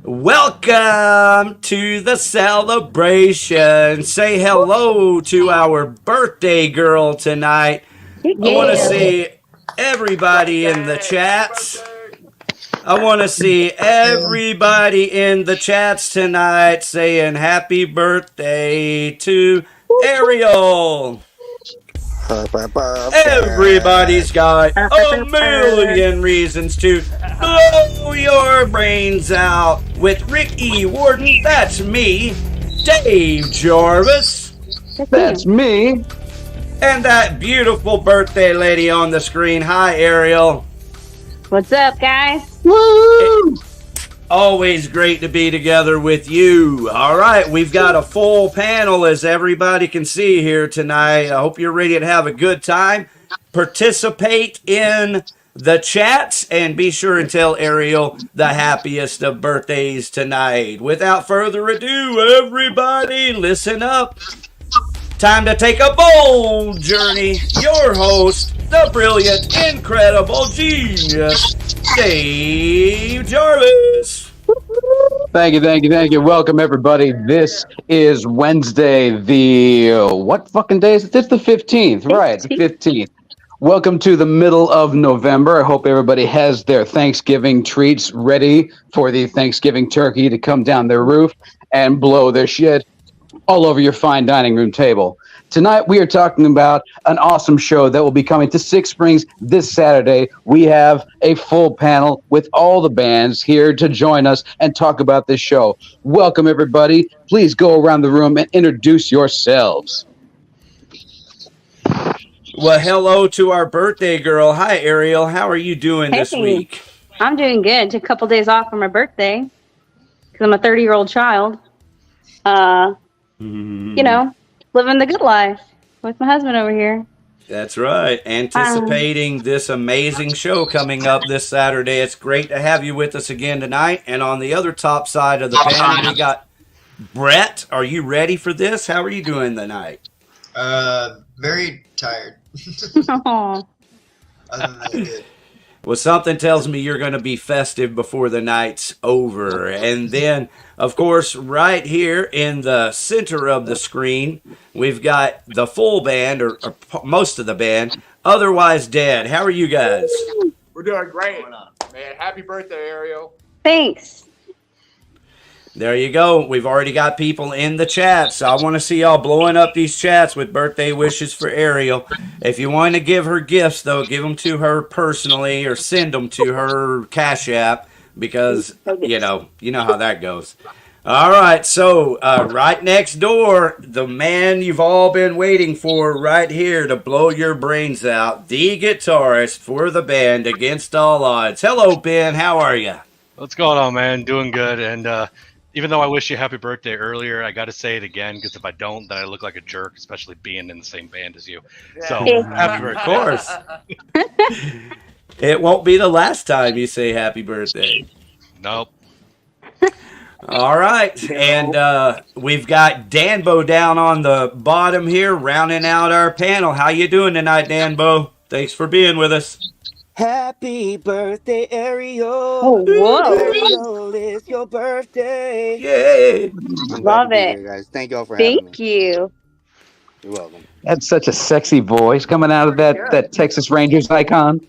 Welcome to the celebration. Say hello to our birthday girl tonight. I want to see everybody in the chats. I want to see everybody in the chats tonight saying happy birthday to Ariel. Everybody's got a million reasons to blow your brains out with Ricky Warden. That's me. Dave Jarvis. That's me. And that beautiful birthday lady on the screen. Hi, Ariel. What's up, guys? Woo! Always great to be together with you. All right, we've got a full panel, as everybody can see here tonight. I hope you're ready to have a good time. Participate in the chats and be sure and tell Ariel the happiest of birthdays tonight. Without further ado, everybody, listen up. Time to take a bold journey. Your host, the brilliant, incredible genius, Dave Jarvis. Thank you. Welcome, everybody. This is Wednesday, what fucking day is it? It's the 15th, right? The 15th. Welcome to the middle of November. I hope everybody has their Thanksgiving treats ready for the Thanksgiving turkey to come down their roof and blow their shit all over your fine dining room table. Tonight, we are talking about an awesome show that will be coming to Six Springs this Saturday. We have a full panel with all the bands here to join us and talk about this show. Welcome, everybody. Please go around the room and introduce yourselves. Well, hello to our birthday girl. Hi, Ariel. How are you doing this week? I'm doing good. Took a couple days off for my birthday because I'm a 30-year-old child. You know, living the good life with my husband over here. That's right. Anticipating this amazing show coming up this Saturday. It's great to have you with us again tonight. And on the other top side of the panel, we got Brett. Are you ready for this? How are you doing tonight? Very tired. Aww. Other than that, good. Well, something tells me you're going to be festive before the night's over. And then, of course, right here in the center of the screen, we've got the full band, or most of the band, Otherwise Dead. How are you guys? We're doing great, man. Happy birthday, Ariel. Thanks. There you go. We've already got people in the chat, so I want to see y'all blowing up these chats with birthday wishes for Ariel. If you want to give her gifts, though, give them to her personally or send them to her Cash App because, you know how that goes. All right, so right next door, the man you've all been waiting for right here to blow your brains out, the guitarist for the band Against All Odds. Hello, Ben. How are you? What's going on, man? Doing good. And even though I wish you happy birthday earlier, I got to say it again because if I don't, then I look like a jerk, especially being in the same band as you. So, happy birthday. Of course. It won't be the last time you say happy birthday. Nope. All right. And we've got Danbo down on the bottom here, rounding out our panel. How you doing tonight, Danbo? Thanks for being with us. Happy birthday, Ariel. Oh, whoa. Ariel, it's your birthday. Yay. Love it. Here, guys. Thank you all for having me. Thank you. You're welcome. That's such a sexy voice coming out of that Texas Rangers icon.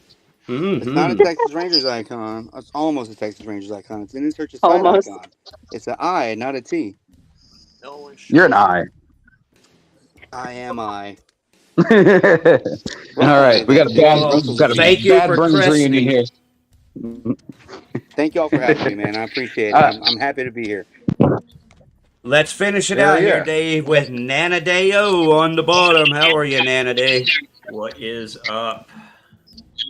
It's not a Texas Rangers icon. It's almost a Texas Rangers icon. It's an insert your side Almost. icon. It's an I, not a T. You're an I. I am I. All right, we got a bad Thank you for Burns reunion here. Thank you all for having me, man. I appreciate it. I'm happy to be here. Let's finish it out here, Dave, with Nana Dayo on the bottom. How are you, Nana Day? What is up?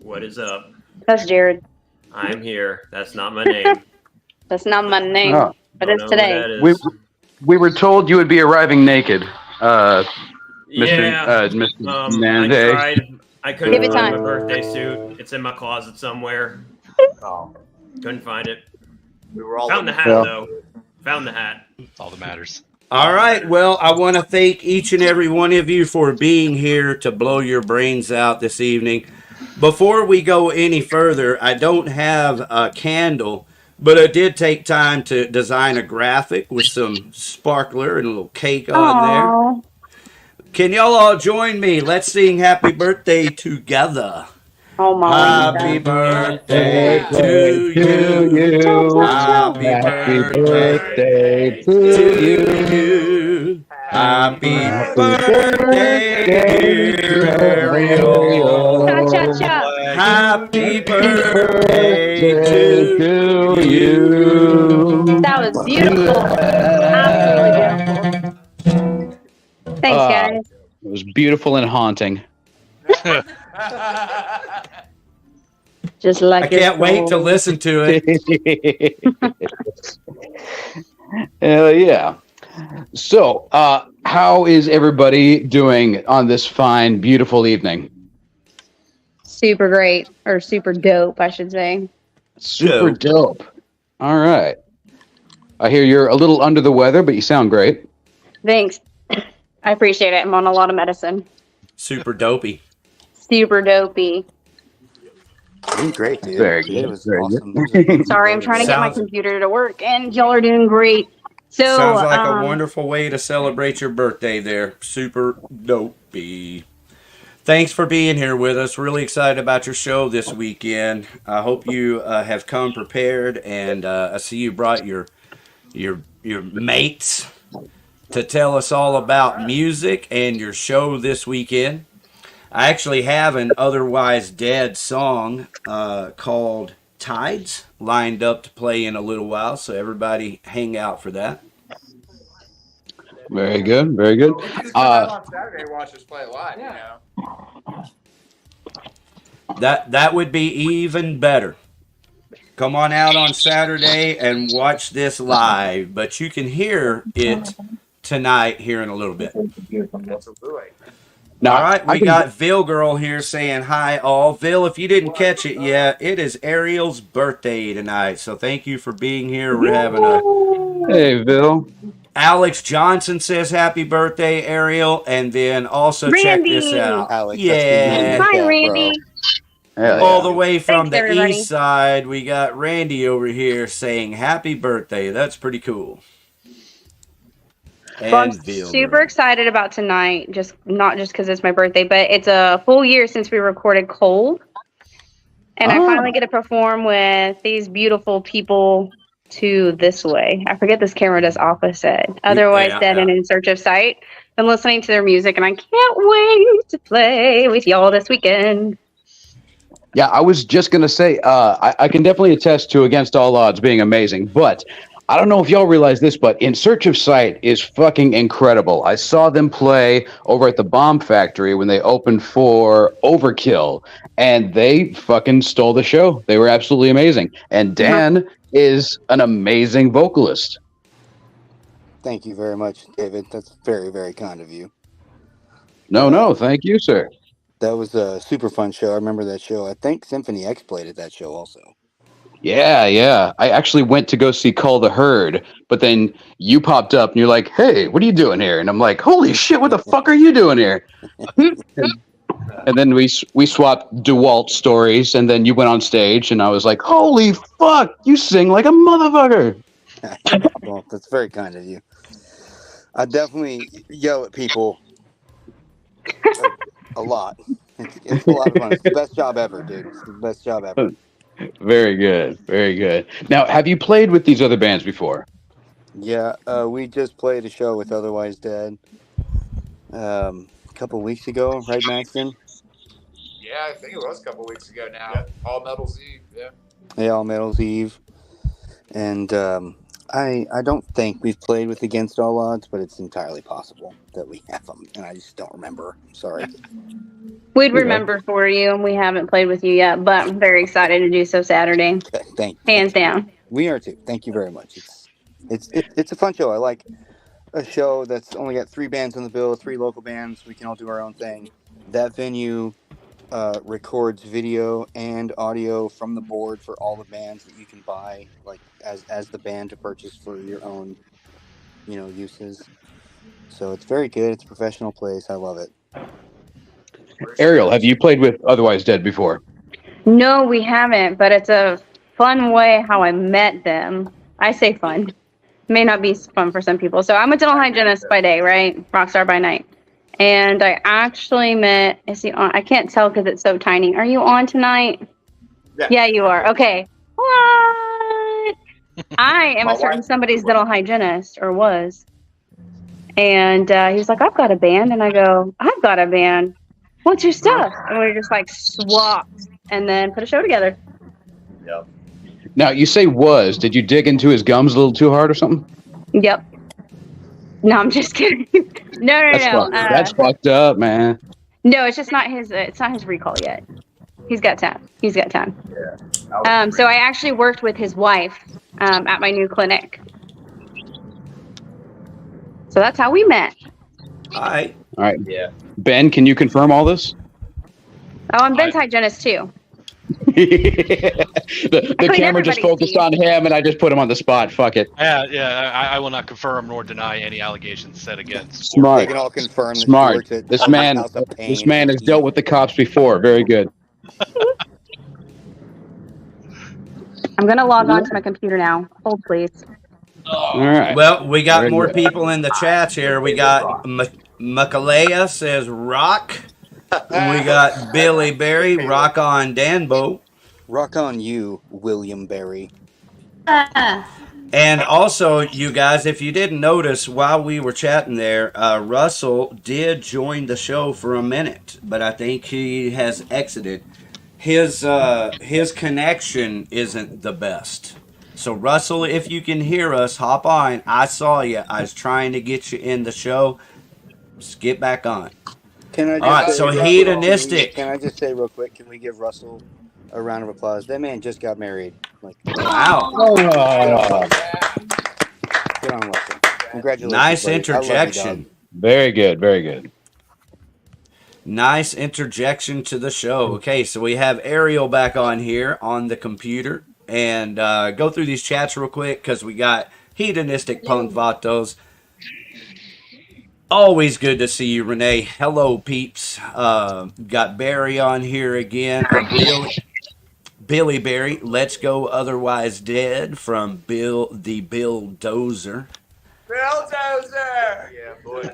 What is up? That's Jared. I'm here. That's not my name. That's not my name, Oh. but it's today. We were told you would be arriving naked, Yeah. Mr. Nana. I tried. I couldn't Give it find my time. birthday suit. It's in my closet somewhere. Couldn't find it. We were all Found the hat, Yeah. though. Found the hat. That's all that matters. All right. Well, I want to thank each and every one of you for being here to blow your brains out this evening. Before we go any further, I don't have a candle, But I did take time to design a graphic with some sparkler and a little cake on there. Aw. Can y'all all join me? Let's sing happy birthday together. Oh my Happy God. birthday to you. Happy birthday to to you. Happy birthday, dear Ariel. Cha-cha-cha. Happy birthday to you. That was beautiful. Absolutely beautiful. Thanks, guys. It was beautiful and haunting. Just like I can't wait to listen to it. Hell yeah. So, how is everybody doing on this fine, beautiful evening? Super great, or super dope, I should say. Super dope. All right. I hear you're a little under the weather, but you sound great. Thanks. I appreciate it. I'm on a lot of medicine. Super dopey. Super dopey. Doing great, dude. Very It good. was Very awesome. good. Sorry, I'm trying to get my Sounds- computer to work, and y'all are doing great. So, Sounds like a wonderful way to celebrate your birthday there. Super dopey. Thanks for being here with us. Really excited about your show this weekend. I hope you have come prepared, and I see you brought your mates to tell us all about music and your show this weekend. I actually have an Otherwise Dead song called Tides lined up to play in a little while, so everybody hang out for that. Very good. Very good. Well, just come out on Saturday and watch us play live, you know. That would be even better. Come on out on Saturday and watch this live, but you can hear it tonight here in a little bit. Absolutely. Now, All right, we got Vil Girl here saying hi all. Vil, if you didn't catch it yet, it is Ariel's birthday tonight, so thank you for being here. We're having a... Hey, Bill. Alex Johnson says happy birthday, Ariel, and then also check this Randy. out. Alex, Yeah. that's Hi, bro. Randy. Hell All yeah. the way from Thanks, the everybody. east side, we got Randy over here saying happy birthday. That's pretty cool. Well, I'm And Vil super Girl. excited about tonight. Just not just because it's my birthday, but it's a full year since we recorded Cold, and I Oh. finally get to perform with these beautiful people. To This Way. I forget this camera does opposite. Otherwise Yeah, Dead yeah. and In Search of Sight. Been listening to their music, and I can't wait to play with y'all this weekend. Yeah, I was just going to say, I can definitely attest to Against All Odds being amazing, but I don't know if y'all realize this, but In Search of Sight is fucking incredible. I saw them play over at the Bomb Factory when they opened for Overkill, and they fucking stole the show. They were absolutely amazing. And Dan is an amazing vocalist. Thank you very much, David. That's very, very kind of you. No, thank you, sir. That was a super fun show. I remember that show. I think Symphony X played at that show also. Yeah. I actually went to go see Call the Herd, but then you popped up and you're like, hey, what are you doing here? And I'm like, holy shit, what the fuck are you doing here? And then we swapped DeWalt stories, and then you went on stage, and I was like, holy fuck, you sing like a motherfucker. Well, that's very kind of you. I definitely yell at people a lot. It's a lot of fun. It's the best job ever, dude. It's the best job ever. Very good. Very good. Now, have you played with these other bands before? Yeah, we just played a show with Otherwise Dead a couple weeks ago, right, Maxton? Yeah, I think it was a couple weeks ago now. All Metals Eve, yeah. Yeah, All Metals Eve. And I don't think we've played with Against All Odds, but it's entirely possible that we have them, and I just don't remember. I'm sorry. We'd remember for you, and we haven't played with you yet, but I'm very excited to do so Saturday. Okay, thank you. Hands down. We are too. Thank you very much. It's a fun show. I like a show that's only got 3 bands on the bill, 3 local bands. We can all do our own thing. That venue records video and audio from the board for all the bands that you can buy, like as the band to purchase for your own, uses. So it's very good. It's a professional place. I love it. Ariel, have you played with Otherwise Dead before? No, we haven't, but it's a fun way how I met them. I say fun. May not be fun for some people. So I'm a dental hygienist by day, right? Rockstar by night. And I actually met, is he on? I can't tell because it's so tiny. Are you on tonight? Yeah, you are. Okay. What? I am a certain somebody's dental hygienist, or was. And he was like, I've got a band. And I go, I've got a band. What's your stuff? And we just like swapped and then put a show together. Yep. Now, you say was. Did you dig into his gums a little too hard or something? Yep. No, I'm just kidding. No. That's fucked up, man. No, it's just not his. It's not his recall yet. He's got time. Yeah. So I actually worked with his wife at my new clinic. So that's how we met. All right. Yeah. Ben, can you confirm all this? Oh, I'm Ben's hygienist too. the camera just focused on him, and I just put him on the spot. Fuck it. I will not confirm nor deny any allegations said against. Smart. They can all confirm. Smart. This man has dealt with the cops before. Very good. I'm gonna log on to my computer now. Hold, please. All right. Well, we got Very more good. people in the chats here. We got Makalea says rock. We got Billy Berry, rock on Danbo. Rock on you, William Berry. And also, you guys, if you didn't notice, while we were chatting there, Russell did join the show for a minute, but I think he has exited. His connection isn't the best. So, Russell, if you can hear us, hop on. I saw you. I was trying to get you in the show. Just get back on. Can I just All right, say, so Russell, hedonistic. Can I just say real quick? Can we give Russell a round of applause? That man just got married. Like, Wow. good on Russell. Congratulations. Nice buddy. I love you, interjection. dog. Very good. Very good. Nice interjection to the show. Okay, so we have Ariel back on here on the computer. And go through these chats real quick because we got hedonistic punk vatos. Always good to see you, Renee. Hello, peeps. Got Barry on here again. Billy Barry, Let's Go Otherwise Dead from Bill the Billdozer. Billdozer! Yeah, boy.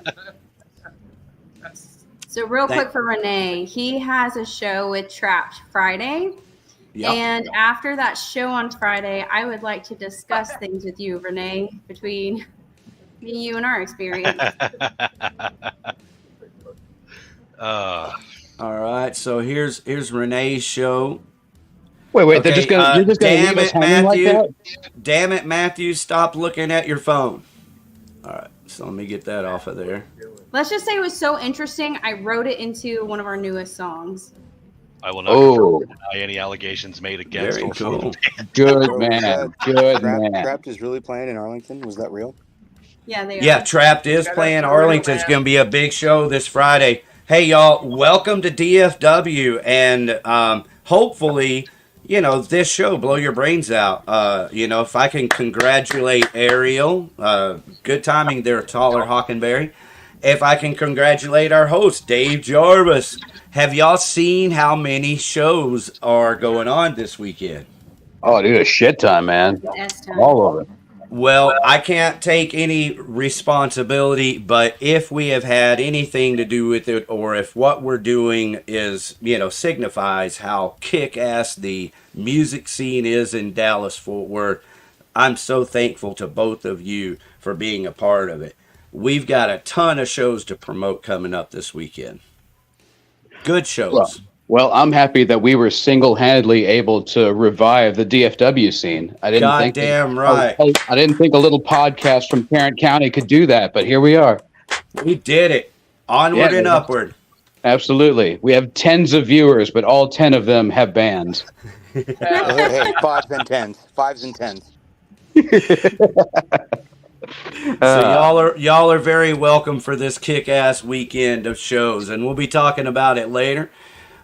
So real quick for Renee, he has a show with Trapped Friday. Yep. And after that show on Friday, I would like to discuss things with you, Renee, between me, you, and our experience. All right, so here's Renee's show. Wait, Okay, they're just gonna, you're just gonna damn leave us it, hanging like Matthew. that? Damn it, Matthew, stop looking at your phone. All right, so let me get that off of there. Let's just say it was so interesting, I wrote it into one of our newest songs. I will not confirm or deny any allegations made against Very or cool. Good man. Good man. Trapped is really playing in Arlington. Was that real? Yeah, they Yeah, are. Trapped is playing Arlington. It's going to be a big show this Friday. Hey, y'all, welcome to DFW. And hopefully, you know, this show blow your brains out. You know, if I can congratulate Ariel, good timing there, Taller Hockenberry. If I can congratulate our host, Dave Jarvis. Have y'all seen how many shows are going on this weekend? Oh, dude, a shit ton, man. S time. All over. Well, I can't take any responsibility, but if we have had anything to do with it, or if what we're doing is, you know, signifies how kick-ass the music scene is in Dallas-Fort Worth, I'm so thankful to both of you for being a part of it. We've got a ton of shows to promote coming up this weekend. Good shows. Well, I'm happy that we were single-handedly able to revive the DFW scene. I didn't think Goddamn right. I didn't think a little podcast from Tarrant County could do that, but here we are. We did it. Onward Yeah, and man. upward. Absolutely. We have tens of viewers, but all 10 of them have bands. Hey, fives and tens. Fives and tens. So y'all are very welcome for this kick-ass weekend of shows, and we'll be talking about it later.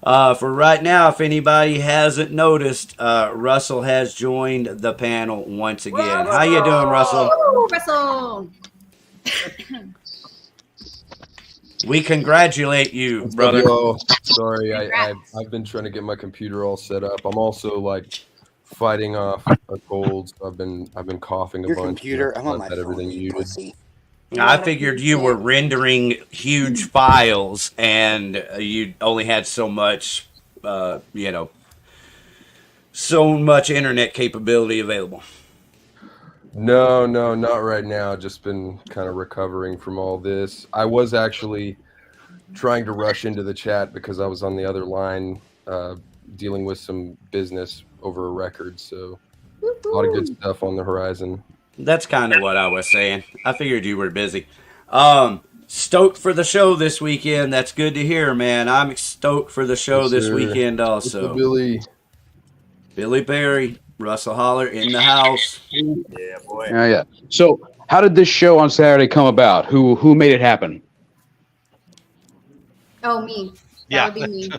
For right now, if anybody hasn't noticed, Russell has joined the panel once again. How you doing, Russell? Woo, Russell! We congratulate you, What's up, brother. y'all? Sorry, Congrats. I've been trying to get my computer all set up. I'm also like fighting off a cold. So I've been coughing a Your bunch. computer. I'm on my Had phone. everything You muted. pussy. I figured you were rendering huge files and you only had so much, so much internet capability available. No, not right now. Just been kind of recovering from all this. I was actually trying to rush into the chat because I was on the other line dealing with some business over a record. So a lot of good stuff on the horizon. That's kind of what I was saying. I figured you were busy. Stoked for the show this weekend. That's good to hear, man. I'm stoked for the show this weekend also. Billy Berry, Russell Holler in the house. Yeah, boy. Yeah. So how did this show on Saturday come about? Who made it happen? Oh, me. Yeah. That would be me.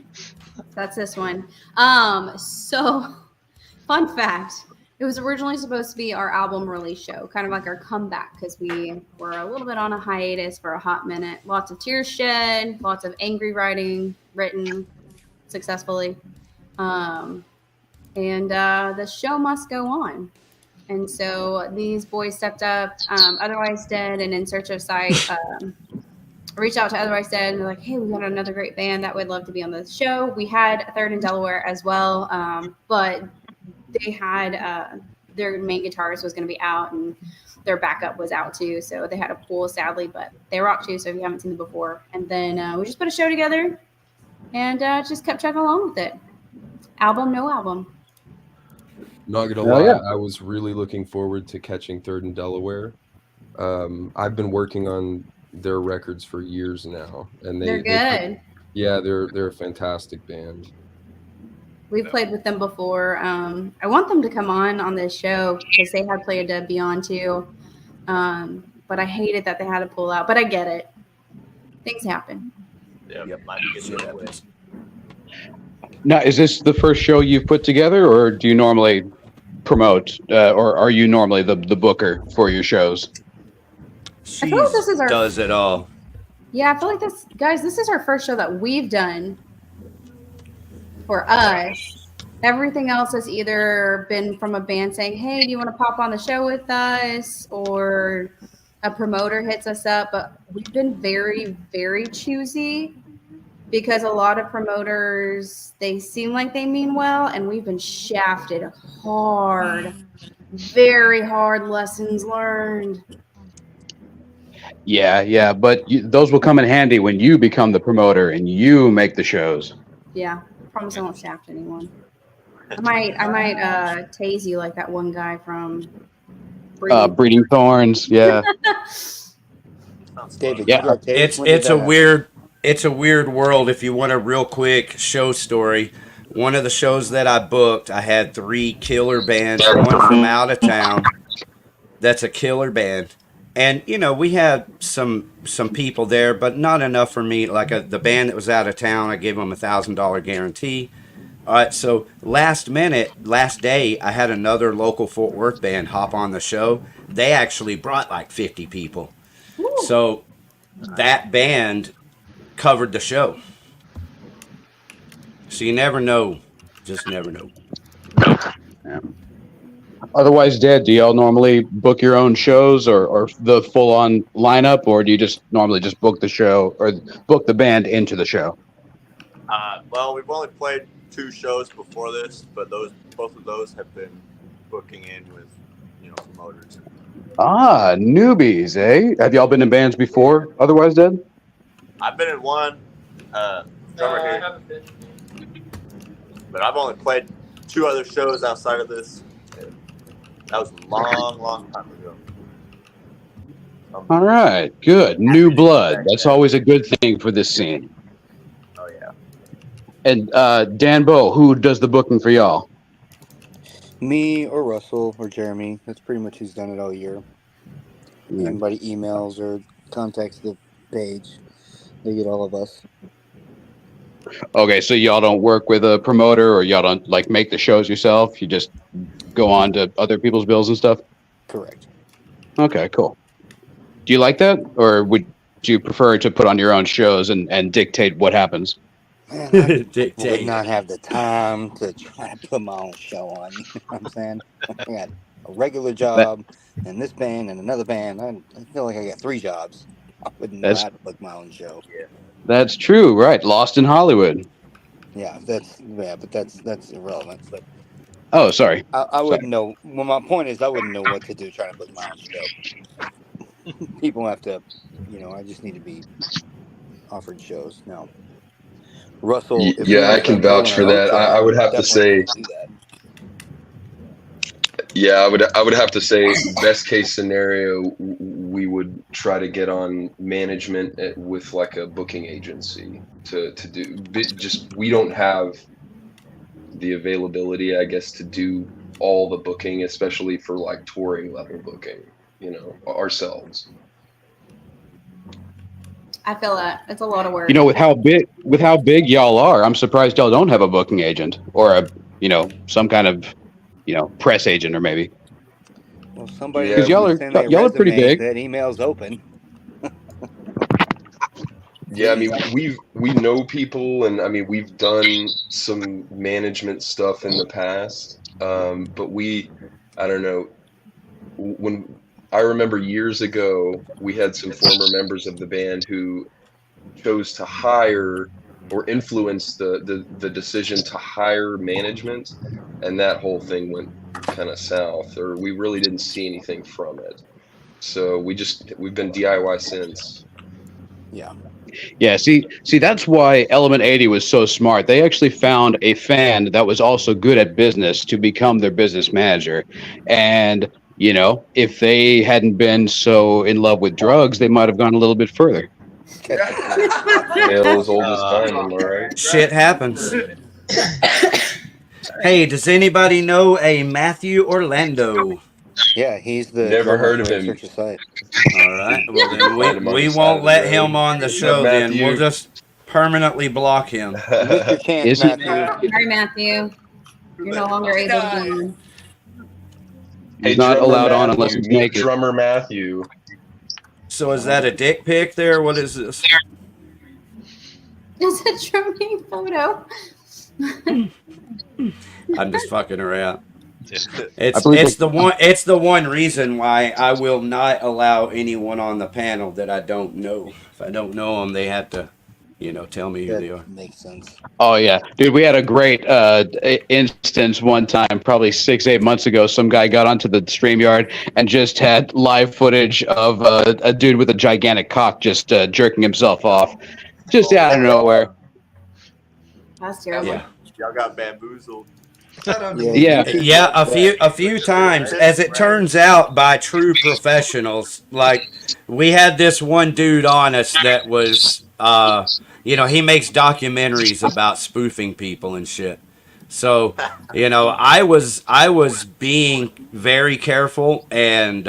That's this one. So, fun fact. It was originally supposed to be our album release show, kind of like our comeback, because we were a little bit on a hiatus for a hot minute. Lots of tears shed, lots of angry writing written successfully. And the show must go on. And so these boys stepped up, Otherwise Dead and In Search of Sight reached out to Otherwise Dead and they're like, hey, we got another great band that would love to be on the show. We had Third in Delaware as well, but they had their main guitarist was going to be out and their backup was out too. So they had a pool, sadly, but they rock too. So if you haven't seen them before. And then we just put a show together and just kept chugging along with it. Album, no album. Not gonna lie, I was really looking forward to catching Third in Delaware. I've been working on their records for years now, and they're good. They're a fantastic band. We've played with them before. I want them to come on this show because they had played at Beyond too. But I hated that they had to pull out. But I get it. Things happen. Yep. Might be good that way. Now, is this the first show you've put together, or do you normally promote, or are you normally the booker for your shows? She like this is our, does it all. Yeah, I feel like this is our first show that we've done for us. Everything else has either been from a band saying, hey, do you want to pop on the show with us? Or a promoter hits us up. But we've been very, very choosy because a lot of promoters, they seem like they mean well, and we've been shafted hard, very hard lessons learned. Yeah, but those will come in handy when you become the promoter and you make the shows. Yeah, I promise I won't shaft anyone. I might tase you like that one guy from Breeding Thorns. Yeah. David, yeah. It's a weird world. If you want a real quick show story, one of the shows that I booked, I had 3 killer bands, one from out of town. That's a killer band. And, we had some people there, but not enough for me. Like the band that was out of town, I gave them a $1,000 guarantee. All right, so last day, I had another local Fort Worth band hop on the show. They actually brought like 50 people. Ooh. So that band covered the show. So you never know. Just never know. Yeah. Otherwise Dead, do y'all normally book your own shows or the full-on lineup, or do you just normally just book the show or book the band into the show? Well, we've only played 2 shows before this, but both of those have been booking in with, promoters. Ah, newbies, eh? Have y'all been in bands before, Otherwise Dead? I've been in one, drummer here. I haven't been. But I've only played 2 other shows outside of this. That was a long time ago. All right, good. New blood. That's always a good thing for this scene. Oh, yeah. And Dan Bow, who does the booking for y'all? Me or Russell or Jeremy. That's pretty much who's done it all year. Anybody emails or contacts the page, they get all of us. Okay, so y'all don't work with a promoter, or y'all don't make the shows yourself? You just go on to other people's bills and stuff? Correct. Okay, cool. Do you like that, or would you prefer to put on your own shows and dictate what happens? Man, I would Dictate. not have the time to try to put my own show on. You know what I'm saying? I got a regular job and this band and another band. I feel like I got 3 jobs. I wouldn't know how to book my own show. That's true, right? Lost in Hollywood. Yeah, but that's irrelevant. But Oh, sorry. I wouldn't know. Well, my point is, I wouldn't know what to do trying to book my own show. People have to, I just need to be offered shows. No, Russell. If Yeah, I can vouch for that. I would have to say. Yeah, I would have to say, best case scenario, we would try to get on management with like a booking agency to do. Just we don't have the availability, I guess, to do all the booking, especially for like touring level booking, ourselves. I feel that it's a lot of work. With how big y'all are, I'm surprised y'all don't have a booking agent or some kind of press agent or maybe. Well, somebody because y'all are pretty big. That email's open. Yeah, I mean we know people, and I mean we've done some management stuff in the past, but I don't know, when I remember years ago we had some former members of the band who chose to hire or influence the decision to hire management, and that whole thing went kind of south, or we really didn't see anything from it. So we've been DIY since. Yeah, see, that's why Element 80 was so smart. They actually found a fan that was also good at business to become their business manager. And, if they hadn't been so in love with drugs, they might have gone a little bit further. As old as time, am I right? Shit happens. Hey, does anybody know a Matthew Orlando? Yeah, he's the. Never heard of him. All right. Well, then we won't let him on the show. Then we'll just permanently block him. Mr. Chance, Matthew. Sorry, Matthew. You're no longer able to. He's not allowed on unless he's naked. Drummer Matthew. So is that a dick pic there? What is this? It's a drumming photo. I'm just fucking around. It's the one reason why I will not allow anyone on the panel that I don't know. If I don't know them, they have to, tell me who they are. Makes sense. Oh yeah, dude, we had a great instance one time, probably 6-8 months ago. Some guy got onto the StreamYard and just had live footage of a dude with a gigantic cock just jerking himself off, just out of nowhere. That's terrible. Yeah. Y'all got bamboozled. Yeah, a few times. As it turns out, by true professionals. Like, we had this one dude on us that was, he makes documentaries about spoofing people and shit. So, I was being very careful and,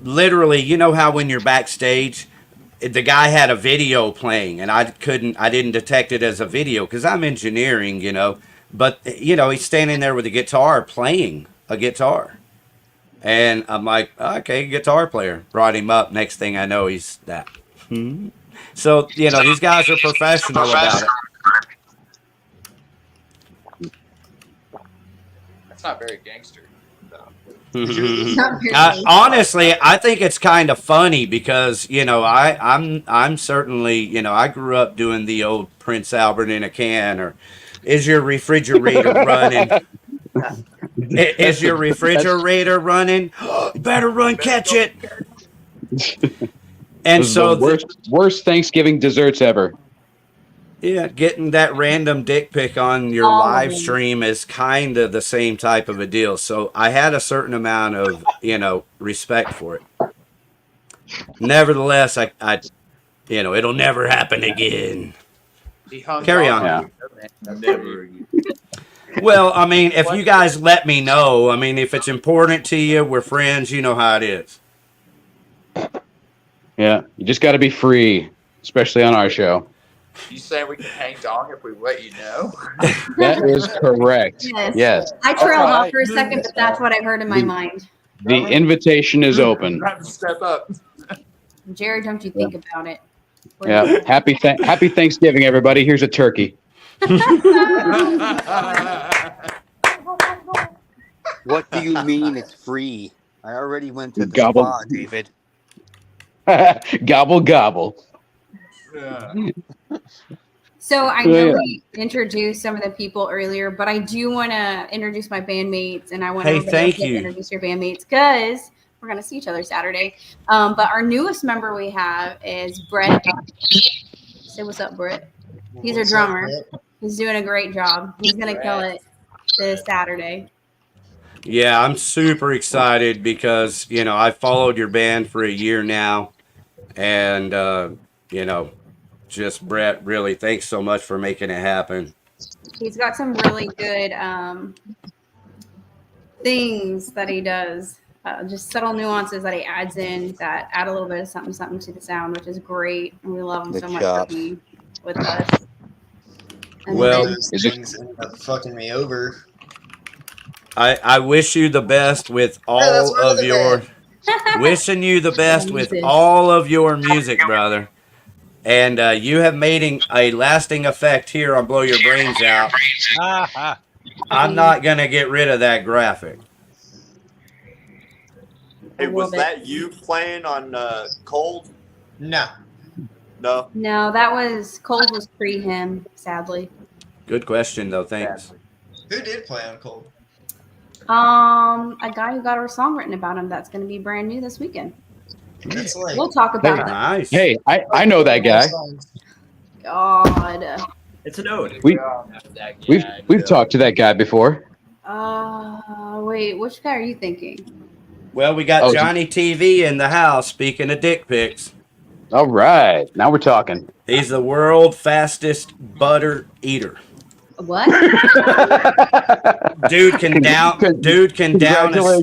literally, how when you're backstage, the guy had a video playing, and I didn't detect it as a video because I'm engineering, but he's standing there with a guitar playing a guitar, and I'm like, okay, guitar player. Brought him up. Next thing I know, he's that. So these guys are professional about it. That's not very gangster. Honestly, I think it's kind of funny because I'm certainly I grew up doing the old Prince Albert in a can, or is your refrigerator running? Is your refrigerator running? You better run, catch it. And so the worst Thanksgiving desserts ever. Yeah, getting that random dick pic on your live stream is kind of the same type of a deal. So I had a certain amount of, respect for it. Nevertheless, I it'll never happen again. Carry on. Yeah. Never again. Well, I mean, if you guys let me know, if it's important to you, we're friends, you know how it is. Yeah, you just got to be free, especially on our show. You saying we can hang dong if we let you know? That is correct. Yes. I trailed off for a second, but that's what I heard in my mind. The invitation is open. Step up. Jared, don't you think about it? Yeah. Happy Thanksgiving, everybody. Here's a turkey. What do you mean it's free? I already went to the Gobble. spa, David. Gobble gobble. Yeah. So I know we introduced some of the people earlier, but I do want to introduce my bandmates, and I want everybody to introduce your bandmates because we're going to see each other Saturday. But our newest member we have is Brett. Say what's up, Brett. He's our drummer. He's doing a great job. He's going to kill it this Saturday. Yeah, I'm super excited because, you know, I followed your band for a year now. And, you know, just Brett, really, thanks so much for making it happen. He's got some really good things that he does. Just subtle nuances that he adds in that add a little bit of something to the sound, which is great. And we love him so much for being with us. And well, those things end up fucking me over. I wish you the best with all of your wishing you the best with all of your music, brother. And you have made a lasting effect here on Blow Your Brains Out. I'm not gonna get rid of that graphic. Hey, was that you playing on Cold? No. No. No, that was Cold was pre him, sadly. Good question though, thanks. Who did play on Cold? A guy who got a song written about him that's going to be brand new this weekend. We'll talk about it. Nice. Hey, I know that guy. God. It's an ode. We've talked to that guy before. Wait, which guy are you thinking? Well, we got Johnny TV in the house, speaking of dick pics. All right. Now we're talking. He's the world fastest butter eater. What? Dude can down a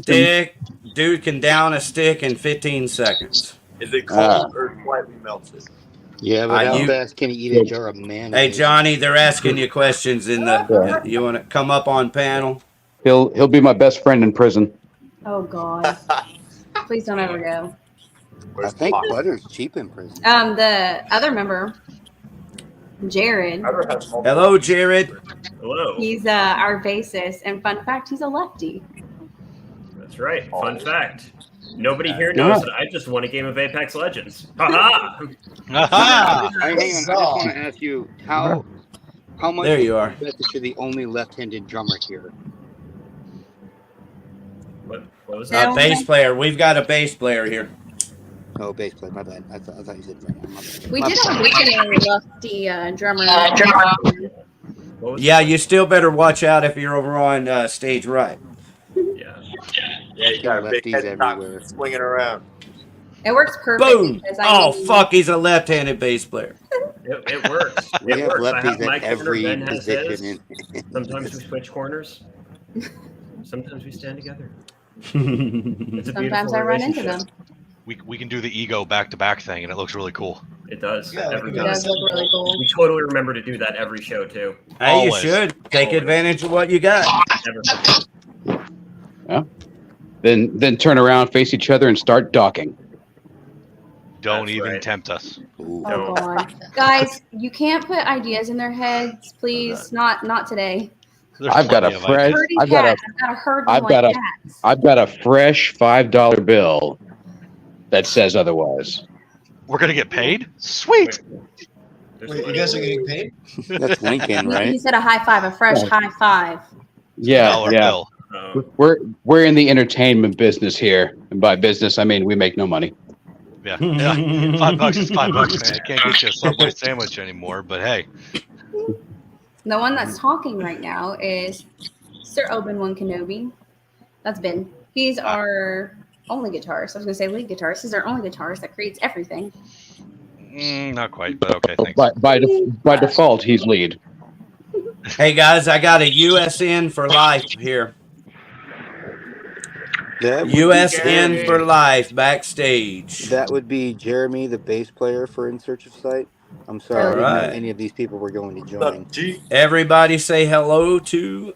stick. Dude can down a stick in 15 seconds. Is it cold or slightly melted? Yeah, but how fast can you eat a jar of mayonnaise? Hey Johnny, they're asking you questions in the. You want to come up on panel? He'll be my best friend in prison. Oh God! Please don't ever go. I think butter's cheap in prison. The other member, Jared. Hello, Jared. Hello. He's our bassist, and fun fact, he's a lefty. That's right. Fun fact. Nobody here knows that I just won a game of Apex Legends. Ha ha! Hang on, I just want to ask you how much. There you are. That you're the only left-handed drummer here. What was that? Bass player. We've got a bass player here. Oh, bass player. My bad. I thought you said drummer. My bad. We did have a lefty drummer. Yeah, you still better watch out if you're over on stage right. Yeah, you got a big head top swinging around. It works perfect. Boom! Fuck, he's a left-handed bass player. It works. We have works. I have lefties my at corner, every Ben has position. his. Sometimes we switch corners. Sometimes we stand together. Sometimes I run into them. We can do the ego back-to-back thing, and it looks really cool. It does. Yeah, every It does look really cool. We totally remember to do that every show too. Hey, Always. you should take advantage of what you got. Never forget. Yeah. Then turn around, face each other, and start docking. Don't That's even right. tempt us. Oh God, guys, you can't put ideas in their heads, please. Not today. There's I've got plenty a of fresh. ideas. I've got a herd them I've like got a. cats. I've got a fresh $5 bill that says otherwise. We're gonna get paid? Sweet. Wait, you guys are getting paid? That's Lincoln, He right? said a high five, a fresh high five. Yeah, $1 yeah. bill. We're in the entertainment business here, and by business I mean we make no money. Yeah. $5 is $5, man. I can't get you a Subway sandwich anymore, but hey. The one that's talking right now is Sir Obi-Wan Kenobi. That's Ben. He's our only guitarist. I was going to say lead guitarist. He's our only guitarist that creates everything. Not quite, but okay, thanks. By default, he's lead. Hey guys, I got a USN for life here. USN for life backstage. That would be Jeremy, the bass player for In Search of Sight. I'm sorry, I didn't know Alright. any of these people were going to join. Everybody say hello to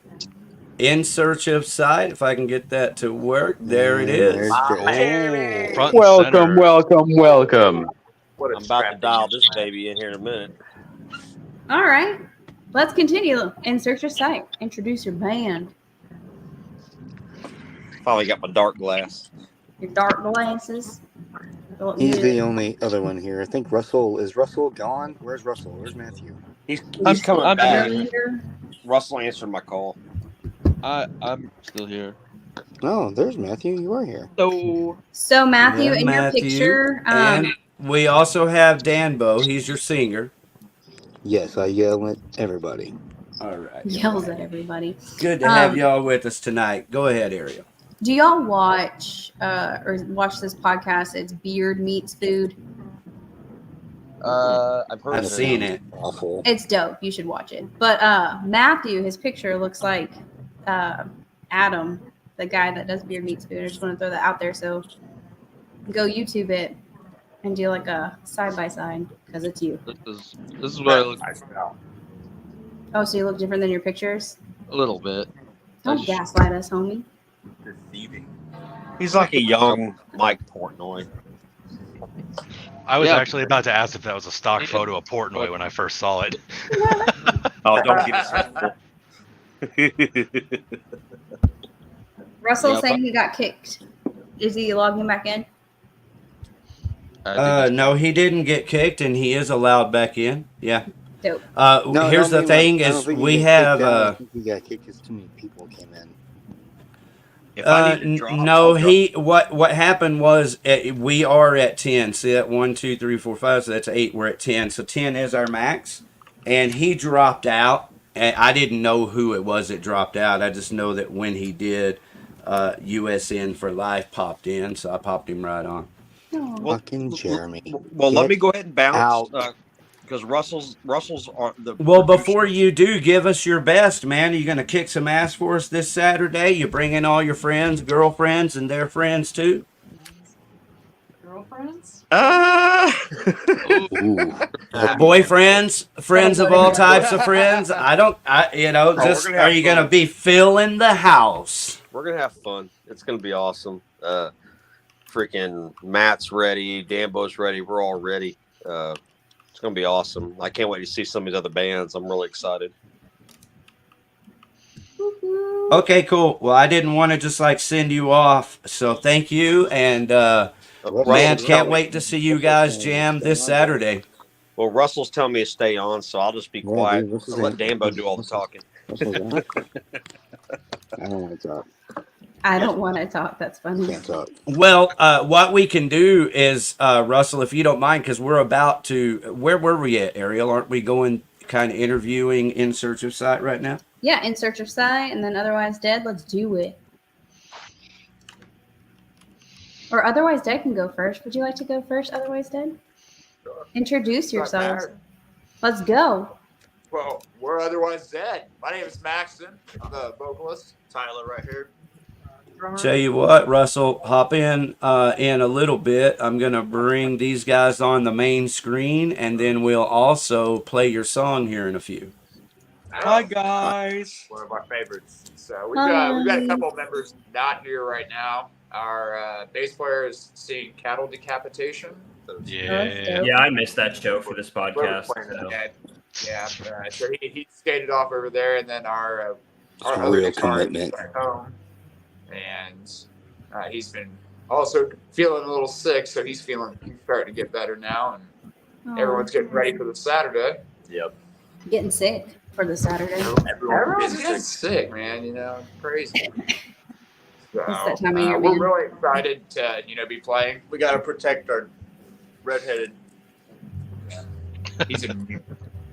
In Search of Sight. If I can get that to work. There it is. Front and Welcome, center. welcome, welcome. I'm about to dial this baby in here in a minute. All right. Let's continue. Insert your site. Introduce your band. Finally got my dark glass. Your dark glasses. He's the only other one here. I think Russell is Russell gone. Where's Russell? Where's Matthew? He's coming back. Here. Russell answered my call. I'm still here. Oh, there's Matthew. You are here. So Matthew, Yeah, in Matthew. your picture, And we also have Danbo. He's your singer. Yes, I yell at everybody. All right. yells at everybody. Good to have y'all with us tonight. Go ahead, Ariel. Do y'all watch this podcast? It's Beard Meets Food. I've seen it. Awful. It's dope. You should watch it. But Matthew, his picture looks like Adam, the guy that does Beard Meets Food. I just want to throw that out there. So go YouTube it and do like a side by side because it's you. This is what I look like. Oh, so you look different than your pictures? A little bit. Don't gaslight us, homie. Deceiving. He's like a young Mike Portnoy. I was actually about to ask if that was a stock photo of Portnoy when I first saw it. Oh, don't get it. Russell's saying he got kicked. Is he logging back in? No, he didn't get kicked, and he is allowed back in. Yeah. Dope. Here's the thing: is we have. I think he got kicked because too many people came in. No, what happened was we are at 10. See that 1, 2, 3, 4, 5. So that's 8. We're at 10. So 10 is our max, and he dropped out. And I didn't know who it was that dropped out. I just know that when he did, USN for Life popped in, so I popped him right on. Fucking Jeremy. Well, let me go ahead and bounce because Russell's are the. Well, before you do, give us your best, man. Are you going to kick some ass for us this Saturday? You bring in all your friends, girlfriends, and their friends too? Girlfriends? Boyfriends, friends of all types of friends. Are you going to be filling the house? We're going to have fun. It's going to be awesome. Freaking Matt's ready. Danbo's ready. We're all ready. It's going to be awesome. I can't wait to see some of these other bands. I'm really excited. Okay, cool. Well, I didn't want to just send you off. So thank you. And man, can't wait to see you guys jam this Saturday. Well, Russell's telling me to stay on, so I'll just be quiet. I'll let Danbo do all the talking. I don't want to talk. I don't want to talk. That's funny. Can't talk. Well, what we can do is, Russell, if you don't mind, because we're about to, where were we at, Ariel? Aren't we going kind of interviewing In Search of Sight right now? Yeah, In Search of Sight, and then Otherwise Dead. Let's do it. Or Otherwise Dead can go first. Would you like to go first, Otherwise Dead? Sure. Introduce yourselves. Let's go. Well, we're Otherwise Dead. My name is Maxton. I'm the vocalist. Tyler right here. Tell you what, Russell, hop in a little bit. I'm going to bring these guys on the main screen, and then we'll also play your song here in a few. Hi, guys. One of our favorites. So we've got a couple of members not here right now. Our bass player is seeing cattle decapitation. Yeah, I missed that show for this podcast. So he skated off over there, and then our other real guitarist commitment. is at home. And he's been also feeling a little sick, so he's starting to get better now, and everyone's getting ready for the Saturday. Yep. Getting sick for the Saturday. Everyone's getting sick, man. Crazy. So, that time of year, we're man. really excited to be playing. We got to protect our redheaded. He's a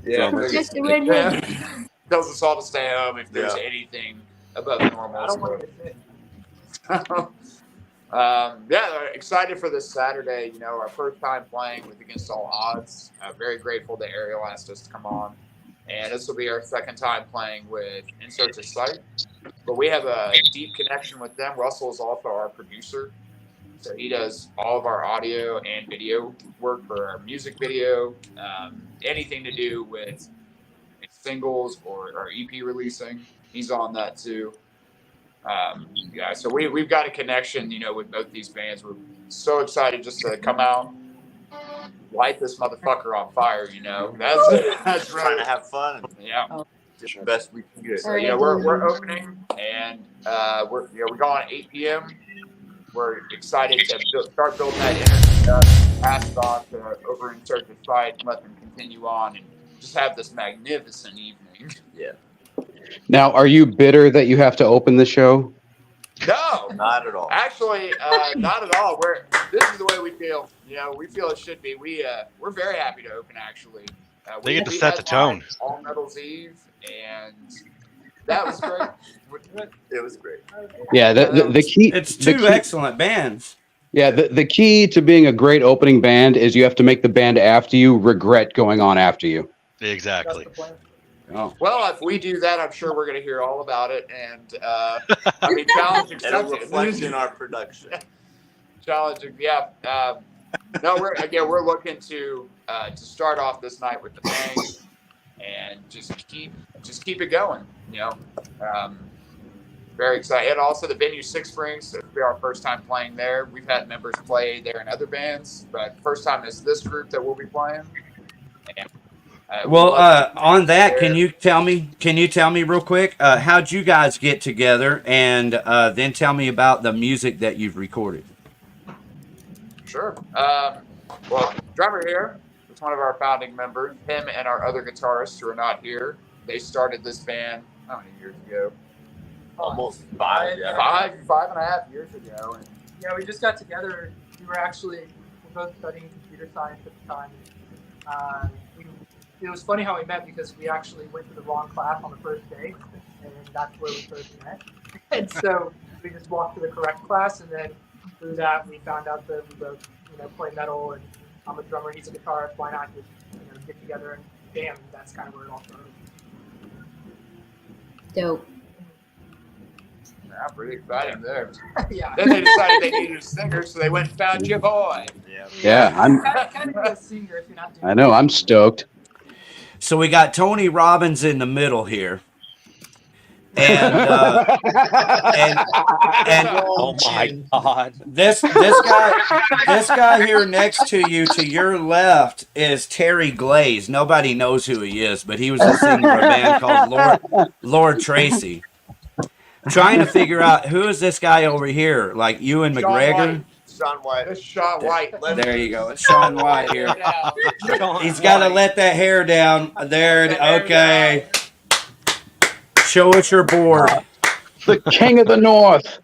Protect the redhead. Tells us all to stay home if there's anything above normal. I don't want to excited for this Saturday. Our first time playing with Against All Odds. Very grateful that Ariel asked us to come on, and this will be our second time playing with In Search of Sight. But we have a deep connection with them. Russell is also our producer, so he does all of our audio and video work for our music video, anything to do with singles or our EP releasing. He's on that too. So we've got a connection, with both these bands. We're so excited just to come out light this motherfucker on fire. That's Trying to have fun. Yeah. Just the best we can get. So we're opening, and we go on at 8 p.m. We're excited to start building that energy stuff, pass it on to over in Search of Sight, and let them continue on and just have this magnificent evening. Yeah. Now, are you bitter that you have to open the show? No, not at all. Actually, not at all. This is the way we feel. We feel it should be. We're very happy to open. Actually, they get to set the tone. All Metals Eve, and that was great. It was great. Yeah, the key. It's two excellent bands. Yeah, the key to being a great opening band is you have to make the band after you regret going on after you. Exactly. Oh. Well, if we do that, I'm sure we're going to hear all about it. And challenge accepted. It'll reflect in our production. Challenge, yeah. No, we're looking to start off this night with the bang and just keep it going. Very excited. And also the venue Six Springs. It'll be our first time playing there. We've had members play there in other bands, but first time is this group that we'll be playing. And, on that, can you tell me real quick, how'd you guys get together, and then tell me about the music that you've recorded? Sure. Well, drummer here is one of our founding members. Him and our other guitarists who are not here. They started this band how many years ago? Almost 5. Yeah. 5.5 years ago. And yeah, we just got together. We were both studying computer science at the time. It was funny how we met because we actually went to the wrong class on the first day, and that's where we first met. And so we just walked to the correct class, and then through that we found out that we both, play metal, and I'm a drummer, he's a guitarist. Why not just, get together and jam? That's kind of where it all started. Dope. Yeah, pretty exciting there. Yeah. Then they decided they needed a singer, so they went and found your boy. Yeah, kind of a singer if you're not doing I know. I'm stoked. So we got Tony Robbins in the middle here, and oh my God, this guy here next to you, to your left, is Terry Glaze. Nobody knows who he is, but he was a singer of a band called Lord Tracy. Trying to figure out who is this guy over here, like Ewan McGregor. Sean White. It's Sean White. There you go. It's Sean White here. He's got to let that hair down. There. Okay. Show us your board. The king of the north.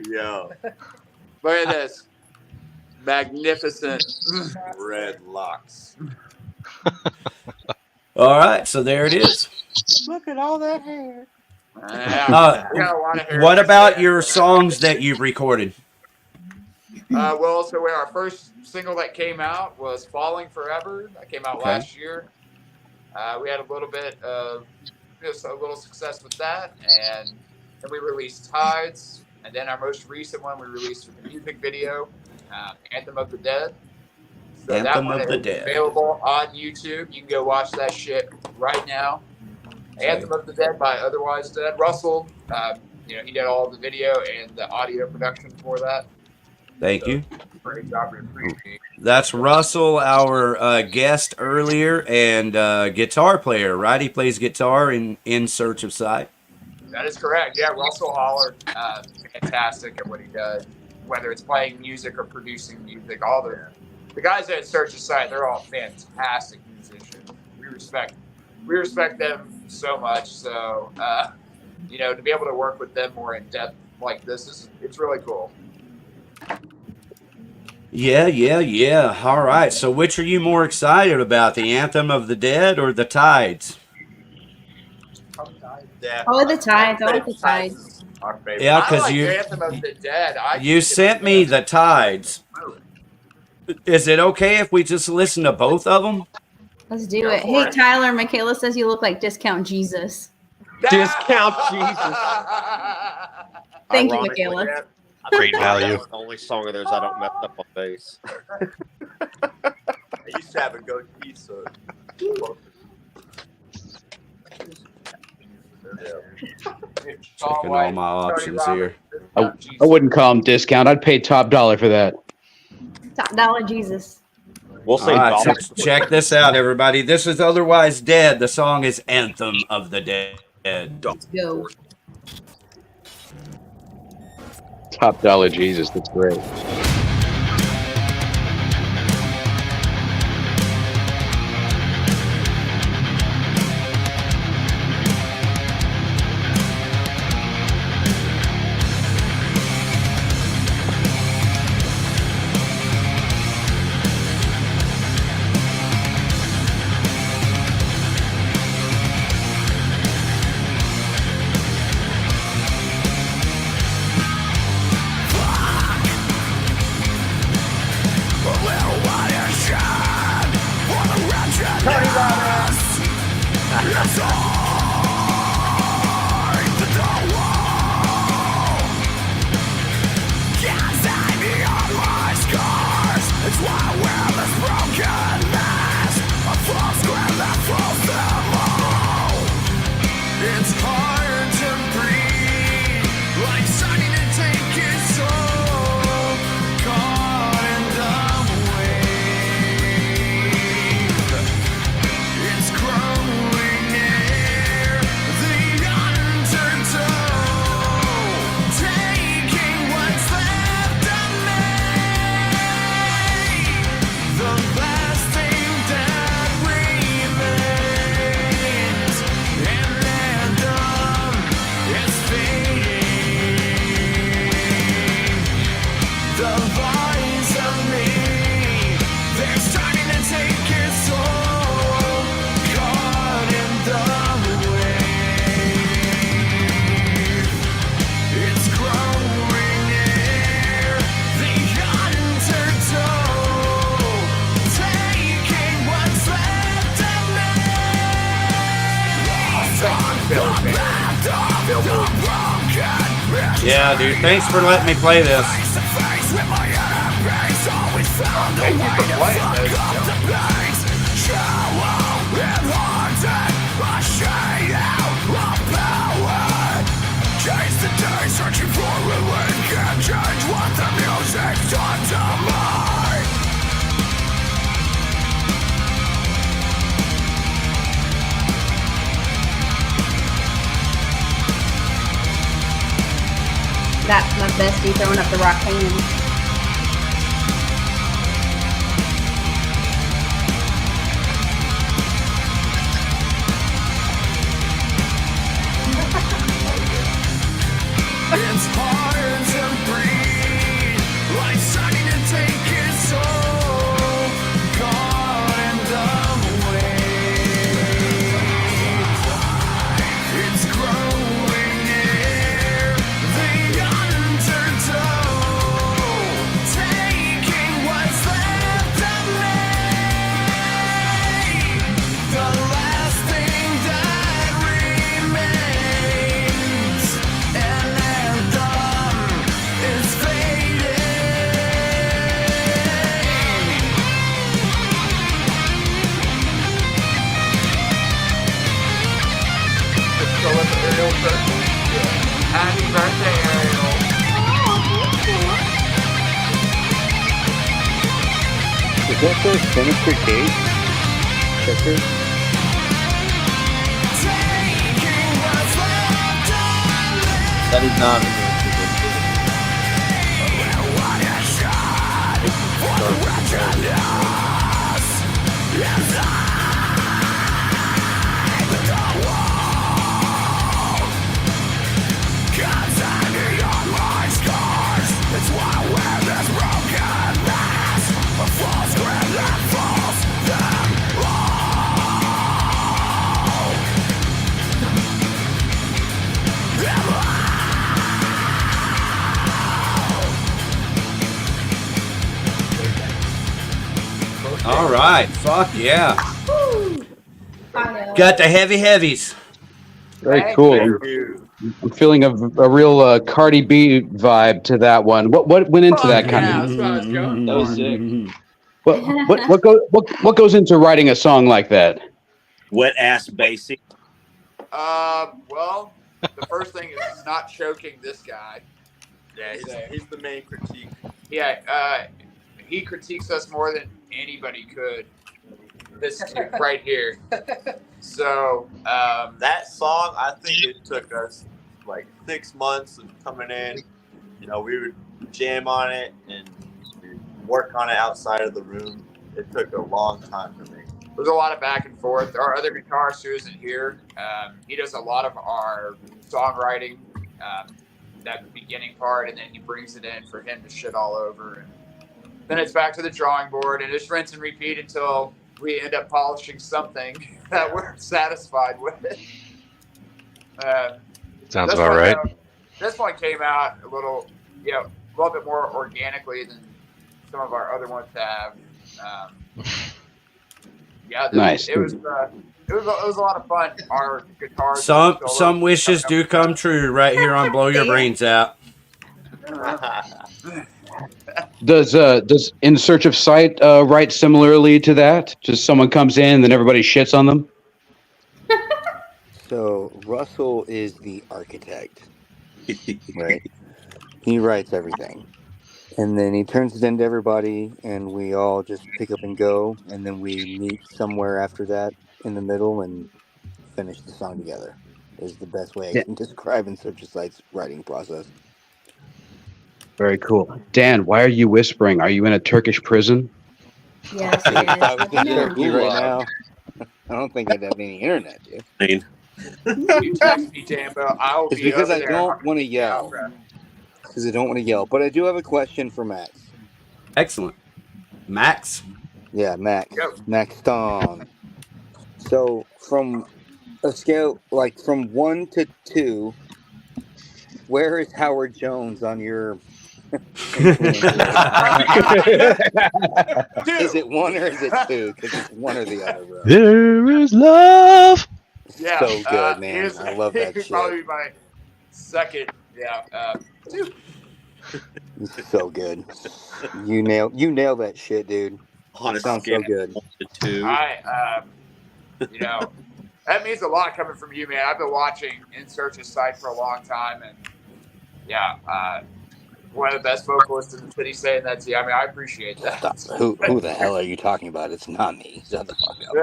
Yo. Look at this. Magnificent red locks. All right. So there it is. Look at all that hair. What about your songs that you've recorded? So our first single that came out was Falling Forever. That came out last year. We had a little success with that. And then we released Tides. And then our most recent one we released with the music video, Anthem of the Dead. So Anthem that of the Dead. Available on YouTube. You can go watch that shit right now. Anthem of the Dead by Otherwise Dead. Russell, he did all the video and the audio production for that. Thank you. Great job. We appreciate it. That's Russell, our guest earlier, and guitar player, right? He plays guitar in Search of Sight. That is correct. Yeah, Russell Holler, fantastic at what he does. Whether it's playing music or producing music, all the guys at Search of Sight, they're all fantastic musicians. We respect them so much. So, to be able to work with them more in depth like this it's really cool. Yeah. All right. So which are you more excited about, the Anthem of the Dead or the Tides? Yeah. Oh, the Tides. I like the Tides. Our favorite. Yeah, because Anthem of the Dead. You sent me the Tides. Is it okay if we just listen to both of them? Let's do it. Hey, Tyler, Michaela says you look like Discount Jesus. Discount Jesus. Thank you, Michaela. Great value. The only song of theirs I don't mess up on bass. I used to have a goatee, so. Checking all my options here. I wouldn't call him discount. I'd pay top dollar for that. Top dollar Jesus. We'll say All right, golf. check this out, everybody. This is Otherwise Dead. The song is Anthem of the Dead. Let's go. Top dollar Jesus, that's great. Yeah, dude. Thanks for letting me play this. Thank you for playing Searching for relief, can't change what the music's done to me. That's my bestie throwing up the rock hand. It's hard to breathe, like starting to take its soul, caught in the waves. It's growing near the undertow, taking what's left of me. The last thing that remains, and is fading. Let's go with Ariel first. Happy birthday, Ariel. Is that for Sinister Cage? Checker? That is not a It's why I wear this broken mask, a false grin that falls them All right. Fuck yeah. Got the heavy heavies. Very cool. I'm feeling a real Cardi B vibe to that one. What went into that kind of? That was sick. What goes into writing a song like that? wet ass basic. Well, the first thing is not choking this guy. Yeah, he's the main critique. Yeah, he critiques us more than anybody could. This kid right here. So that song, I think it took us like 6 months of coming in. You know, we would jam on it and work on it outside of the room. It took a long time for me. There's a lot of back and forth. Our other guitarist who isn't here, he does a lot of our songwriting, that beginning part, and then he brings it in for him to shit all over. And then it's back to the drawing board, and just rinse and repeat until we end up polishing something that we're satisfied with. Sounds about right. This one came out a little bit more organically than some of our other ones have. Nice. It was a lot of fun. Our guitars. Some wishes do come true right here on Blow Your Brains Out. Does In Search of Sight write similarly to that? Just someone comes in, then everybody shits on them? So Russell is the architect, right? He writes everything. And then he turns it into everybody, and we all just pick up and go, and then we meet somewhere after that in the middle and finish the song together. Is the best way I can describe In Search of Sight's writing process. Very cool. Dan, why are you whispering? Are you in a Turkish prison? Yes, If I was in Turkey right now, I don't think I'd have any internet, dude. You text me, Jambo. I'll It's be because over I there. don't want to yell. Because I don't want to yell. But I do have a question for Max. Excellent. Max? Yeah, Max. Max Tom. So from a scale, like from 1 to 2, where is Howard Jones on your... Is it 1 or is it 2? Because it's one or the other, bro. There is love. Yeah, So good, man. he's- I love that he'd shit. probably be my second. Yeah. 2. It's so good. You nail that shit, dude. On a Sounds scale so good. of 1 to 2. That means a lot coming from you, man. I've been watching In Search of Sight for a long time, and one of the best vocalists in the city saying that to you. I mean, I appreciate that. Who the hell are you talking about? It's not me. Shut the fuck up.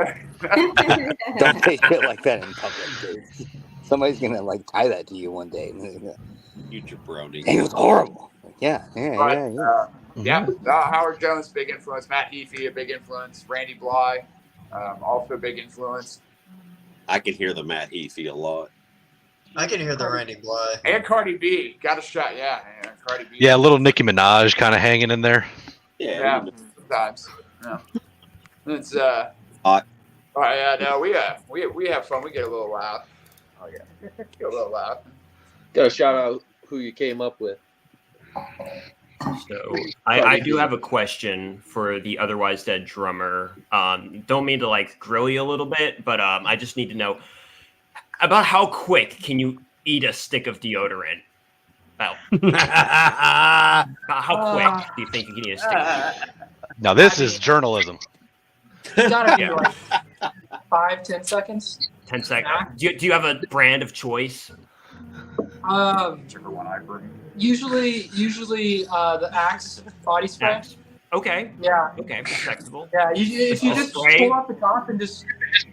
Don't say shit like that in public, dude. Somebody's gonna like tie that to you one day. You jabroni. It was horrible. Yeah. Howard Jones, big influence. Matt Heafy, a big influence. Randy Bly, also a big influence. I can hear the Matt Heafy a lot. I can hear the Randy Bly. And Cardi B. Got a shot, Cardi B. Yeah, a little Nicki Minaj kind of hanging in there. Yeah, sometimes. Yeah. It's hot. Oh yeah, no, we have fun. We get a little loud. Oh yeah, get a little loud. Gotta shout out who you came up with. So I do have a question for the otherwise dead drummer. Don't mean to like grill you a little bit, but I just need to know about how quick can you eat a stick of deodorant? About how quick do you think you can eat a stick of deodorant? Now this is journalism. You gotta be like 5-10 seconds. 10 seconds. Do you have a brand of choice? Whichever one I bring. Usually the Axe body spray. Axe. Okay. Yeah. Okay. Respectable. Yeah. If you just Spray. pull off the top and just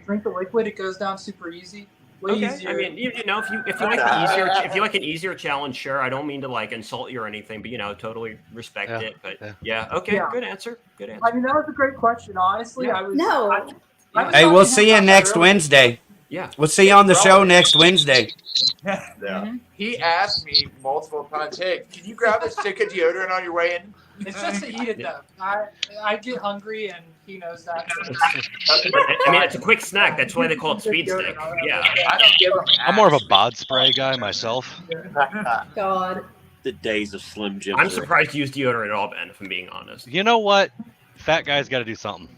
drink the liquid, it goes down super easy. Way Okay. easier. I mean, if you like an easier challenge, sure. I don't mean to like insult you or anything, but totally respect it. But okay, Yeah. Good answer. Good answer. I mean, that was a great question. Honestly, Yeah. I was. No. I was Hey, we'll talking see you about next that earlier. Wednesday. Yeah. We'll see you on the show next Wednesday. Yeah. He asked me multiple times, "Hey, can you grab a stick of deodorant on your way in?" It's just to eat it though. I get hungry and he knows that. I mean, it's a quick snack. That's why they call it speed stick. Yeah. I don't give him. I'm more of a bod spray guy myself. God. The days of Slim Jim. I'm surprised you use deodorant at all, Ben, if I'm being honest. You know what? Fat guy's got to do something.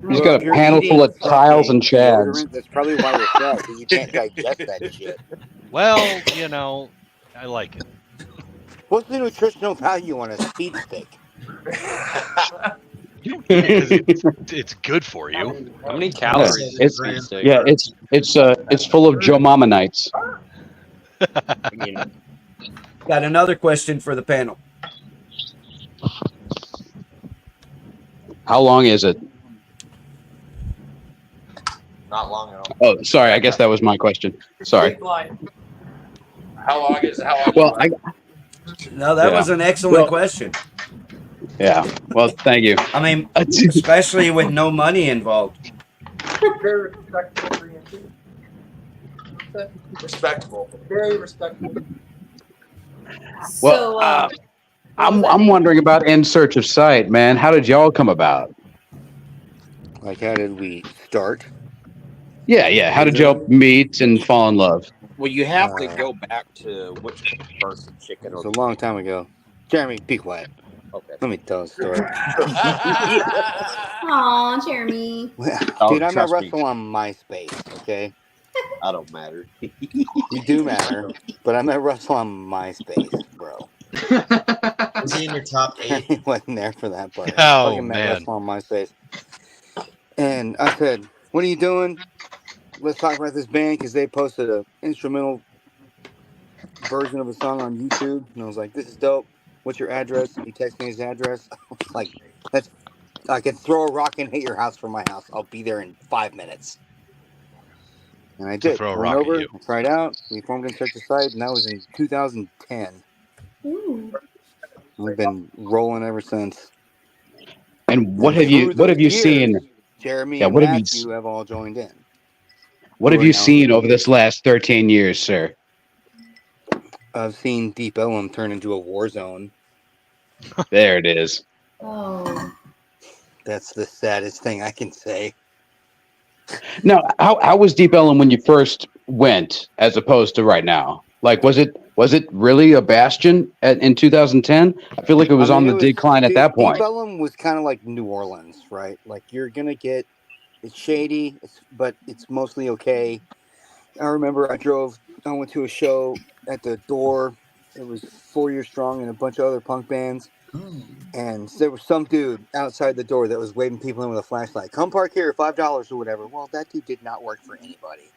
He's got a panel full of tiles and chads. That's probably why you're fat, because you can't digest that shit. Well, I like it. What's the nutritional value on a speed stick? It's good for you. How many calories? It's full of Joe Mama nights. Got another question for the panel. How long is it? Not long at all. Oh, sorry. I guess that was my question. Sorry. How long is how long? Well, No, that was an excellent question. Yeah. Well, thank you. I mean, especially with no money involved. Very respectable 3 inches. Respectable. Very respectable. Well, I'm wondering about In Search of Sight, man. How did y'all come about? Like, how did we start? Yeah. How did y'all meet and fall in love? Well, you have to go back to which first chicken. It was a long time ago. Jeremy, be quiet. Okay. Let me tell a story. Aw, Jeremy. Dude, I met Russell on MySpace, okay? I don't matter. You do matter, but I met Russell on MySpace, bro. Was he in your top 8? He wasn't there for that part. Oh, I fucking met man. Russell on MySpace. And I said, what are you doing? Let's talk about this band, because they posted an instrumental version of a song on YouTube. And I was like, this is dope. What's your address? He texted me his address. I was like, I could throw a rock and hit your house from my house. I'll be there in 5 minutes. And I did. Throw a Went rock at over, you. I tried out. We formed In Search of Sight, and that was in 2010. We've been rolling ever since. And what have you seen? Jeremy Yeah, and what have you Matthew have all joined in. What have you seen over this last 13 years, sir? I've seen Deep Ellum turn into a war zone. There it is. Oh. That's the saddest thing I can say. Now, how was Deep Ellum when you first went, as opposed to right now? Like, was it really a bastion in 2010? I feel like it was on the decline at that point. Deep Ellum was kind of like New Orleans, right? Like, you're gonna get, it's shady, but it's mostly okay. I remember I went to a show at the Door. It was 4 Years Strong and a bunch of other punk bands. And there was some dude outside the door that was waving people in with a flashlight. Come park here, $5 or whatever. Well, that dude did not work for anybody.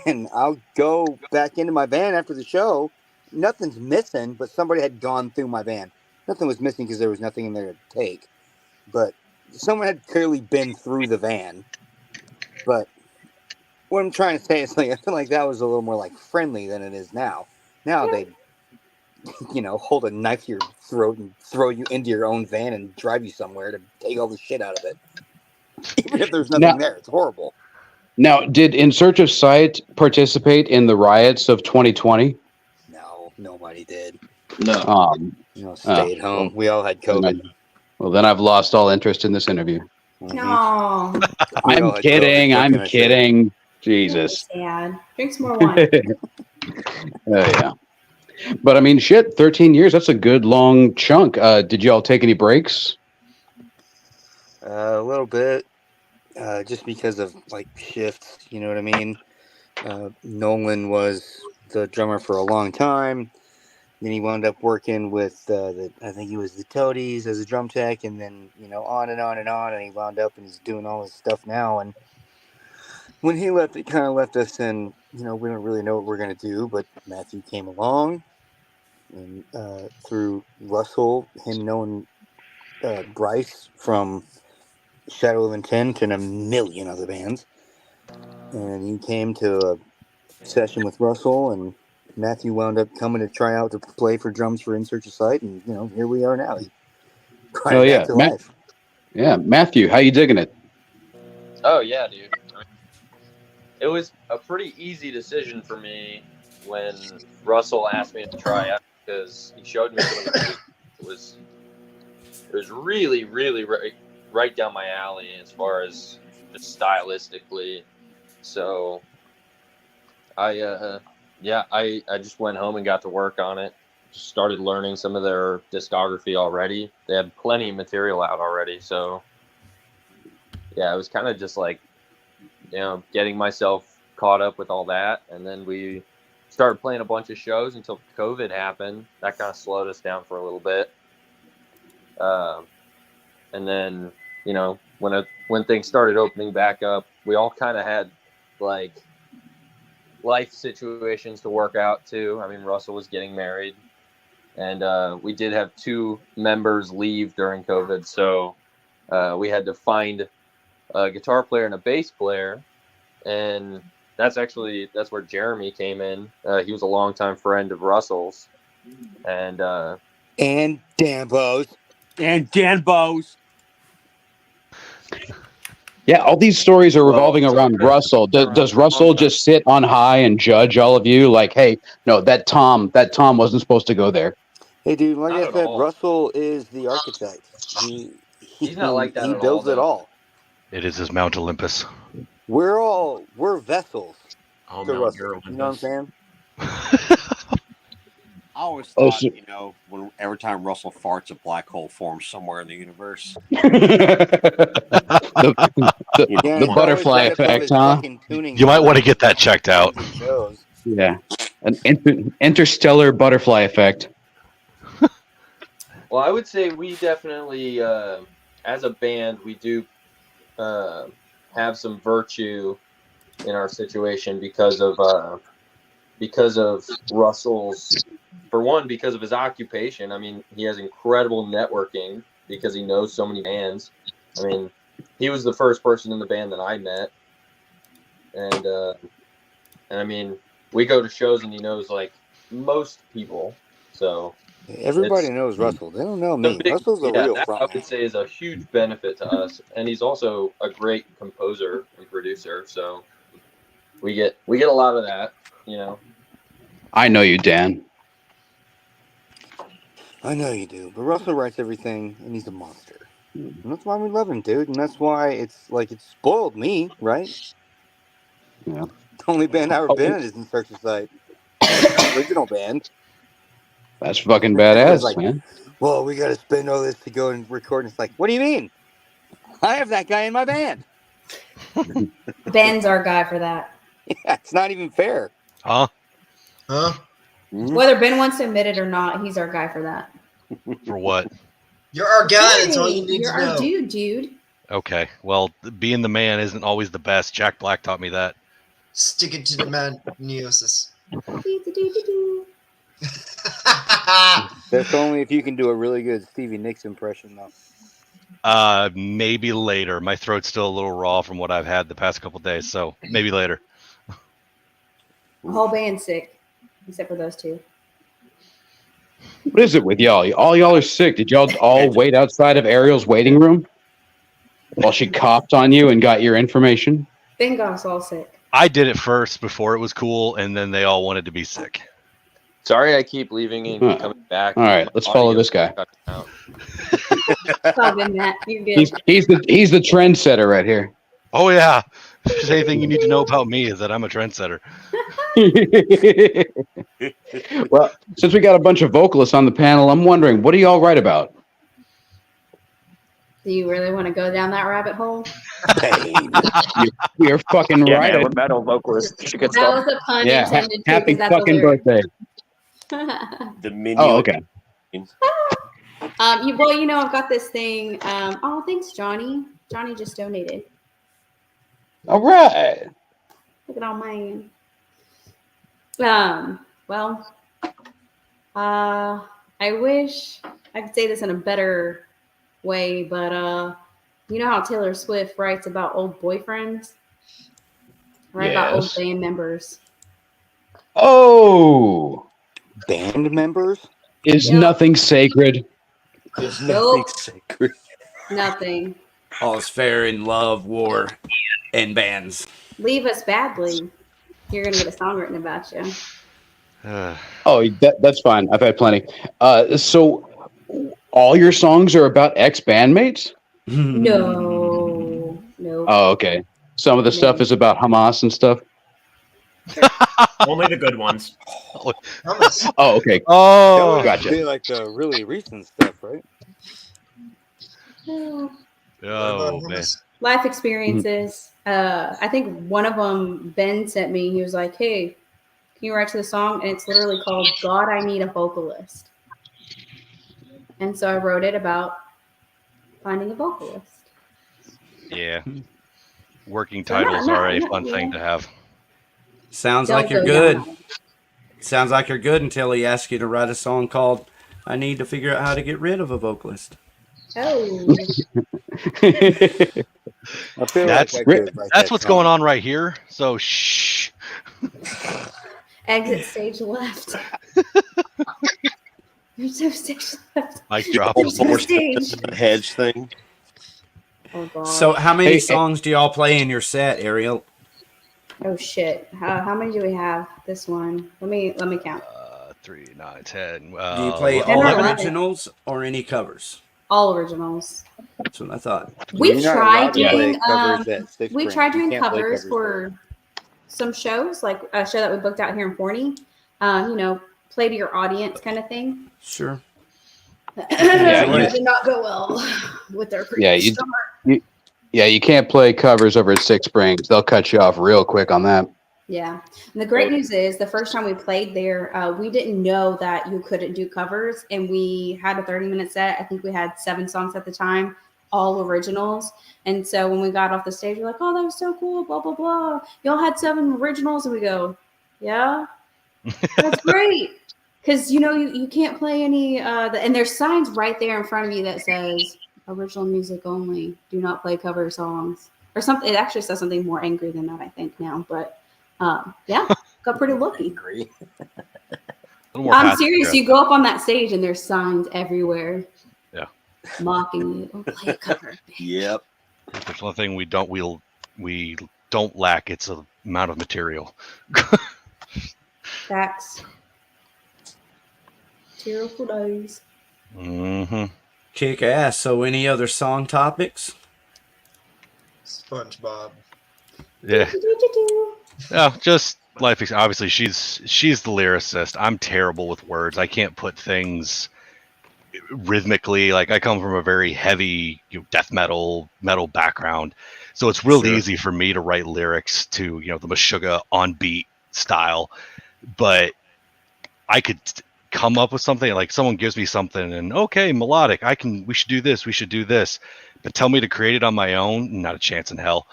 And I'll go back into my van after the show. Nothing's missing, but somebody had gone through my van. Nothing was missing because there was nothing in there to take. But someone had clearly been through the van. But what I'm trying to say is, like, I feel like that was a little more like friendly than it is now. Now they, hold a knife to your throat and throw you into your own van and drive you somewhere to take all the shit out of it. Even if there's nothing there, it's horrible. Now, did In Search of Sight participate in the riots of 2020? No, nobody did. No. Stayed home. We all had COVID. Well, then I've lost all interest in this interview. No. I'm kidding. Jesus. Sad. Drink some more wine. Yeah. But I mean, shit, 13 years, that's a good long chunk. Did y'all take any breaks? A little bit. Just because of, like, shifts, you know what I mean? Nolan was the drummer for a long time. Then he wound up working with, I think he was the Toadies as a drum tech, and then, on and on and on, and he wound up and he's doing all this stuff now. And when he left, it kind of left us in, we don't really know what we're going to do, but Matthew came along, and through Russell, him knowing Bryce from Shadow of Intent and a million other bands. And he came to a session with Russell, and Matthew wound up coming to try out to play for drums for In Search of Sight, and here we are now. He brought it back to life. Yeah, Matthew, how you digging it? Oh yeah, dude. It was a pretty easy decision for me when Russell asked me to try out, because he showed me some of the music. It was really, really right down my alley as far as just stylistically. So I just went home and got to work on it. Just started learning some of their discography already. They had plenty of material out already. So yeah, it was kind of just like, getting myself caught up with all that. And then we started playing a bunch of shows until COVID happened. That kind of slowed us down for a little bit. And then, when things started opening back up, we all kind of had like life situations to work out too. I mean, Russell was getting married, and we did have 2 members leave during COVID. So we had to find a guitar player and a bass player, and that's where Jeremy came in. He was a longtime friend of Russell's, and Danbo's. Yeah, all these stories are revolving around Russell. Does Russell just sit on high and judge all of you? Like, hey, no, that Tom wasn't supposed to go there. Hey, dude, like Not I at said, all. Russell is the architect. He's not like that He at builds all, it though. all. It is his Mount Olympus. We're vessels Oh, to Mount Russell. Euro You know what I'm saying? I always Oh, thought, so- when every time Russell farts, a black hole forms somewhere in the universe. the Yeah, the it's always butterfly right up from effect, his huh? fucking tuning You might want to fork get that checked out. and shows. Yeah, an interstellar butterfly effect. Well, I would say we definitely, as a band, we do have some virtue in our situation because of Russell's, for one, because of his occupation. I mean, he has incredible networking because he knows so many bands. I mean, he was the first person in the band that I met, and I mean, we go to shows and he knows like most people. So Everybody it's knows Russell. They don't know a me. big, Russell's a yeah, real that I front would say is a huge benefit to us, and he's also a great composer and producer. So we get a lot of that, you know. I know you, Dan. I know you do, but Russell writes everything, and he's a monster. And that's why we love him, dude. And that's why it's spoiled me, right? Yeah. The only band I ever been in is In Search of Sight. The original band. That's fucking It's badass, like, man. well, we got to spend all this to go and record. And it's like, what do you mean? I have that guy in my band. Ben's our guy for that. Yeah, it's not even fair. Huh? Whether Ben wants to admit it or not, he's our guy for that. For what? You're our guy. That's all Hey, you need you're to know. our dude. Okay. Well, being the man isn't always the best. Jack Black taught me that. Stick it to the man, Neosis. That's only if you can do a really good Stevie Nicks impression, though. Maybe later. My throat's still a little raw from what I've had the past couple days, so maybe later. The whole band's sick, except for those two. What is it with y'all? All y'all are sick. Did y'all all wait outside of Ariel's waiting room while she coughed on you and got your information? Ben got us all sick. I did it first before it was cool, and then they all wanted to be sick. Sorry, I keep leaving and coming back. All right, let's follow this guy. It's all good, Matt. You're good. He's the trendsetter right here. Oh yeah. If there's anything you need to know about me is that I'm a trendsetter. Well, since we got a bunch of vocalists on the panel, I'm wondering, what do y'all write about? Do you really want to go down that rabbit hole? You're fucking Yeah, right. man, we're metal vocalists. You could That was a pun Yeah, intended too, happy 'cause that's a fucking lyric. birthday. The menu. Oh, okay. I've got this thing. Oh, thanks, Johnny. Johnny just donated. All right. Look at all mine. I wish I could say this in a better way, but you know how Taylor Swift writes about old boyfriends? Write about old Yes. band members. Oh, band members? Is Yeah. nothing sacred? There's Nope. nothing sacred. Nothing. All's fair in love, war, and bands. Leave us badly. You're gonna get a song written about you. Oh, that's fine. I've had plenty. So all your songs are about ex-bandmates? No. Oh, okay. Some of the stuff is about Hamas and stuff. Only the good ones. Oh, okay. Oh, That would be gotcha. like the really recent stuff, right? Oh man. Life experiences. I think one of them Ben sent me. He was like, "Hey, can you write to the song?" And it's literally called "God, I Need a Vocalist." And so I wrote it about finding a vocalist. Yeah. Working So not- titles not- are a not- fun thing to have. Sounds Don't like you're go good. down. Sounds like you're good until he asks you to write a song called "I Need to Figure Out How to Get Rid of a Vocalist." Oh. I feel That's like I could write that's that what's song. going on right here. So shh. Exit stage left. There's no stage left. Mic drop. There's no stage. hedge thing. Oh god. So, how many Hey, songs do y'all play in your set, Ariel? Oh shit. How many do we have? This one. Let me count. 3, 9, 10. Do you play Ten all or 11. originals or any covers? All originals. That's what I thought. We've You're not tried allowed to play doing covers at Six we Springs. tried You doing can't play covers covers for some shows, like a show that we booked out here in Forney. Play to your audience kind of thing. Sure. It did not go well with their previous summer. You can't play covers over at Six Springs. They'll cut you off real quick on that. Yeah. And the great news is the first time we played there, we didn't know that you couldn't do covers. And we had a 30-minute set. I think we had 7 songs at the time, all originals. And so when we got off the stage, we're like, oh, that was so cool, blah, blah, blah. Y'all had 7 originals. And we go, yeah, that's great. Because, you can't play any, and there's signs right there in front of you that says original music only. Do not play cover songs. Or something. It actually says something more angry than that, I think, now. But yeah, got pretty lucky. I'm serious. You go up on that stage and there's signs everywhere. Yeah. Mocking you. Oh, play a cover. Yep. There's one thing we don't lack. It's the amount of material. Facts. Tearful days. Mm-hmm. Kick ass. So, any other song topics? SpongeBob. Yeah. No, just life. Obviously, she's the lyricist. I'm terrible with words. I can't put things rhythmically. Like, I come from a very heavy death metal background, so it's real easy for me to write lyrics to the Meshuggah on beat style. But I could come up with something, like someone gives me something and okay, melodic, we should do this, but tell me to create it on my own, not a chance in hell.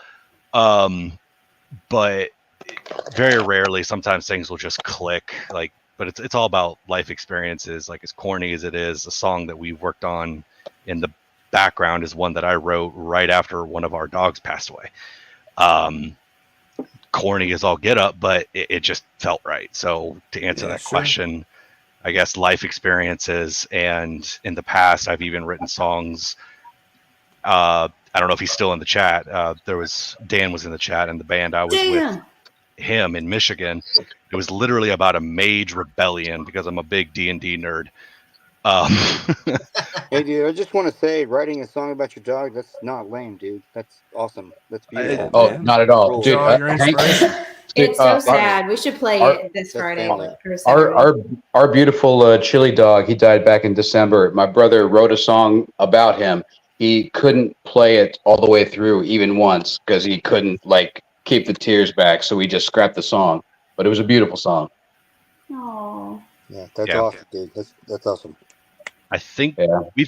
But very rarely, sometimes things will just click, but it's all about life experiences. Like, as corny as it is, a song that we worked on in the background is one that I wrote right after one of our dogs passed away. Corny as all get up, but it just felt right. So to answer that question, I guess life experiences, and in the past, I've even written songs. I don't know if he's still in the chat. Dan was in the chat, and the band I was with him in Michigan. It was literally about a mage rebellion, because I'm a big D&D nerd. Hey, dude, I just want to say, writing a song about your dog, that's not lame, dude. That's awesome. That's beautiful. Not at all. Dude, It's so sad. We should play it this Friday. Our beautiful Chili dog, he died back in December. My brother wrote a song about him. He couldn't play it all the way through even once because he couldn't keep the tears back. So we just scrapped the song. But it was a beautiful song. Oh. Yeah, that's awesome, dude. That's awesome. I think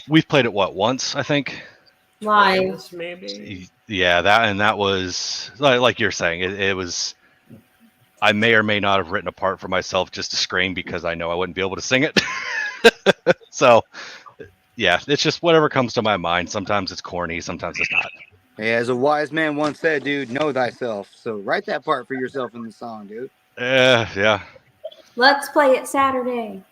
we've played it once, I think. Live. Maybe. Yeah, that was like you're saying. It was. I may or may not have written a part for myself just to scream, because I know I wouldn't be able to sing it. So, yeah, it's just whatever comes to my mind. Sometimes it's corny, sometimes it's not. Hey, as a wise man once said, dude, know thyself. So write that part for yourself in the song, dude. Yeah. Let's play it Saturday.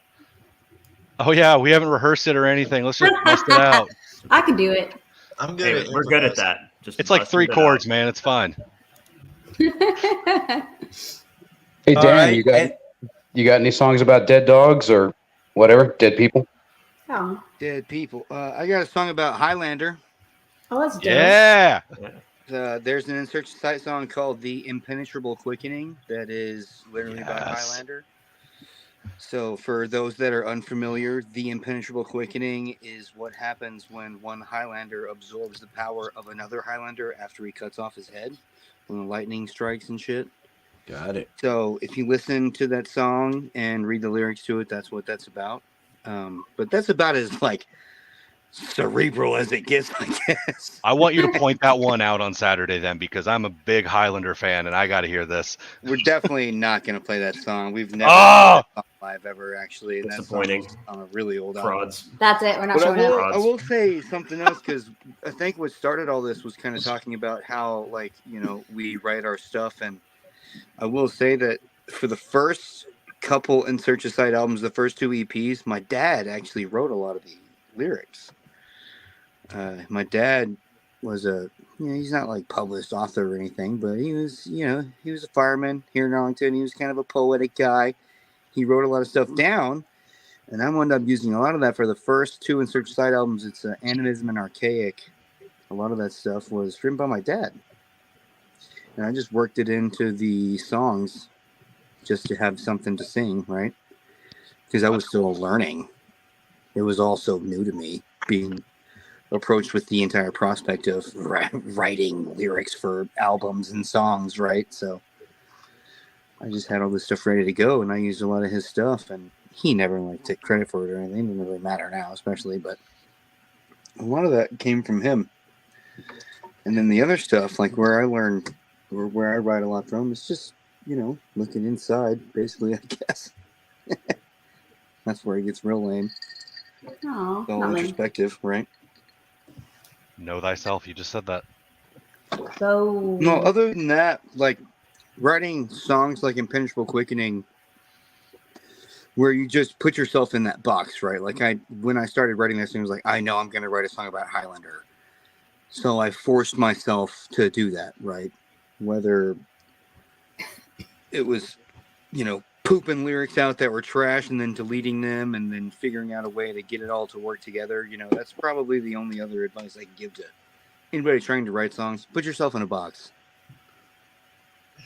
Oh yeah, we haven't rehearsed it or anything. Let's just bust it out. I can do it. I'm good. We're good at that. It's like 3 chords, man. It's fine. Hey Dan, you got any songs about dead dogs or whatever, dead people? Oh. Dead people. I got a song about Highlander. Oh, that's dope. Yeah. There's an In Search of Sight song called "The Impenetrable Quickening" that is literally by Highlander. So for those that are unfamiliar, the impenetrable quickening is what happens when one Highlander absorbs the power of another Highlander after he cuts off his head when the lightning strikes and shit. Got it. So if you listen to that song and read the lyrics to it, that's what that's about. But that's about as cerebral as it gets, I guess. I want you to point that one out on Saturday then, because I'm a big Highlander fan and I got to hear this. We're definitely not going to play that song. We've never Oh! played that song live ever, actually. And that's Disappointing. on a really old Frauds. That's it. We're not But showing up. I will say something else, because I think what started all this was kind of talking about how, like, you know, we write our stuff. And I will say that for the first couple In Search of Sight albums, the first 2 EPs, my dad actually wrote a lot of the lyrics. My dad was he's not like published author or anything, but he was a fireman here in Arlington. He was kind of a poetic guy. He wrote a lot of stuff down, and I wound up using a lot of that for the first 2 In Search of Sight albums. It's Animism and Archaic. A lot of that stuff was written by my dad, and I just worked it into the songs just to have something to sing, right? Because I was still learning. It was all so new to me, being approached with the entire prospect of writing lyrics for albums and songs, right? So I just had all this stuff ready to go, and I used a lot of his stuff, and he never like took credit for it or anything. It doesn't really matter now, especially, but a lot of that came from him. And then the other stuff, like where I learned, or where I write a lot from, is just, looking inside, basically, I guess. That's where it gets real lame. Oh, It's all introspective, right? Know thyself. You just said that. So No, other than that, like writing songs like Impenetrable Quickening, where you just put yourself in that box, right? Like when I started writing this, it was like, I know I'm going to write a song about Highlander. So I forced myself to do that, right? Whether it was, pooping lyrics out that were trash and then deleting them and then figuring out a way to get it all to work together. That's probably the only other advice I can give to anybody trying to write songs. Put yourself in a box.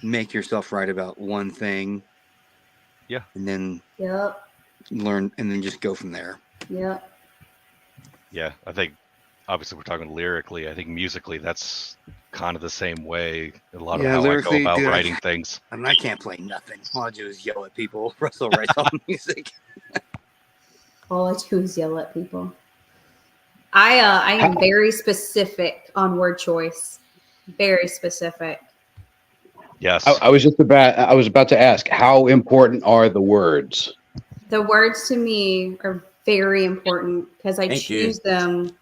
Make yourself write about one thing. Yeah. And then learn, and then just go from there. Yep. Yeah, I think obviously we're talking lyrically. I think musically that's kind of the same way. A lot of how I go about writing things. I mean, I can't play nothing. All I do is yell at people. Russell writes all the music. All I do is yell at people. I am very specific on word choice. Very specific. Yes. I was about to ask, how important are the words? The words to me are very important because I choose them.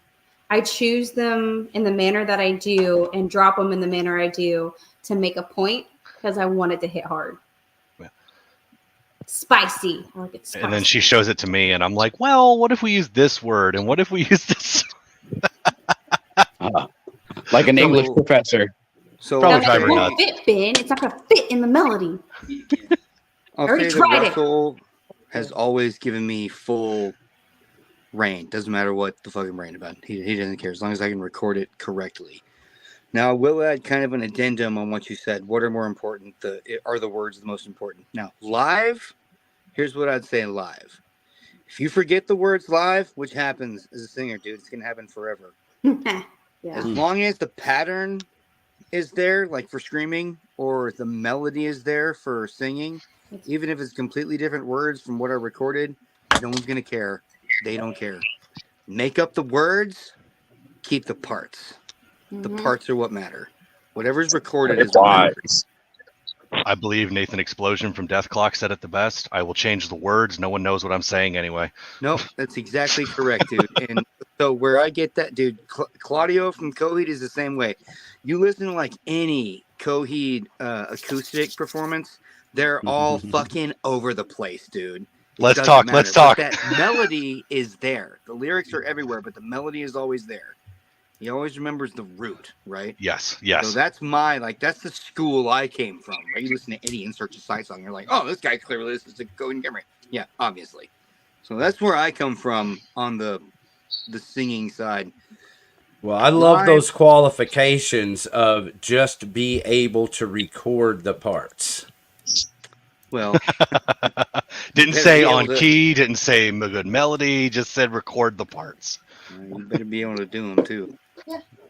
I choose them in the manner that I do and drop them in the manner I do to make a point because I want it to hit hard. Yeah. Spicy. I like it spicy. And then she shows it to me, and I'm like, well, what if we use this word? And what if we use this? Like an English professor. So probably it won't fit, Ben. It's not going to fit in the melody. I'll say that Russell has always given me full reign. Doesn't matter what the fucking brain about. He doesn't care as long as I can record it correctly. Now, I will add kind of an addendum on what you said. What are more important? Are the words the most important? Now, live, here's what I'd say live. If you forget the words live, which happens as a singer, dude, it's going to happen forever. Yeah. As long as the pattern is there, like for screaming, or the melody is there for singing, even if it's completely different words from what I recorded, no one's going to care. They don't care. Make up the words, keep the parts. The parts are what matter. Whatever's recorded is what matters. I believe Nathan Explosion from Death Clock said it the best. I will change the words. No one knows what I'm saying anyway. Nope, that's exactly correct, dude. And so where I get that, dude, Claudio from Coheed is the same way. You listen to like any Coheed acoustic performance, they're all fucking over the place, dude. Let's talk. Let's talk. But that melody is there. The lyrics are everywhere, but the melody is always there. He always remembers the root, right? Yes, yes. So that's that's the school I came from. Right? You listen to any In Search of Sight song, you're like, oh, this guy clearly listens to Coheed and Cambria. Yeah, obviously. So that's where I come from on the singing side. Well, I love those qualifications of just be able to record the parts. Well, didn't say on key, didn't say a good melody, just said record the parts. You better be able to do them too.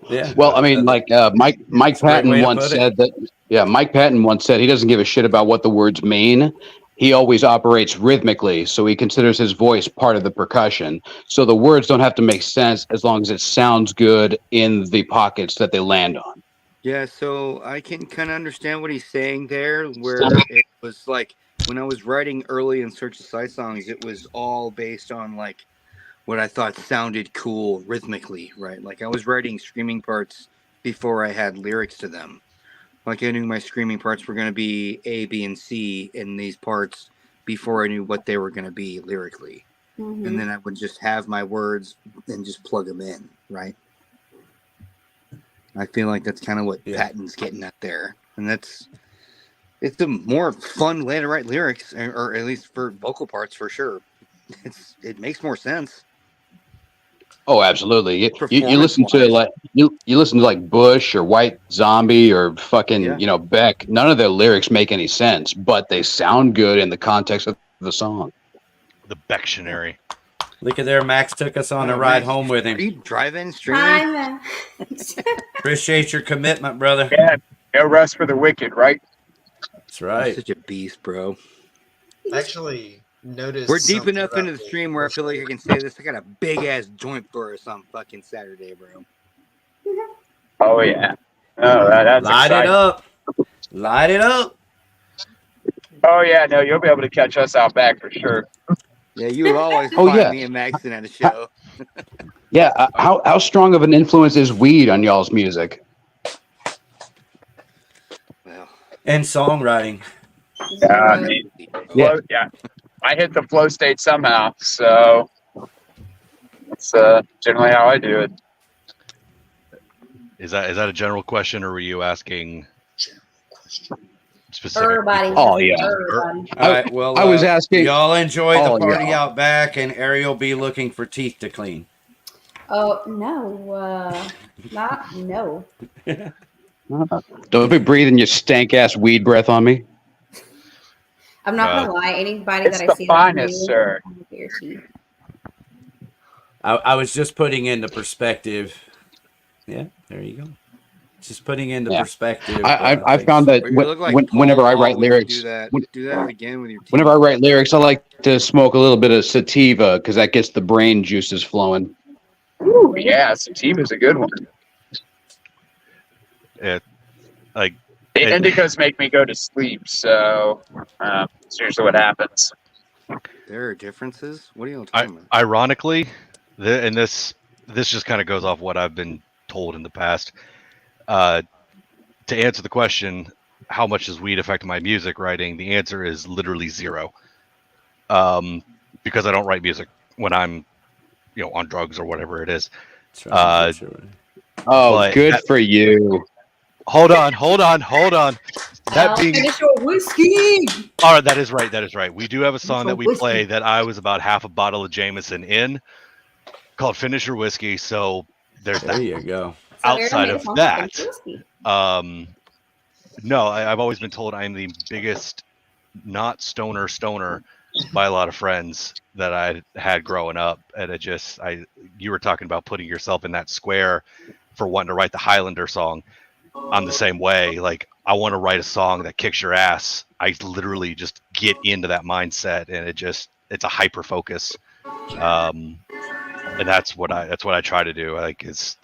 Yeah. Well, I mean, like Mike Patton once said that. Yeah, Mike Patton once said he doesn't give a shit about what the words mean, he always operates rhythmically, so he considers his voice part of the percussion. So the words don't have to make sense as long as it sounds good in the pockets that they land on. Yeah, so I can kind of understand what he's saying there, where it was like when I was writing early in Search of Sight songs, it was all based on like what I thought sounded cool rhythmically, right? Like I was writing screaming parts before I had lyrics to them. Like I knew my screaming parts were going to be A, B, and C in these parts before I knew what they were going to be lyrically. Mhm. And then I would just have my words and just plug them in, right? I feel like that's kind of what Patton's getting at there. And it's a more fun way to write lyrics, or at least for vocal parts for sure. It makes more sense. Oh, absolutely. You listen to like you listen to like Bush or White Zombie or fucking Beck. None of their lyrics make any sense, but they sound good in the context of the song. The Bectionary. Look at there, Max took us on a ride home with him. Are you driving, streaming? Appreciate your commitment, brother. Yeah, no rest for the wicked, right? That's right. You're such a beast, bro. Actually, noticed We're deep something enough about into the stream where I feel like I can say this. I got a big ass joint for us on fucking Saturday, bro. Oh yeah. Oh, that's Light exciting. it up. Light it up. Oh yeah, no, you'll be able to catch us out back for sure. Yeah, you would always Oh, find yeah. me and Maxon at a show. Yeah, how strong of an influence is weed on y'all's music? And songwriting. Yeah. I hit the flow state somehow, so that's generally how I do it. Is that a general question, or were you asking specific? Everybody. Oh, yeah. Everybody. All right, well, I was asking. Y'all enjoy Oh, the party yeah. out back, and Ariel be looking for teeth to clean. Oh no, no. Don't be breathing your stank ass weed breath on me. I'm not gonna lie. Anybody It's that I the see finest, that's new, sir. I'm gonna get your teeth. I was just putting into perspective. Yeah, there you go. Just putting into perspective. I found that You look like whenever Paul I Wall write when you lyrics, do that again with your teeth. whenever I write lyrics, I like to smoke a little bit of sativa because that gets the brain juices flowing. Ooh, yeah, sativa's a good one. Indicas make me go to sleep, so it's usually what happens. There are differences? What are you talking about? Ironically, and this just kind of goes off what I've been told in the past. To answer the question, how much does weed affect my music writing? The answer is literally zero. Because I don't write music when I'm, on drugs or whatever it is. Oh, good for you. Hold on. That being, Finish your whiskey. all right, that is right. We do have a song that we play that I was about half a bottle of Jameson in, called "Finish Your Whiskey." So there you go. Outside of that, no, I've always been told I'm the biggest not stoner by a lot of friends that I had growing up, and you were talking about putting yourself in that square for wanting to write the Highlander song. I'm the same way. Like, I want to write a song that kicks your ass. I literally just get into that mindset, and it's a hyper focus. And that's what I try to do. Like, as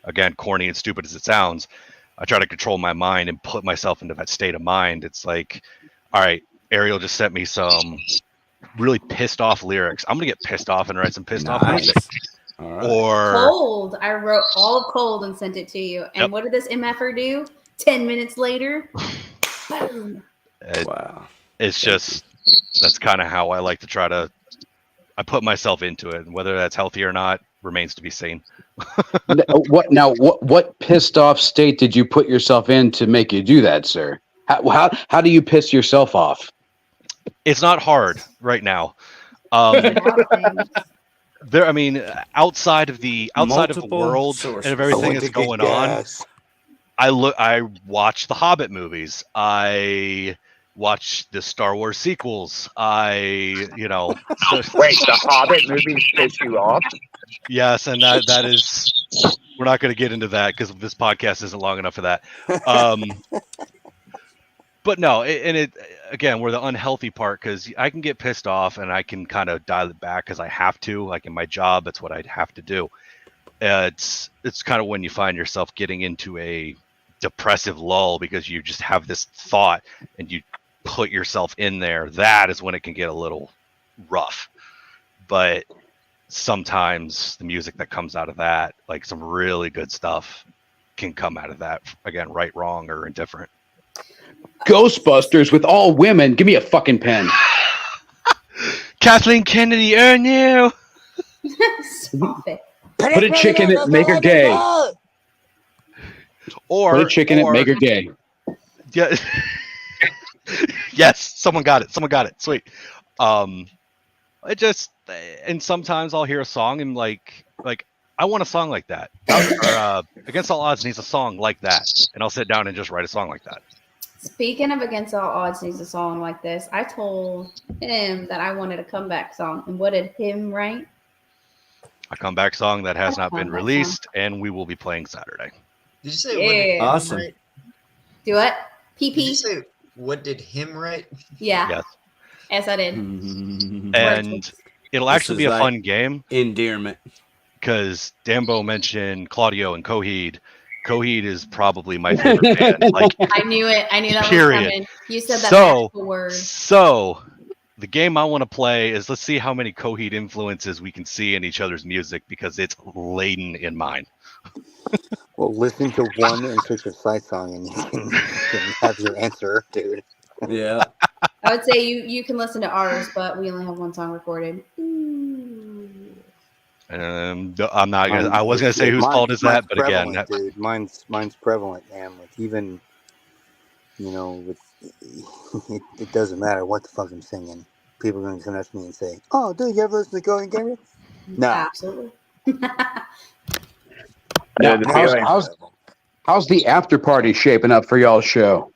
again, corny and stupid as it sounds, I try to control my mind and put myself into that state of mind. It's like, all right, Ariel just sent me some really pissed off lyrics. I'm gonna get pissed off and write some pissed off music. All right. Or Cold. I wrote all of Cold and sent it to you. And what did this MFer do? 10 minutes later, boom. Wow. It's just that's kind of how I like to try to. I put myself into it, and whether that's healthy or not remains to be seen. What pissed off state did you put yourself in to make you do that, sir? How do you piss yourself off? It's not hard right now. I mean, outside of the world and of everything that's going on, I watch the Hobbit movies. I watch the Star Wars sequels. Wait, the Hobbit movies piss you off? Yes, and that is. We're not going to get into that because this podcast isn't long enough for that. But no, it again, we're the unhealthy part because I can get pissed off and I can kind of dial it back because I have to. Like in my job, that's what I have to do. It's kind of when you find yourself getting into a depressive lull because you just have this thought and you put yourself in there. That is when it can get a little rough. But sometimes the music that comes out of that, like some really good stuff, can come out of that. Again, right, wrong, or indifferent. Ghostbusters with all women. Give me a fucking pen. Kathleen Kennedy, earn you. Stop it. Put a chick in it, make her gay. Or put a chick in it, make her gay. Yeah. Yes, someone got it. Someone got it. Sweet. It just, and sometimes I'll hear a song and like I want a song like that. Against All Odds needs a song like that, and I'll sit down and just write a song like that. Speaking of Against All Odds needs a song like this, I told him that I wanted a comeback song, and what did him write? A comeback song that has not been released, and we will be playing Saturday. Did you say Awesome. Right? Do what? Did you PP? say what did him write? Yeah. Yes. Yes, I did. And it'll actually be a fun game. Endearment. Because Dambo mentioned Claudio and Coheed. Coheed is probably my favorite band. Like, I knew it. I knew that period. was coming. You said that magical word. So the game I want to play is let's see how many Coheed influences we can see in each other's music because it's laden in mine. Well, listen to one In Search of Sight song and you can have your answer, dude. Yeah. I would say you can listen to ours, but we only have one song recorded. I'm not gonna. I was gonna say whose fault is that, but again, dude, mine's prevalent, man. Like even, with it doesn't matter what the fuck I'm singing. People are gonna come up to me and say, "Oh, dude, you ever listen to Going Gamer?" No, absolutely. Now, how's the after party shaping up for y'all's show?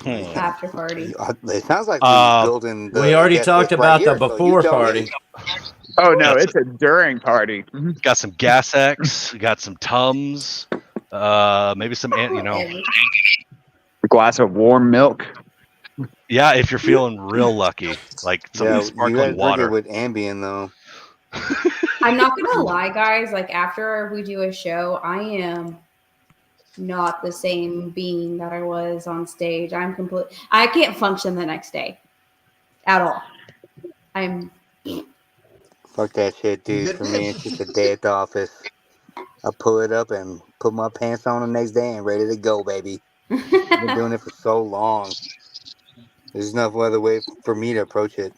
After party. It sounds like we're building. We already talked about the before party. Oh no, it's a during party. Got some Gas X, got some Tums, maybe some, a glass of warm milk. Yeah, if you're feeling real lucky, like some sparkling water with Ambien though. I'm not gonna lie, guys. Like after we do a show, I am not the same being that I was on stage. I can't function the next day at all. Fuck that shit, dude. For me, it's just a day at the office. I pull it up and put my pants on the next day and ready to go, baby. I've been doing it for so long. There's no other way for me to approach it.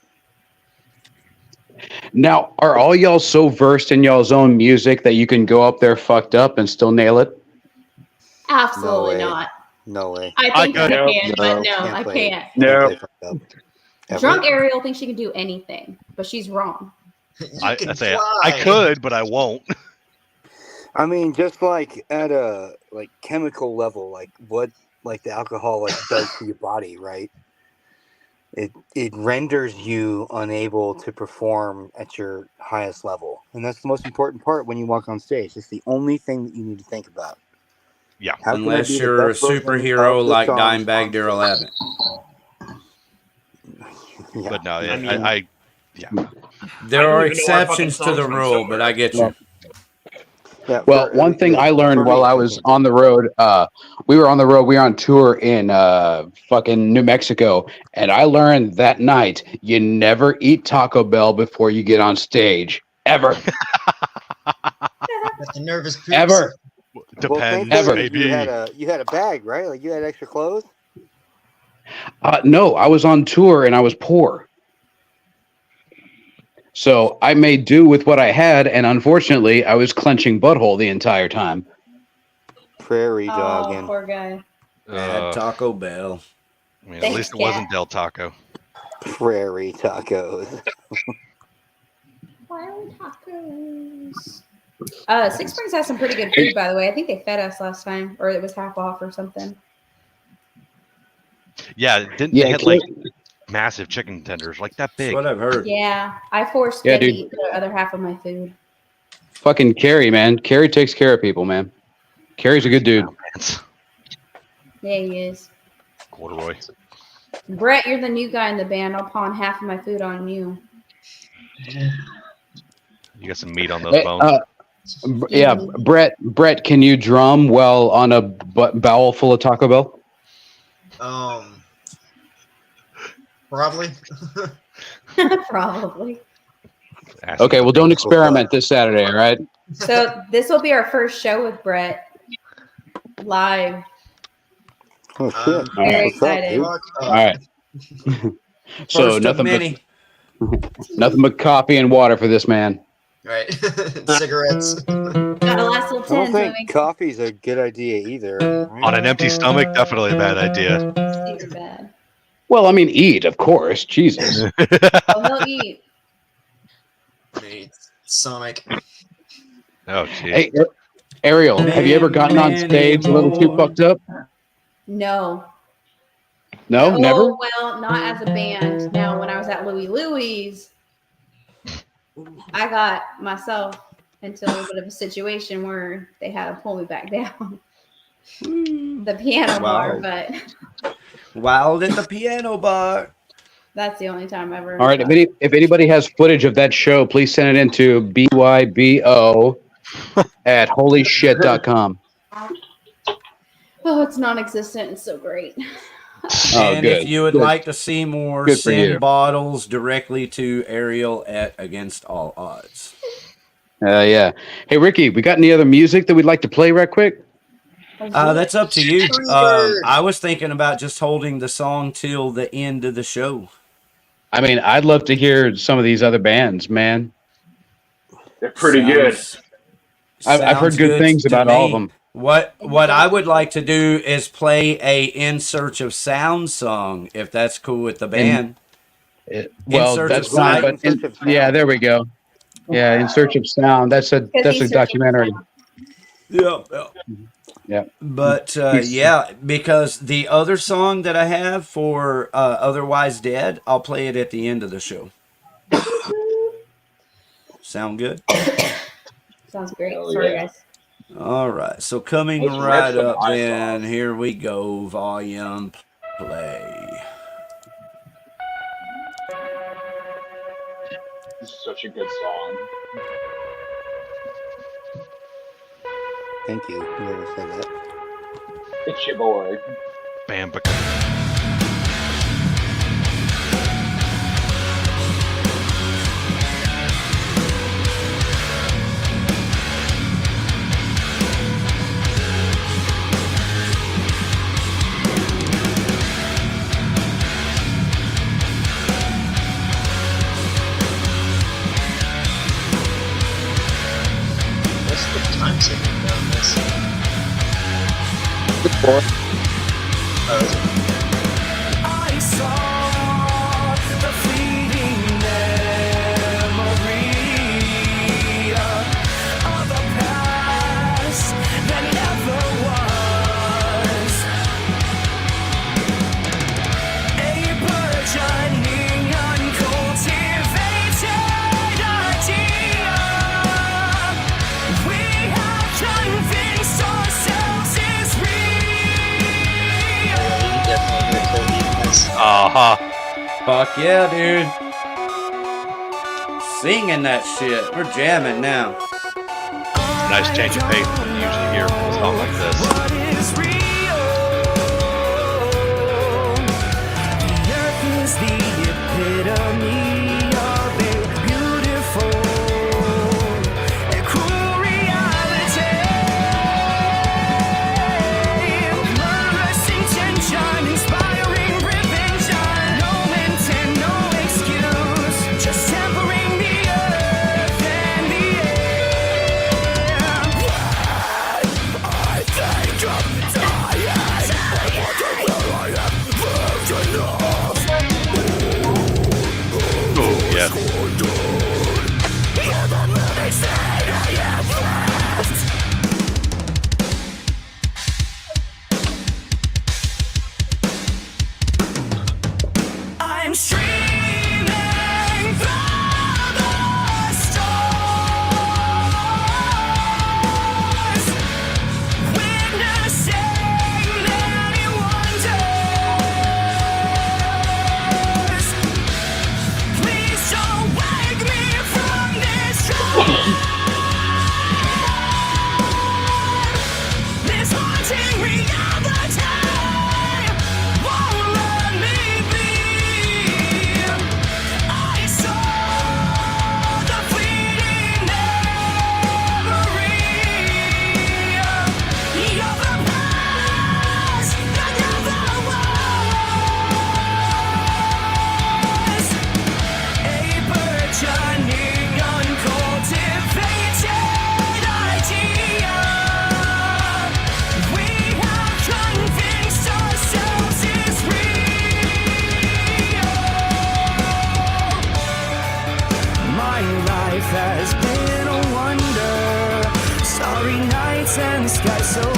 Now, are all y'all so versed in y'all's own music that you can go up there fucked up and still nail it? Absolutely not. No way. I think I can, but no, I can't. No. Drunk Ariel thinks she can do anything, but she's wrong. I could, but I won't. I mean, just like at a chemical level, like what the alcohol does to your body, right? It renders you unable to perform at your highest level, and that's the most important part when you walk on stage. It's the only thing that you need to think about. Yeah, unless you're a superhero like Dimebag Daryl Abbott. Yeah. But no, I there are exceptions to the rule, but I get you. Yeah, well, one thing I learned while I was on the road, we were on tour in fucking New Mexico, and I learned that night you never eat Taco Bell before you get on stage. Ever. That's the nervous poops. Ever. Depends. Ever. You had a bag, right? Like you had extra clothes? No, I was on tour and I was poor. So I made do with what I had, and unfortunately, I was clenching butthole the entire time. Prairie Oh, dogging. poor guy. Taco Bell. I mean, at least it wasn't Del Taco. Prairie tacos. Wild tacos. Six Springs has some pretty good food, by the way. I think they fed us last time, or it was half off or something. Yeah, they had like massive chicken tenders, like that big. That's what I've heard. Yeah, I forced them to eat the other half of my food. Fucking Carrie, man. Carrie takes care of people, man. Carrie's a good dude. Yeah, he is. Corduroy. Brett, you're the new guy in the band. I'll pawn half of my food on you. You got some meat on those bones. Yeah, Brett, can you drum well on a bowel full of Taco Bell? Probably. Probably. Okay, well, don't experiment this Saturday, all right? So this will be our first show with Brett live. Oh shit! Very What's up, excited. dude? All right. So First of many. nothing but coffee and water for this man. Right. Cigarettes. Gotta last till I 10. don't So think coffee's a good idea either. Right? On an empty stomach, definitely a bad idea. super bad. Well, I mean, eat, of course. Jesus. Oh, he'll eat. Sonic. Oh, geez. Hey, Ariel, have you ever gotten on stage a little too fucked up? No. No, never? Oh, well, not as a band. Now, when I was at Louie Louie's, I got myself into a little bit of a situation where they had to pull me back down. The piano bar, but Wild at the piano bar. that's the only time I've ever. All right, if anybody has footage of that show, please send it into bybo@holyshit.com. Oh, it's non-existent. It's so great. And good, if you would good. like to see more, Good for you. send bottles directly to Ariel at Against All Odds. Yeah. Hey, Ricky, we got any other music that we'd like to play right quick? That's up to you. I was thinking about just holding the song till the end of the show. I mean, I'd love to hear some of these other bands, man. They're pretty good. I've heard good things about all of them. What I would like to do is play a In Search of Sound song, if that's cool with the band. Well, that's fine, but yeah, there we go. Yeah, In Search of Sound. That's a documentary. Yeah. Yeah. But yeah, because the other song that I have for Otherwise Dead, I'll play it at the end of the show. Sound good? Sounds great. Sorry, guys. All right. So coming right up, then here we go. Volume play. This is such a good song. Thank you, whoever said that. It's your boy. Bam. What's the time signature on this? I saw the fleeting memory of a past that never was. A burgeoning, uncultivated idea. We have convinced ourselves is real. Fuck yeah, dude. Singing that shit. We're jamming now. Nice change of pace than you usually hear from a song like this. The earth is the epitome of a beautiful and cruel reality. Murderous intention, inspiring prevention. No intent, no excuse. Just tempering the earth and the air. I think I'm dying. I wonder where I have lived enough. life has been a wonder. Starry nights and sky so blue.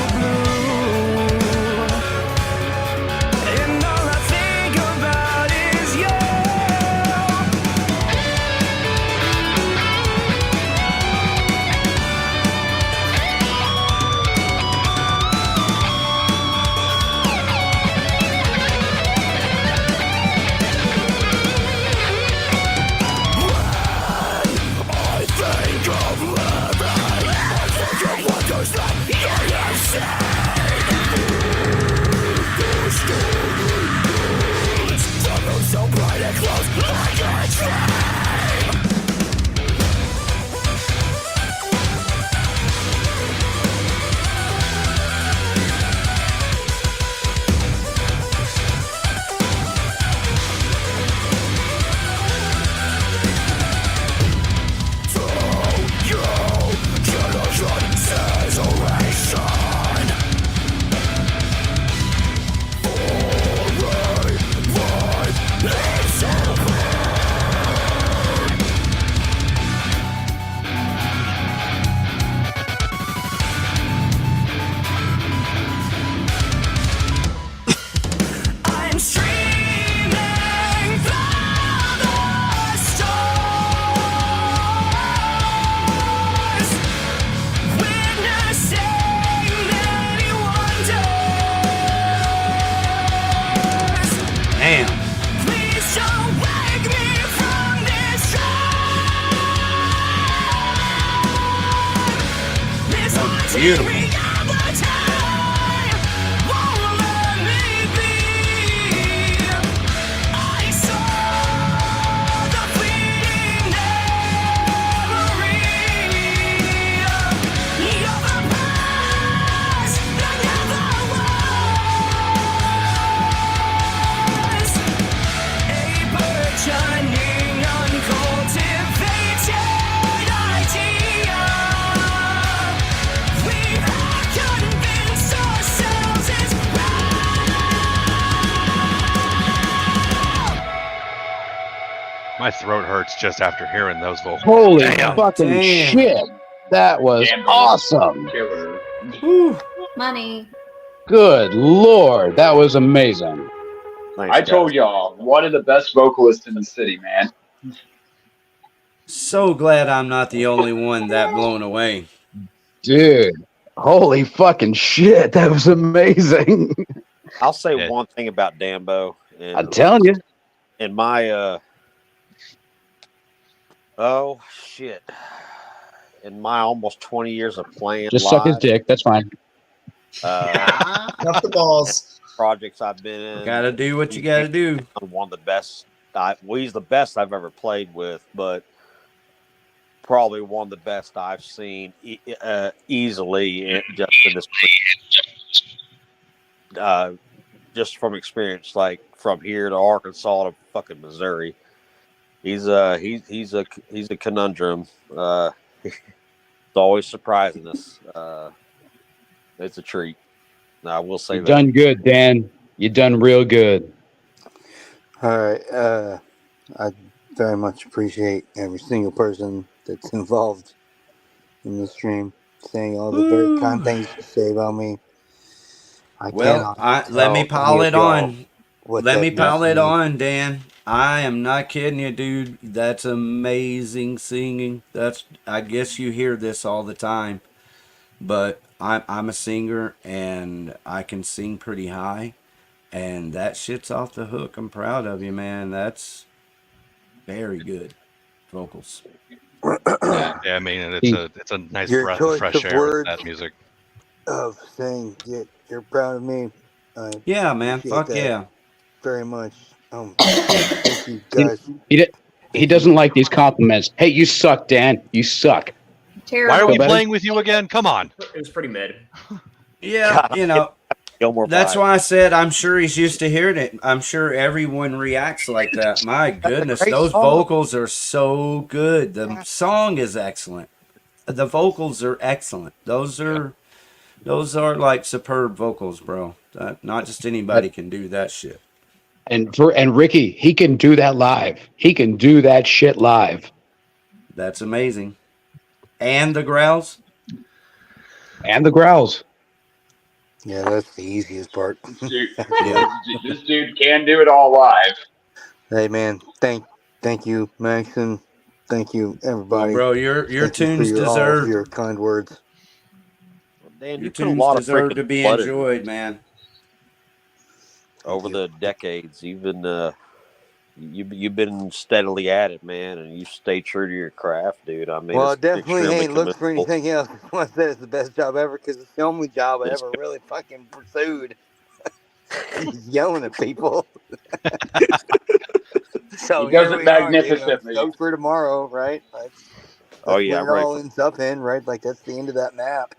And all I think about is you. So bright and close, like a dream. To you, generation says oration. I'm streaming through the stars, witnessing many wonders. Damn. Please don't wake me from this dream. This haunting beautiful. reality won't let me be. I saw the fleeting memory of a past that never was. A burgeoning, uncultivated idea. We have convinced ourselves it's My throat hurts just after hearing those vocals. Holy Damn. fucking Damn. shit! That was awesome. Money. Good lord, that was amazing. I told y'all, one of the best vocalists in the city, man. So glad I'm not the only one that blown away. Dude, holy fucking shit, that was amazing. I'll say one thing about Dambo. And I'm telling you. in my oh shit, in my almost 20 years of playing Just live, suck his dick, that's fine. Cut the balls. projects I've been in, Gotta do what you gotta do. one of the best. Well, he's the best I've ever played with, but probably one of the best I've seen easily just in this. Just from experience, like from here to Arkansas to fucking Missouri, he's a conundrum. It's always surprising us. It's a treat. I will say You that. done good, Dan. You done real good. All right. I very much appreciate every single person that's involved in the stream, saying all the very kind things to say about me. Well, let me pile it on. Let me pile it on. on, Dan. I am not kidding you, dude. That's amazing singing. I guess you hear this all the time, but I'm a singer and I can sing pretty high, and that shit's off the hook. I'm proud of you, man. That's very good vocals. Yeah, I mean, it's a nice Your breath choice of fresh of air with words that music. Of saying you're proud of me. Yeah, man. Appreciate Fuck that yeah. very much. Thank you guys. He doesn't like these compliments. Hey, you suck, Dan. You suck. Terrible. Why are we Go, buddy. playing with you again? Come on. It was pretty mid. Yeah, you know, that's why I said I'm sure he's used to hearing it. I'm sure everyone reacts like that. My goodness, great those song. vocals are so good. The song is excellent. The vocals are excellent. Those are like superb vocals, bro. Not just anybody can do that shit. And Ricky, he can do that live. He can do that shit live. That's amazing. And the growls? And the growls. Yeah, that's the easiest part. This dude can do it all live. Hey man, thank you, Max, and thank you everybody. Well, bro, your Thank you tunes for all of deserve your kind words. Dan, your you put a tunes lot of deserve freaking to be blood enjoyed, man. over the decades. You've been you've been steadily at it, man, and you stay true to your craft, dude. I mean, Well, I it's definitely extremely ain't looked for commendable. anything else. That's why I said it's the best job ever, because it's the only job I It's ever really fucking pursued. Yelling at people. So He does here it we are, dude. I'm magnificently. stoked for tomorrow, right? oh That's yeah, where I'm it ready all for. ends up in, right? Like that's the end of that map.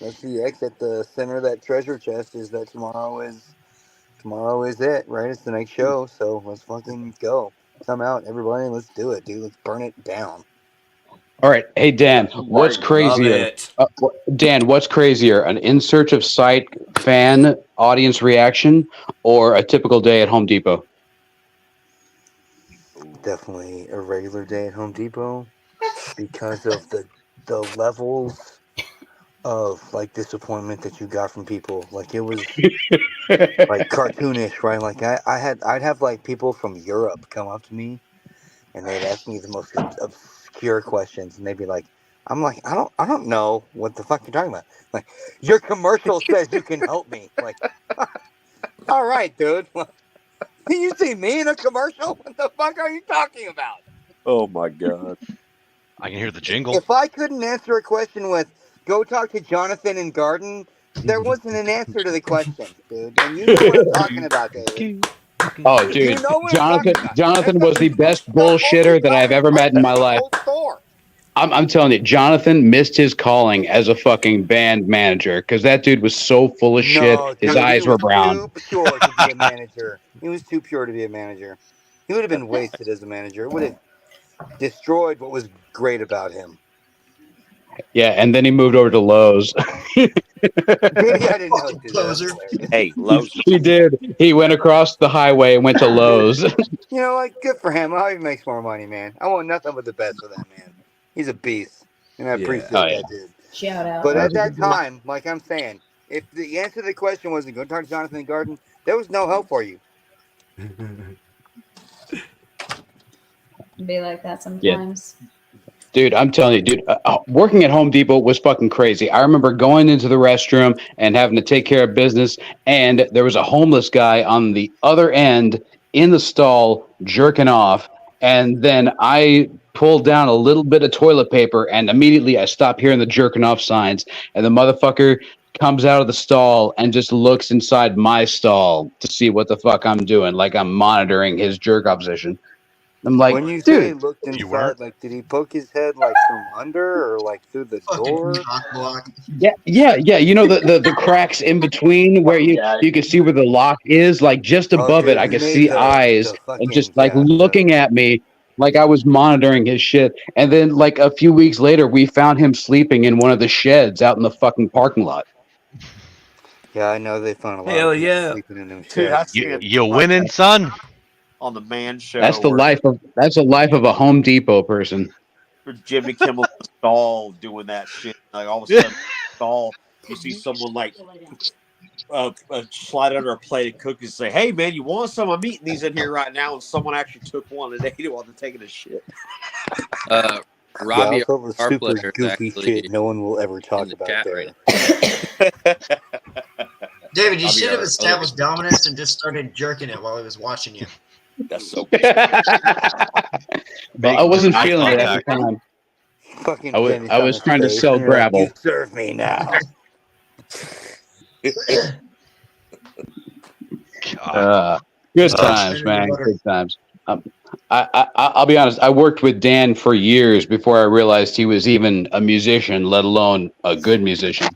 That's the exit. The center of that treasure chest is that tomorrow is it, right? It's the next show, so let's fucking go. Come out, everybody, let's do it, dude. Let's burn it down. All right. Hey, Dan, what's Love crazier? it. Dan, what's crazier? An in search of sight fan audience reaction or a typical day at Home Depot? Definitely a regular day at Home Depot because of the levels of like disappointment that you got from people. Like it was like cartoonish, right? Like I'd have like people from Europe come up to me and they'd ask me the most obscure questions, and they'd be like, "I'm like, I don't know what the fuck you're talking about. Like, your commercial says you can help me. Like, all right, dude. You see me in a commercial? What the fuck are you talking about? Oh my god! I can hear the jingle. If I couldn't answer a question with "Go talk to Jonathan in Garden," there wasn't an answer to the question, dude. And you know what I'm talking about, David. Oh, You dude, know what I'm talking about. Jonathan That's was the best the whole bullshitter that I've ever met in my life. whole store. I'm telling you, Jonathan missed his calling as a fucking band manager because that dude was so full of shit. No, His dude, he eyes were was brown. too pure to be a manager. He was too pure to be a manager. He would have been wasted as a manager. It would have destroyed what was great about him. Yeah, and then he moved over to Lowe's. Did he? I didn't know. Dude, that's Poser. hilarious. Hey, Lowe's. He did. He went across the highway and went to Lowe's. You know, like good for him. I hope he makes more money, man. I want nothing but the best for that man. He's a beast, and I appreciate Oh, yeah. that, dude. Shout out. But at that time, like I'm saying, if the answer to the question wasn't go talk to Jonathan in Garden, there was no help for you. Be like that sometimes. Dude, I'm telling you, dude, working at Home Depot was fucking crazy. I remember going into the restroom and having to take care of business, and there was a homeless guy on the other end in the stall jerking off, and then I pulled down a little bit of toilet paper, and immediately I stopped hearing the jerking off signs, and the motherfucker comes out of the stall and just looks inside my stall to see what the fuck I'm doing, like I'm monitoring his jerk off position. I'm like, When you say he dude, looked inside, like, did he poke his head like from under or like through the door? Cock block. yeah. You know the cracks in between where you can see where the lock is, like just above it. dude, I he could made see the eyes and fucking just like looking at me, like I was monitoring his shit. And then like a few weeks later, we found him sleeping in one of the sheds out in the fucking parking lot. Yeah, I know they found a lot Hell of people yeah. sleeping in them Dude, I sheds. see it You winning, son? on the Man Show. That's the where life of a Home Depot person. Jimmy Kimmel's stall doing that shit. Like all of a sudden, stall, you see someone like slide under a plate of cookies and say, "Hey man, you want some? I'm eating these in here right now." And someone actually took one and ate it while they're taking a shit. Yeah, Robbie, all the our super player, goofy actually shit no one will ever talk in the about chat there. right David, you I'll be should have our established dominance and just started jerking it while he was watching you. That's so. But I wasn't eye feeling it at the contact. time. Fucking I was trying to sell gravel. You serve me now. Good times, man. Good times. I'll be honest. I worked with Dan for years before I realized he was even a musician, let alone a good musician.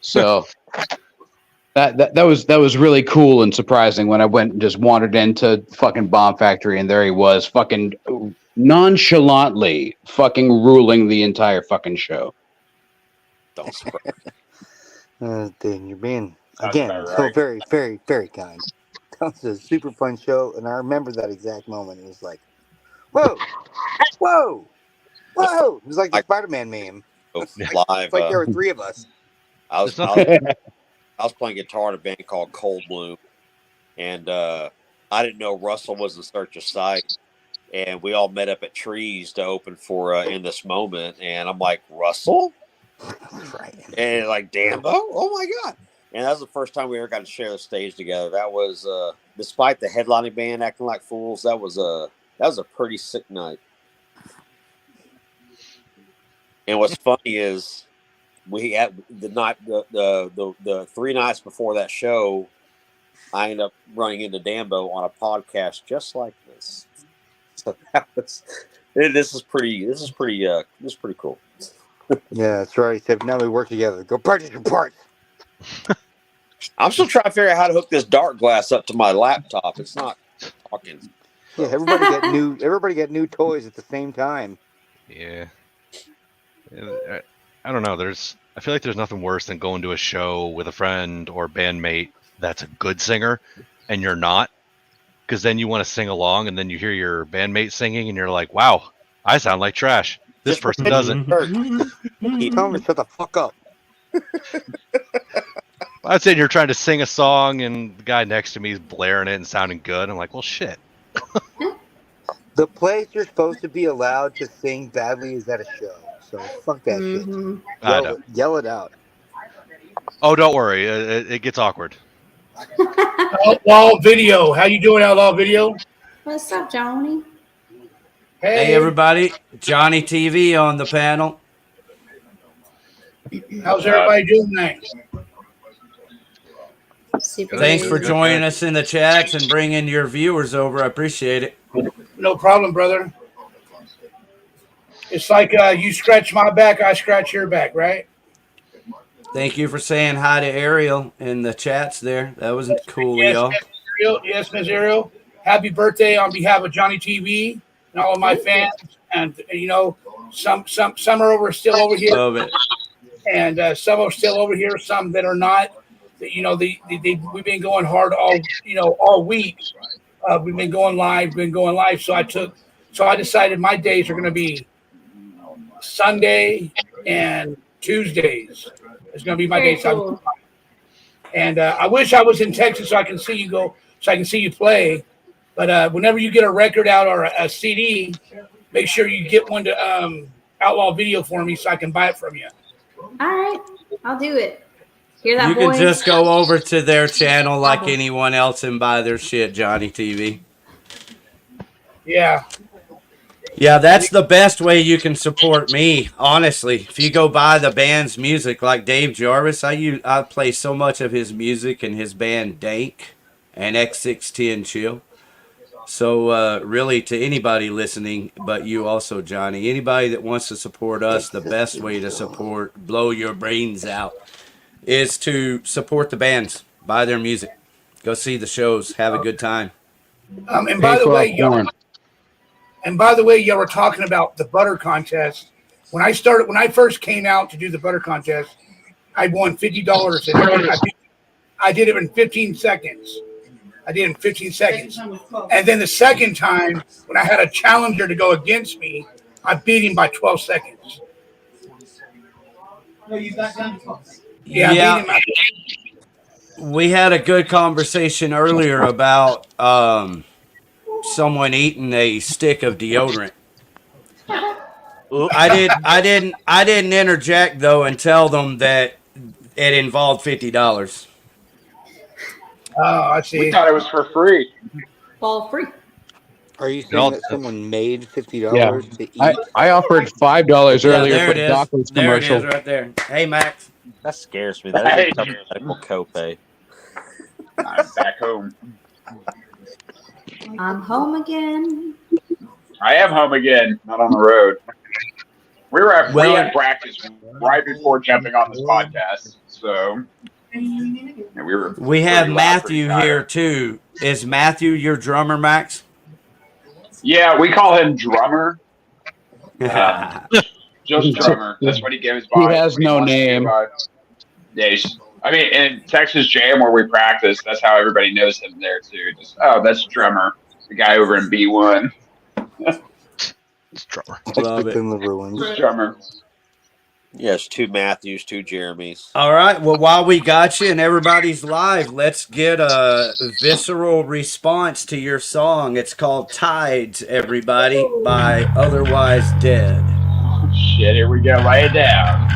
So that was really cool and surprising when I went and just wandered into fucking Bomb Factory, and there he was, fucking nonchalantly fucking ruling the entire fucking show. Don't surprise. Dan, you're being Sounds again about so right. very, very, very kind. That was a super fun show, and I remember that exact moment. It was like, whoa, Whoa! It was like the Spider-Man meme. live. It's like there were 3 of us. I was playing guitar in a band called Cold Bloom, and I didn't know Russell was in search of sight. And we all met up at Trees to open for In This Moment. And I'm like, Russell? Right. And like, Dambo? Oh my God. And that was the first time we ever got to share the stage together. That was, despite the headlining band acting like fools, that was a pretty sick night. And what's funny is we had the 3 nights before that show, I ended up running into Dambo on a podcast just like this. So this is pretty cool. Yeah, that's right. He said, now we work together. Go practice your parts. I'm still trying to figure out how to hook this dark glass up to my laptop. It's not talking. Yeah, everybody got new toys at the same time. Yeah. I don't know. I feel like there's nothing worse than going to a show with a friend or bandmate that's a good singer and you're not. Because then you want to sing along, and then you hear your bandmate singing, and you're like, "Wow, I sound like trash. This person doesn't." Tell him to shut the fuck up. I'd say you're trying to sing a song, and the guy next to me is blaring it and sounding good. I'm like, "Well, shit." The place you're supposed to be allowed to sing badly is at a show, so fuck that shit. Yell it out. Oh, don't worry, it gets awkward. Outlaw Video. How you doing, Outlaw Video? What's up, Johnny? Hey, everybody. Johnny TV on the panel. How's everybody doing tonight? Thanks for joining us in the chats and bringing your viewers over. I appreciate it. No problem, brother. It's like you scratch my back, I scratch your back, right? Thank you for saying hi to Ariel in the chats there. That was cool, y'all. Yes, Miss Ariel. Happy birthday on behalf of Johnny TV and all of my fans. And some are still over here. Love it. And some are still over here. Some that are not. We've been going hard all week. We've been going live. So I decided my days are going to be Sunday and Tuesdays. It's going to be my day. Cool. And I wish I was in Texas so I can see you play. But whenever you get a record out or a CD, make sure you get one to Outlaw Video for me so I can buy it from you. All right, I'll do it. Hear that, you boys? can just go over to their channel like anyone else and buy their shit, Johnny TV. Yeah. Yeah, that's the best way you can support me, honestly. If you go buy the band's music, like Dave Jarvis, I play so much of his music and his band DANK and X610 Chill. So really to anybody listening, but you also, Johnny, anybody that wants to support us, the best way to support Blow Your Brains Out is to support the bands, buy their music, go see the shows, have a good time. And by the way, y'all were talking about the butter contest. When I first came out to do the butter contest, I won $50. And I did it in 15 seconds. And then the second time, when I had a challenger to go against me, I beat him by 12 seconds. No, you got down to 12. Yeah. We had a good conversation earlier about someone eating a stick of deodorant. I didn't interject though and tell them that it involved $50. Oh, I see. We thought it was for free. All free. Are you saying that someone made $50 to eat? I offered $5 earlier for the Docklands commercial. There it is right there. Hey, Max. That scares me. That is a medical copay. I'm back home. I'm home again. I am home again, not on the road. We had practice right before jumping on this podcast, so we have Matthew here too. Is Matthew your drummer, Max? Yeah, we call him Drummer. Just Drummer. That's what he gives by. He has no name. Yeah, in Texas Jam where we practice, that's how everybody knows him there too. Just that's Drummer, the guy over in B1. It's drummer. Love it. In the ruins. Drummer. Yes, 2 Matthews, 2 Jeremys. All right. Well, while we got you and everybody's live, let's get a visceral response to your song. It's called Tides, everybody, by Otherwise Dead. Oh, shit, here we go. Write it down.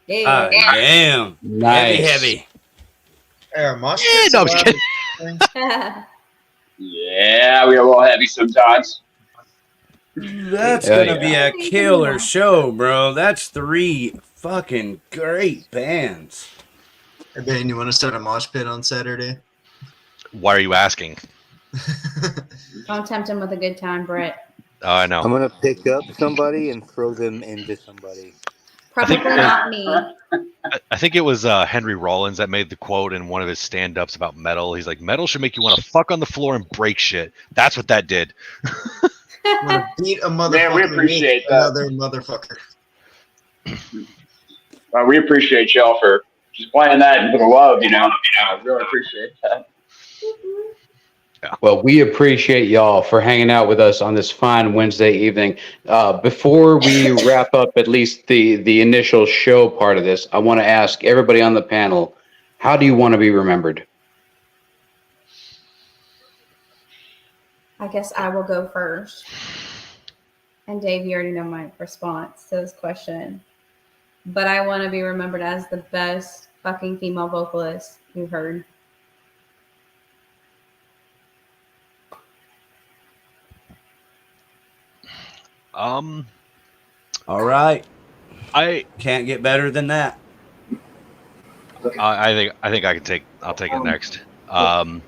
Damn. Nice. Heavy. Mosh Yeah, no, I'm just kidding. Yeah, we are all heavy sometimes. That's Hell gonna be a killer show, bro. That's 3 fucking great bands. Hey, Ben, you want to start a mosh pit on Saturday? Why are you asking? Don't tempt him with a good time, Brett. Oh, I know. I'm gonna pick up somebody and throw them into somebody. Probably not me. I think it was Henry Rollins that made the quote in one of his stand-ups about metal. He's like, metal should make you want to fuck on the floor and break shit. That's what that did. I'm gonna beat a motherfucker. Man, we appreciate that. Another motherfucker. We appreciate y'all for just playing that for the love, you know. I really appreciate that. Well, we appreciate y'all for hanging out with us on this fine Wednesday evening. Before we wrap up at least the initial show part of this, I want to ask everybody on the panel, how do you want to be remembered? I guess I will go first. And Dave, you already know my response to this question. But I want to be remembered as the best fucking female vocalist you've heard. All right. I can't get better than that. I think I'll take it next. I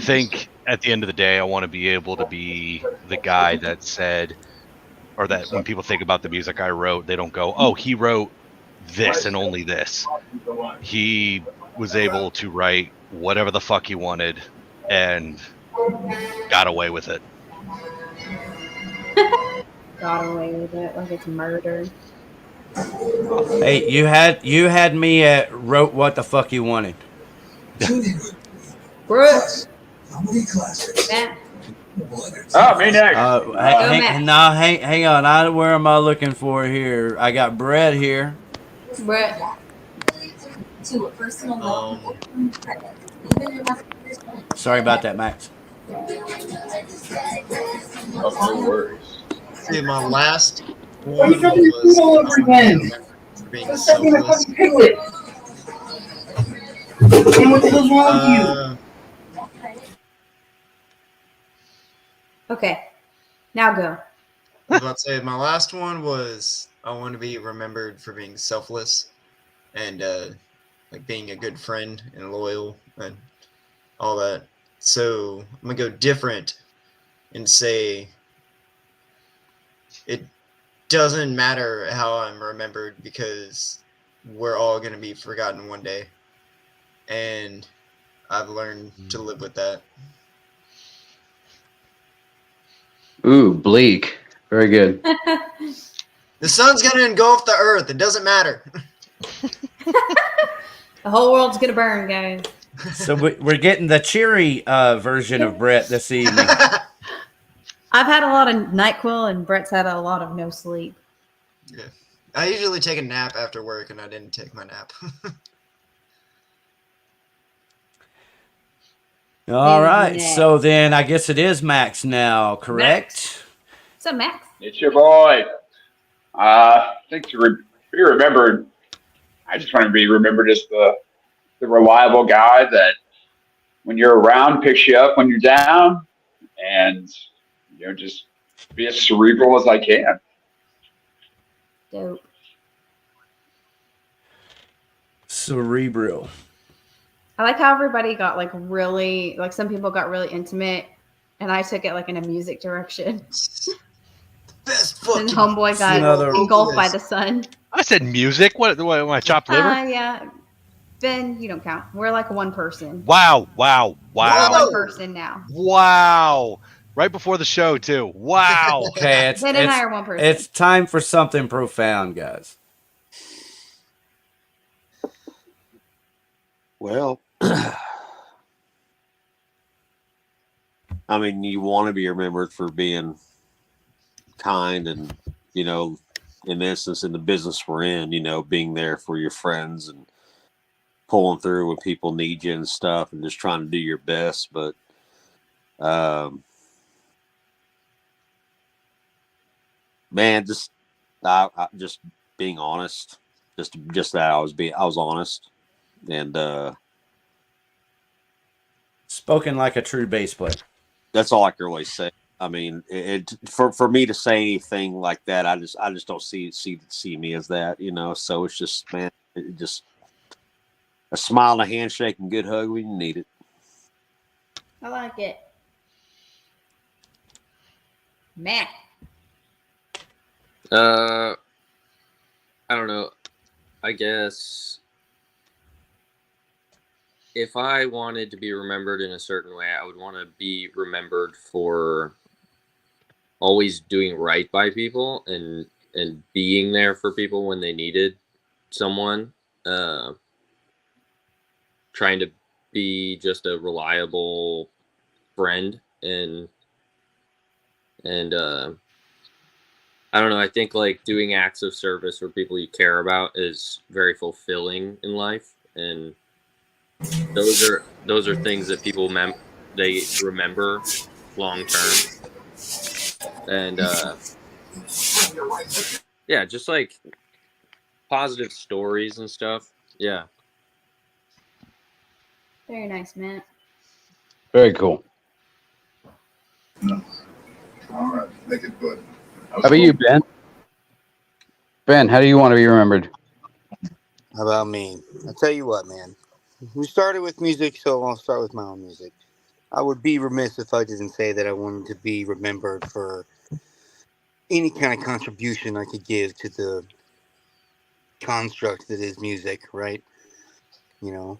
think at the end of the day, I want to be able to be the guy that said, or that when people think about the music I wrote, they don't go, oh, he wrote this and only this. He was able to write whatever the fuck he wanted and got away with it. Got away with it like it's murder. Hey, you had me at wrote what the fuck you wanted. Brooks. Oh, me next. Hang on. Where am I looking for here? I got Brett here. Brett. Sorry about that, Max. No worries. See, my last one was being selfless. What the hell's wrong with you? Okay. Now go. I was about to say my last one was I want to be remembered for being selfless and like being a good friend and loyal and all that. So I'm gonna go different and say it doesn't matter how I'm remembered because we're all gonna be forgotten one day, and I've learned to live with that. Ooh, bleak. Very good. The sun's gonna engulf the earth. It doesn't matter. The whole world's gonna burn, guys. So we're getting the cheery version of Brett this evening. I've had a lot of NyQuil, and Brett's had a lot of no sleep. Yeah, I usually take a nap after work, and I didn't take my nap. All right. Next. So then I guess it is Max now, correct? What's up, Max? It's your boy. I think to be remembered, I just want to be remembered as the reliable guy that when you're around picks you up when you're down, and just be as cerebral as I can. Dope. Cerebral. I like how everybody got some people got really intimate, and I took it like in a music direction. Best And homeboy got engulfed by the sun. I said music. What my chopped liver? Yeah. Ben, you don't count. We're like one person. Wow. We're one person now. Wow. Right before the show, too. Wow. Okay, Ben and I are one person. It's time for something profound, guys. Well, I mean, you want to be remembered for being kind and, in essence, in the business we're in, being there for your friends and pulling through when people need you and stuff and just trying to do your best. But, man, just being honest, just that I was honest and, spoken like a true bass player. That's all I can really say. I mean, for me to say anything like that, I just don't see me as that, So it's just, man, just a smile and a handshake and good hug when you need it. I like it. Matt. I don't know. I guess if I wanted to be remembered in a certain way, I would want to be remembered for always doing right by people and being there for people when they needed someone. Trying to be just a reliable friend and I don't know. I think like doing acts of service for people you care about is very fulfilling in life, and those are things that people they remember long term. And yeah, just like positive stories and stuff. Yeah. Very nice, Matt. Very cool. All right, make it good. How about you, Ben? Ben, how do you want to be remembered? How about me? I'll tell you what, man. We started with music, so I'll start with my own music. I would be remiss if I didn't say that I wanted to be remembered for any kind of contribution I could give to the construct that is music, right? You know,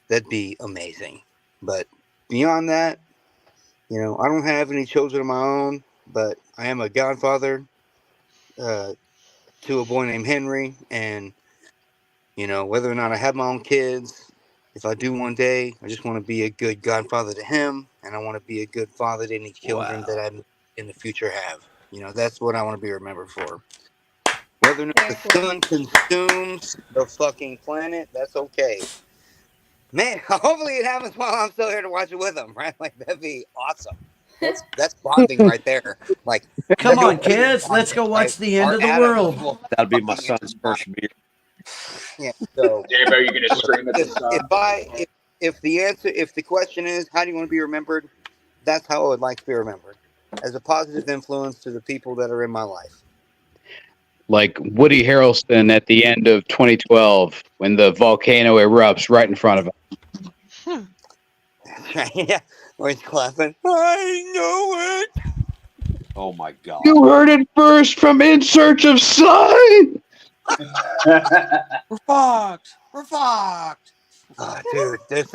that'd be amazing. But beyond that, you know, I don't have any children of my own, but I am a godfather to a boy named Henry. And, you know, whether or not I have my own kids, if I do one day, I just want to be a good godfather to him. And I want to be a good father to any children that I in the future have. You know, that's what I want to be remembered for. Whether or not the sun consumes the fucking planet, that's okay. Man, hopefully it happens while I'm still here to watch it with them, right? Like, that'd be awesome. That's bonding right there. Like, come on, kids, let's go watch the end of the world. That'd be my son's first beer. Yeah. So, Dave, are you going to stream it this time? if the question is how do you want to be remembered, that's how I would like to be remembered, as a positive influence to the people that are in my life. Like Woody Harrelson at the end of 2012 when the volcano erupts right in front of him. Yeah, where he's clapping. I know it. Oh my god! You heard it first from In Search of Sign. We're fucked. We're fucked. Oh, dude, there's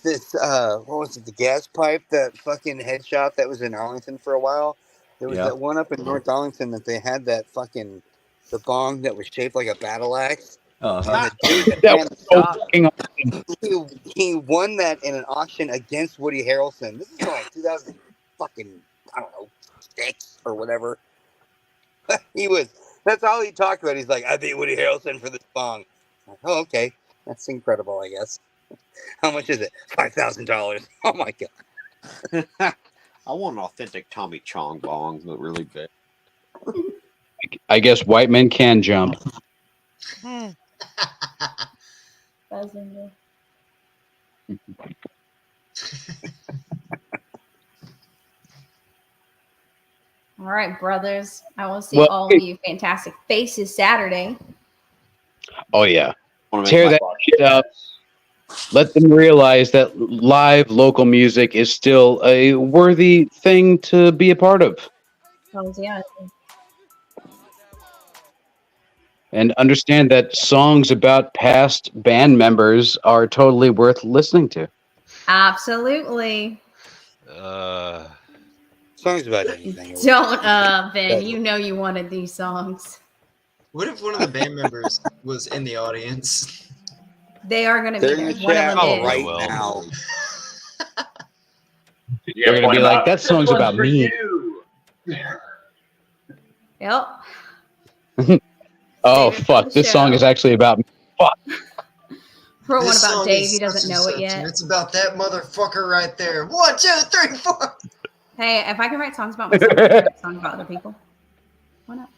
this what was it, the gas pipe, that fucking head shop that was in Arlington for a while. There was that one up in North Arlington that they had that fucking the bong that was shaped like a battle axe. And the dude he won that in an auction against Woody Harrelson. This is like 2000 fucking, I don't know, 6 or whatever. That's all he talked about. He's like, I beat Woody Harrelson for this bong. Like, oh, okay. That's incredible, I guess. How much is it? $5,000. Oh my god. I want an authentic Tommy Chong bong, but really big. I guess white men can jump. All right, brothers. I will see all of you fantastic faces Saturday. Oh yeah. Tear that shit up. Let them realize that live local music is still a worthy thing to be a part of. Oh, yeah. And understand that songs about past band members are totally worth listening to. Absolutely. Songs about anything. Don't, Ben. You know you wanted these songs. What if one of the band members was in the audience? They are going to be there. One of them is. right now. They're going to be like, that song's about me. Yep. Oh, fuck. This song is actually about me. Fuck. Wrote one This about song Dave. is He doesn't such and know it such, yet. and it's about that motherfucker right there. 1, 2, 3, 4. Hey, if I can write songs about myself, I can write songs about other people. Why not?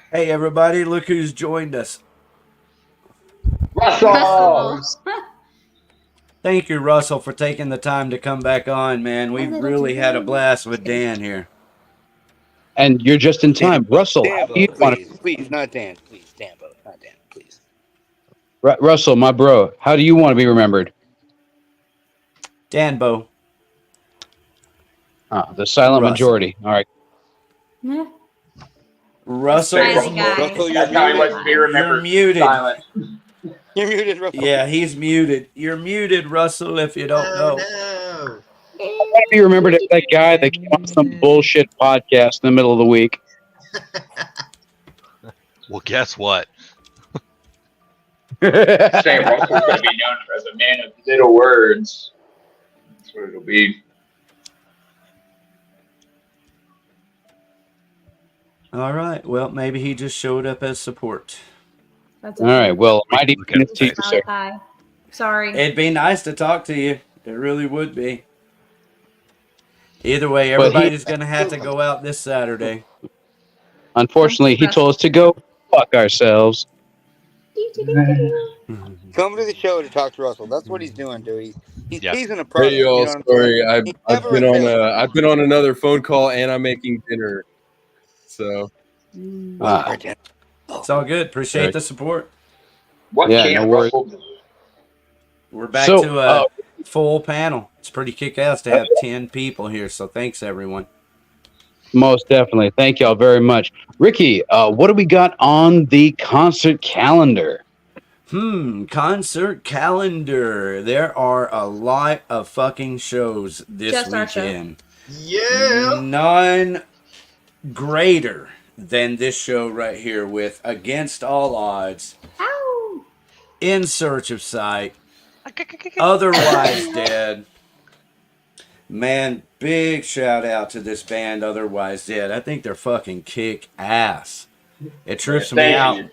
Hey, everybody, look who's joined us. Russell! Thank you, Russell, for taking the time to come back on, man. We've really had a blast with Dan here. And you're just in time. Russell, how do you want to... Please, not Dan. Please, Danbo, not Dan, please. Russell, my bro, how do you want to be remembered? Danbo. The silent Russell. majority. All right. Yeah. Russell, Smiley guy. Russell, That's how he wants to be you're remembered. muted. Silent. You're muted, Russell. Yeah, he's muted. You're muted, Russell, if you don't know. No. Maybe you remember that guy that came on some bullshit podcast in the middle of the week. Well, guess what? Say Russell's going to be known as a man of little words. That's what it'll be. All right. Well, maybe he just showed up as support. That's All right. Well, mighty minutes to you, sir. Hi. Sorry. It'd be nice to talk to you. It really would be. Either way, But he- everybody's going to have to go out this Saturday. Unfortunately, he told us to go fuck ourselves. Come to the show to talk to Russell. That's what he's doing, dude. He's Yep. teasing a product. Hey y'all, you know what I'm sorry, saying? He's I've never been a on salesman. I've been on another phone call and I'm making dinner. So It's all good. Appreciate the support. What Yeah, can't no worries. Russell do? We're back So, to a full panel. It's pretty kick-ass to have 10 people here, so thanks, everyone. Most definitely. Thank y'all very much. Ricky, what do we got on the concert calendar? Concert calendar. There are a lot of fucking shows this Just our show. weekend. Yeah. None greater than this show right here with Against All Odds, Ow. In Search of Sight, Otherwise Dead. Man, big shout out to this band, Otherwise Dead. I think they're fucking kick ass. It trips me out.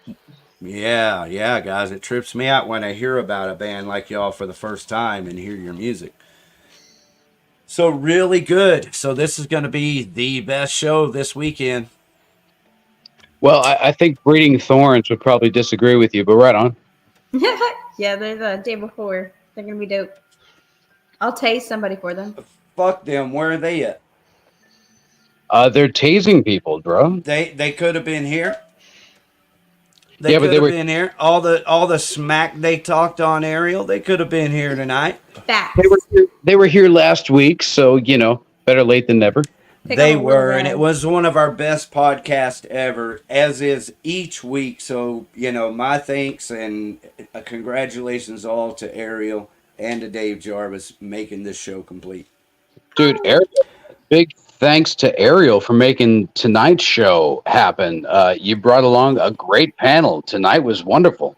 Yeah, guys. It trips me out when I hear about a band like y'all for the first time and hear your music. So really good. So this is going to be the best show this weekend. Well, I think Breeding Thorns would probably disagree with you, but right on. Yeah, they're the day before. They're gonna be dope. I'll taste somebody for them. Fuck them. Where are they at? They're tasing people, bro. They could have been here. Yeah, They but could they have were- been here. All the smack they talked on Ariel, they could have been here tonight. Facts. They were here last week, so better late than never. They were, and it was one of our best podcasts ever, as is each week. So, my thanks and congratulations all to Ariel and to Dave Jarvis making this show complete. Dude, Ariel, big thanks to Ariel for making tonight's show happen. You brought along a great panel. Tonight was wonderful.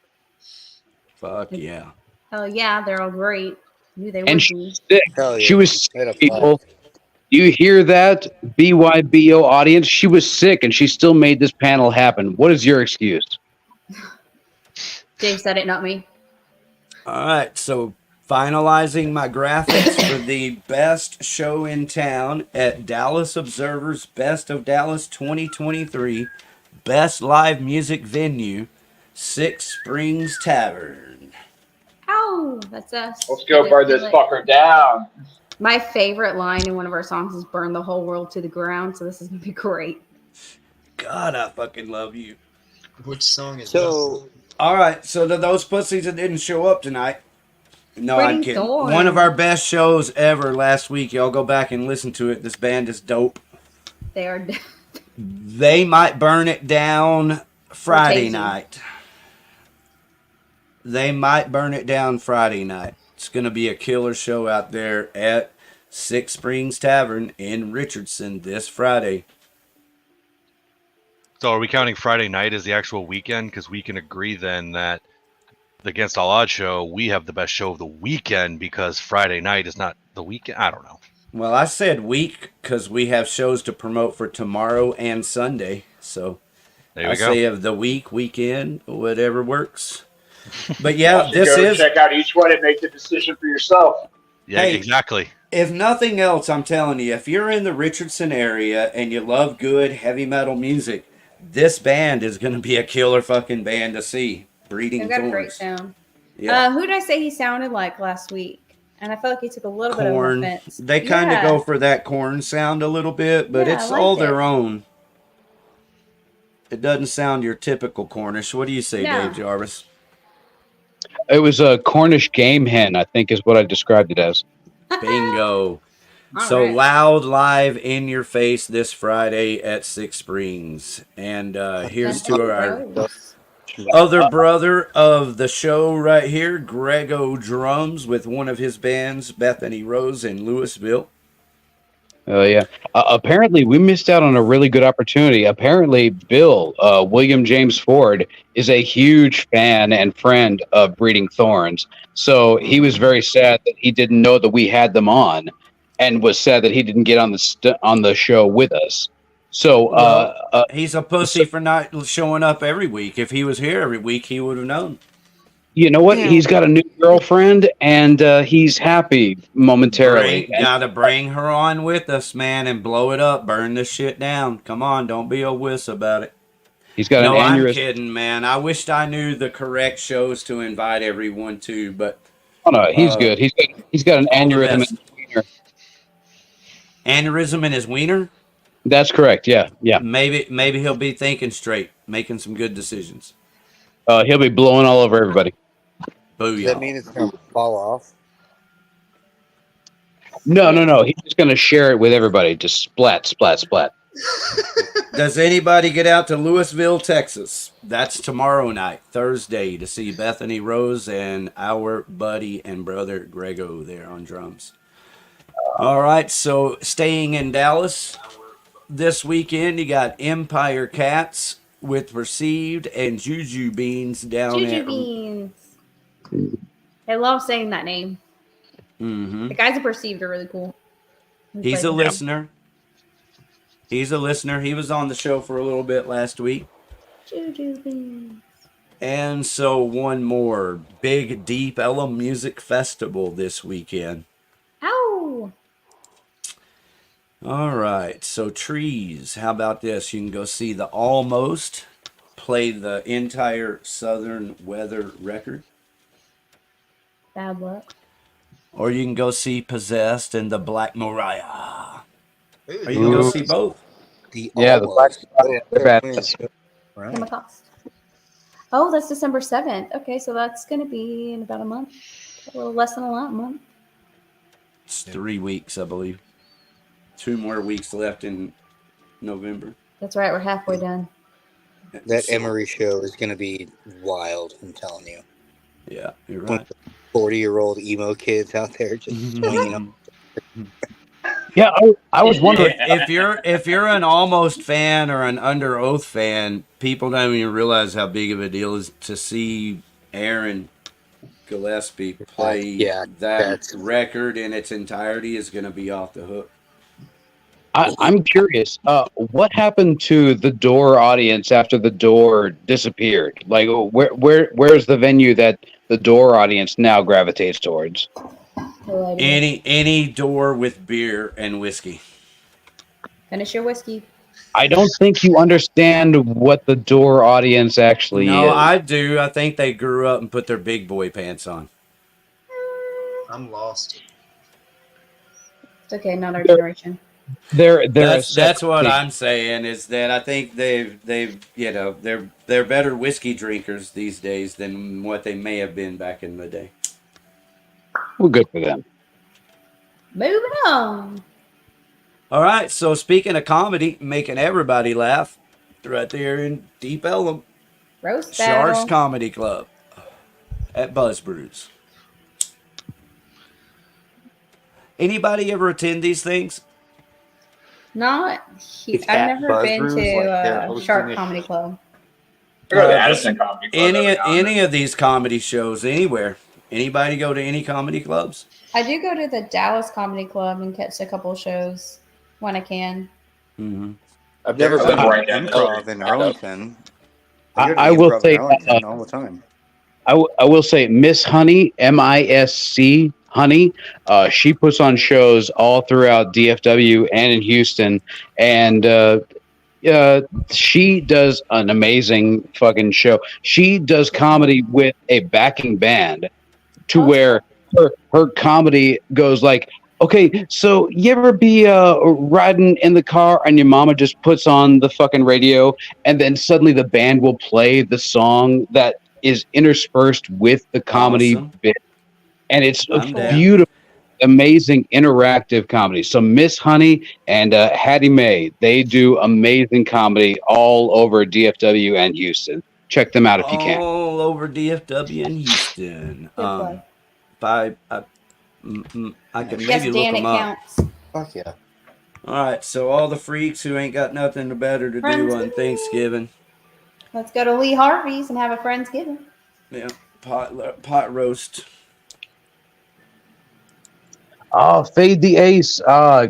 Fuck yeah. Hell yeah, they're all great. Knew they would And be. she's sick. Hell yeah. She was Hit a sick, people. Do you hear that, BYBO audience? She was sick, and she still made this panel happen. What is your excuse? Dave said it, not me. All right, so finalizing my graphics for the best show in town at Dallas Observer's Best of Dallas 2023, best live music venue, Six Springs Tavern. Ow, that's us. Let's go burn this fucker down. My favorite line in one of our songs is "Burn the whole world to the ground," so this is gonna be great. God, I fucking love you. Which song is So, All right, so to those pussies that didn't show up tonight, no, I'm Pretty kidding. Thorn. One of our best shows ever last week. Y'all go back and listen to it. This band is dope. They are. They might burn it down Friday Tasing. night. They might burn it down Friday night. It's going to be a killer show out there at Six Springs Tavern in Richardson this Friday. So are we counting Friday night as the actual weekend? Because we can agree then that the Against All Odds show, we have the best show of the weekend because Friday night is not the weekend. I don't know. Well, I said week because we have shows to promote for tomorrow and Sunday. So There I we go. say of the week, weekend, whatever works. But yeah, Why don't you this go is... check out each one and make the decision for yourself. Yeah, Hey. exactly. If nothing else, I'm telling you, if you're in the Richardson area and you love good heavy metal music, this band is going to be a killer fucking band to see. Breeding They've got a Thorns. great sound. Yeah. Who did I say he sounded like last week? And I felt like he took a little bit of Corn. offense. They kind of Yeah. go for that corn sound a little bit, but Yeah, it's I like all it. their own. It doesn't sound your typical Cornish. What do you say, No. Dave Jarvis? It was a Cornish game hen, I think is what I described it as. Bingo. So right. Loud live in your face this Friday at Six Springs. And here's to our other brother of the show right here, Grego Drums, with one of his bands, Bethany Rose in Louisville. Oh yeah. Apparently, we missed out on a really good opportunity. Apparently, Bill, William James Ford, is a huge fan and friend of Breeding Thorns. So he was very sad that he didn't know that we had them on, and was sad that he didn't get on the show with us. So He's a pussy for not showing up every week. If he was here every week, he would have known. you know what? He's got a new girlfriend, and he's happy momentarily. Gotta bring her on with us, man, and blow it up. Burn this shit down. Come on, don't be a wuss about it. He's got an I'm aneurysm. kidding, man. I wished I knew the correct shows to invite everyone to, but Oh no, he's good. He's got an all the aneurysm. best. Aneurysm in his wiener? That's correct. Yeah, yeah. Maybe he'll be thinking straight, making some good decisions. He'll be blowing all over everybody. Booyah. Does that mean it's going to fall off? No. He's just going to share it with everybody. Just splat, splat, splat. Does anybody get out to Louisville, Texas? That's tomorrow night, Thursday, to see Bethany Rose and our buddy and brother Grego there on drums. All right, so staying in Dallas this weekend, you got Empire Cats with Perceived and Juju Beans down Juju at... Beans. I love saying that name. Mm-hmm. The guys that Perceived are really cool. He's a listener. He's a listener. He was on the show for a little bit last week. Juju Beans. And so one more. Big Deep Ella Music Festival this weekend. Ow! All right. So Trees. How about this? You can go see the Almost play the entire Southern Weather record. Bad luck. Or you can go see Possessed and the Black Mariah. Or you can go see both. The Black Right. Oh, that's December 7th. Okay, so that's going to be in about a month. A little less than a month. It's 3 weeks, I believe. 2 more weeks left in November. That's right. We're halfway done. That Emery show is going to be wild, I'm telling you. Yeah, you're right. 40-year-old emo kids out there just swinging them. Yeah, I was wondering if you're an Almost fan or an Under Oath fan, people don't even realize how big of a deal it is to see Aaron Gillespie play that record in its entirety is going to be off the hook. I'm curious. What happened to the Door audience after the Door disappeared? Like, where's the venue that the Door audience now gravitates towards? Any door with beer and whiskey. Finish your whiskey. I don't think you understand what the Door audience actually is. No, I do. I think they grew up and put their big boy pants on. I'm lost. It's okay, not our generation. That's what I'm saying is that I think they've you know they're better whiskey drinkers these days than what they may have been back in the day. Well, good for them. Moving on. All right, so speaking of comedy, making everybody laugh, right there in Deep Ellum, Roast Sharks battle. Comedy Club at Buzz Brews. Anybody ever attend these things? Not huge. I've never been to Shark Comedy Club. Any of these comedy shows anywhere. Anybody go to any comedy clubs? I do go to the Dallas Comedy Club and catch a couple shows when I can. Mm-hmm. I've never been to improv in Arlington. I will say all the time. I will say Miss Honey, MISC Honey. She puts on shows all throughout DFW and in Houston, and she does an amazing fucking show. She does comedy with a backing band, to where her comedy goes like, okay, so you ever be riding in the car and your mama just puts on the fucking radio, and then suddenly the band will play the song that is interspersed with the comedy bit, and it's beautiful. amazing interactive comedy. So Miss Honey and Hattie Mae, they do amazing comedy all over DFW and Houston. Check them out if you can. All over DFW and Houston. plug. I can Yes, maybe look Dan, it them up. counts. Fuck yeah. All right, so all the freaks who ain't got nothing better to do on Thanksgiving. Let's go to Lee Harvey's and have a Friendsgiving. Yeah, pot roast. Oh, Fade the Ace.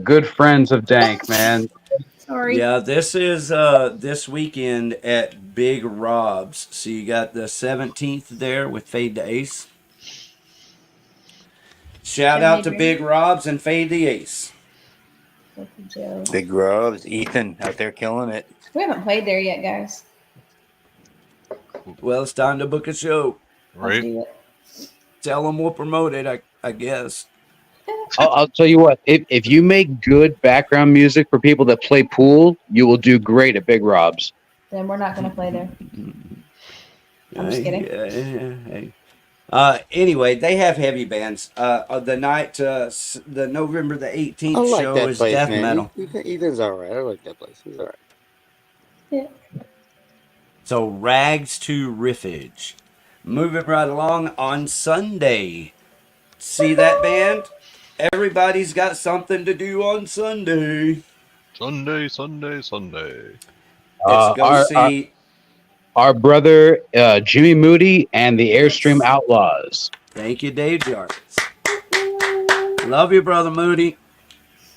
Good friends of Dank, man. Sorry. Yeah, this is this weekend at Big Rob's. So you got the 17th there with Fade the Ace. Shout out to Big Rob's and Fade the Ace. Big Robs, Ethan out there killing it. We haven't played there yet, guys. Well, it's time to book a show. Let's do it. Tell them we'll promote it, I guess. I'll tell you what, if you make good background music for people that play pool, you will do great at Big Rob's. Then we're not going to play there. I'm just kidding. Hey. Anyway, they have heavy bands. The night, the November the 18th I like show that is place, death man. metal. Ethan's all right. I like that place. He's all right. Yeah. So Rags to Riffage. Moving right along on Sunday. See that band? Everybody's got something to do on Sunday. Sunday. Let's go see. Our brother Jimmy Moody and the Airstream Outlaws. Thank you, Dave Jarvis. Love you, brother Moody.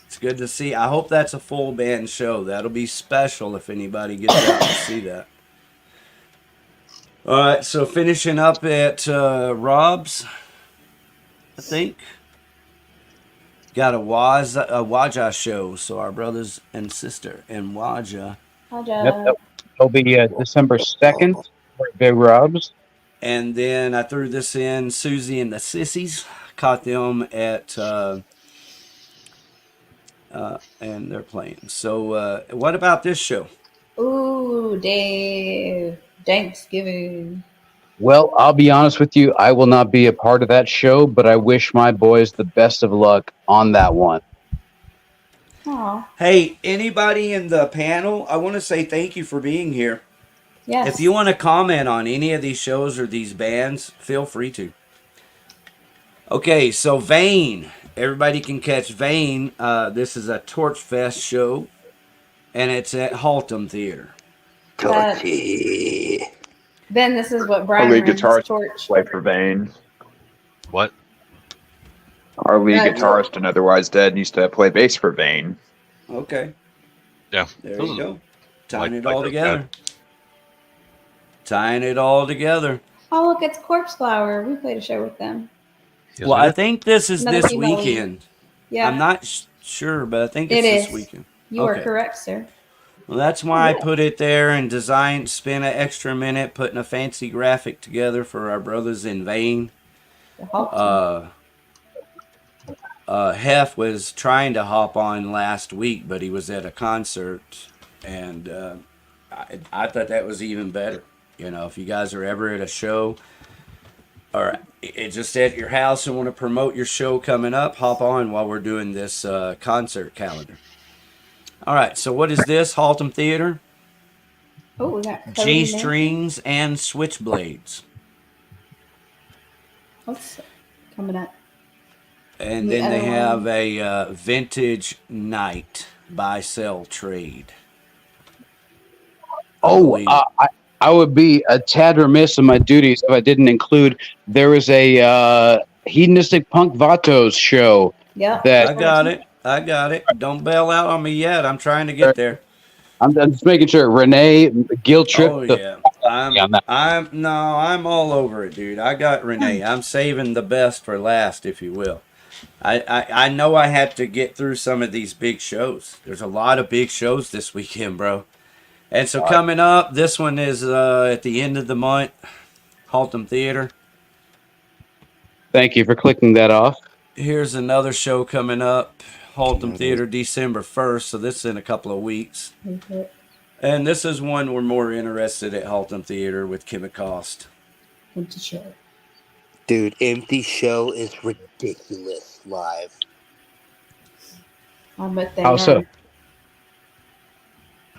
It's good to see. I hope that's a full band show. That'll be special if anybody gets out to see that. All right, so finishing up at Rob's, I think. Got a Waja show, so our brothers and sister in Waja. Yep. It'll be December 2nd for Big Rob's. And then I threw this in, Susie and the Sissies. Caught them at, and they're playing. So what about this show? Ooh, Dave. Thanksgiving. Well, I'll be honest with you. I will not be a part of that show, but I wish my boys the best of luck on that one. Aw. Hey, anybody in the panel, I want to say thank you for being here. Yes. If you want to comment on any of these shows or these bands, feel free to. Okay, so Vane. Everybody can catch Vane. This is a Torch Fest show, and it's at Haltom Theater. Torchy. Ben, this is what Our Brian lead runs guitarist Torch. play for Vane. What? Our lead Yeah, guitarist and Otherwise Dead used to play bass for Vane. Okay. Yeah. There you go. Tying Like- it like all those together. Tying it all together. Oh, look, it's Corpse Flower. We played a show with them. Well, I think this is Another this female lead. weekend. Yeah. I'm not sure, but I think It it's this is. weekend. You are Okay. correct, sir. Well, that's why I put it there and spent an extra minute putting a fancy graphic together for our brothers in Vane. Hef was trying to hop on last week, but he was at a concert, and I thought that was even better. You know, if you guys are ever at a show or it's just at your house and want to promote your show coming up, hop on while we're doing this concert calendar. All right, so what is this? Haltom Theater? Oh, we got Cody in there. G-strings and switchblades. What's coming up? And The then they other one. have a vintage night buy sell trade. Oh, I would be a tad remiss in my duties if I didn't include. There was a hedonistic punk vatos show. Yeah, that I got it. Don't bail out on me yet. I'm trying to get there. I'm just making sure. Renee, guilt trip. Oh yeah, I'm all over it, dude. I got Renee. I'm saving the best for last, if you will. I know I had to get through some of these big shows. There's a lot of big shows this weekend, bro. And so coming up, this one is at the end of the month, Haltom Theater. Thank you for clicking that off. Here's another show coming up, Haltom Theater, December 1st. So this is in a couple of weeks. And this is one we're more interested at Haltom Theater with Kim Cost. Empty show. Dude, Empty Show is ridiculous. live. I bet they How so? are.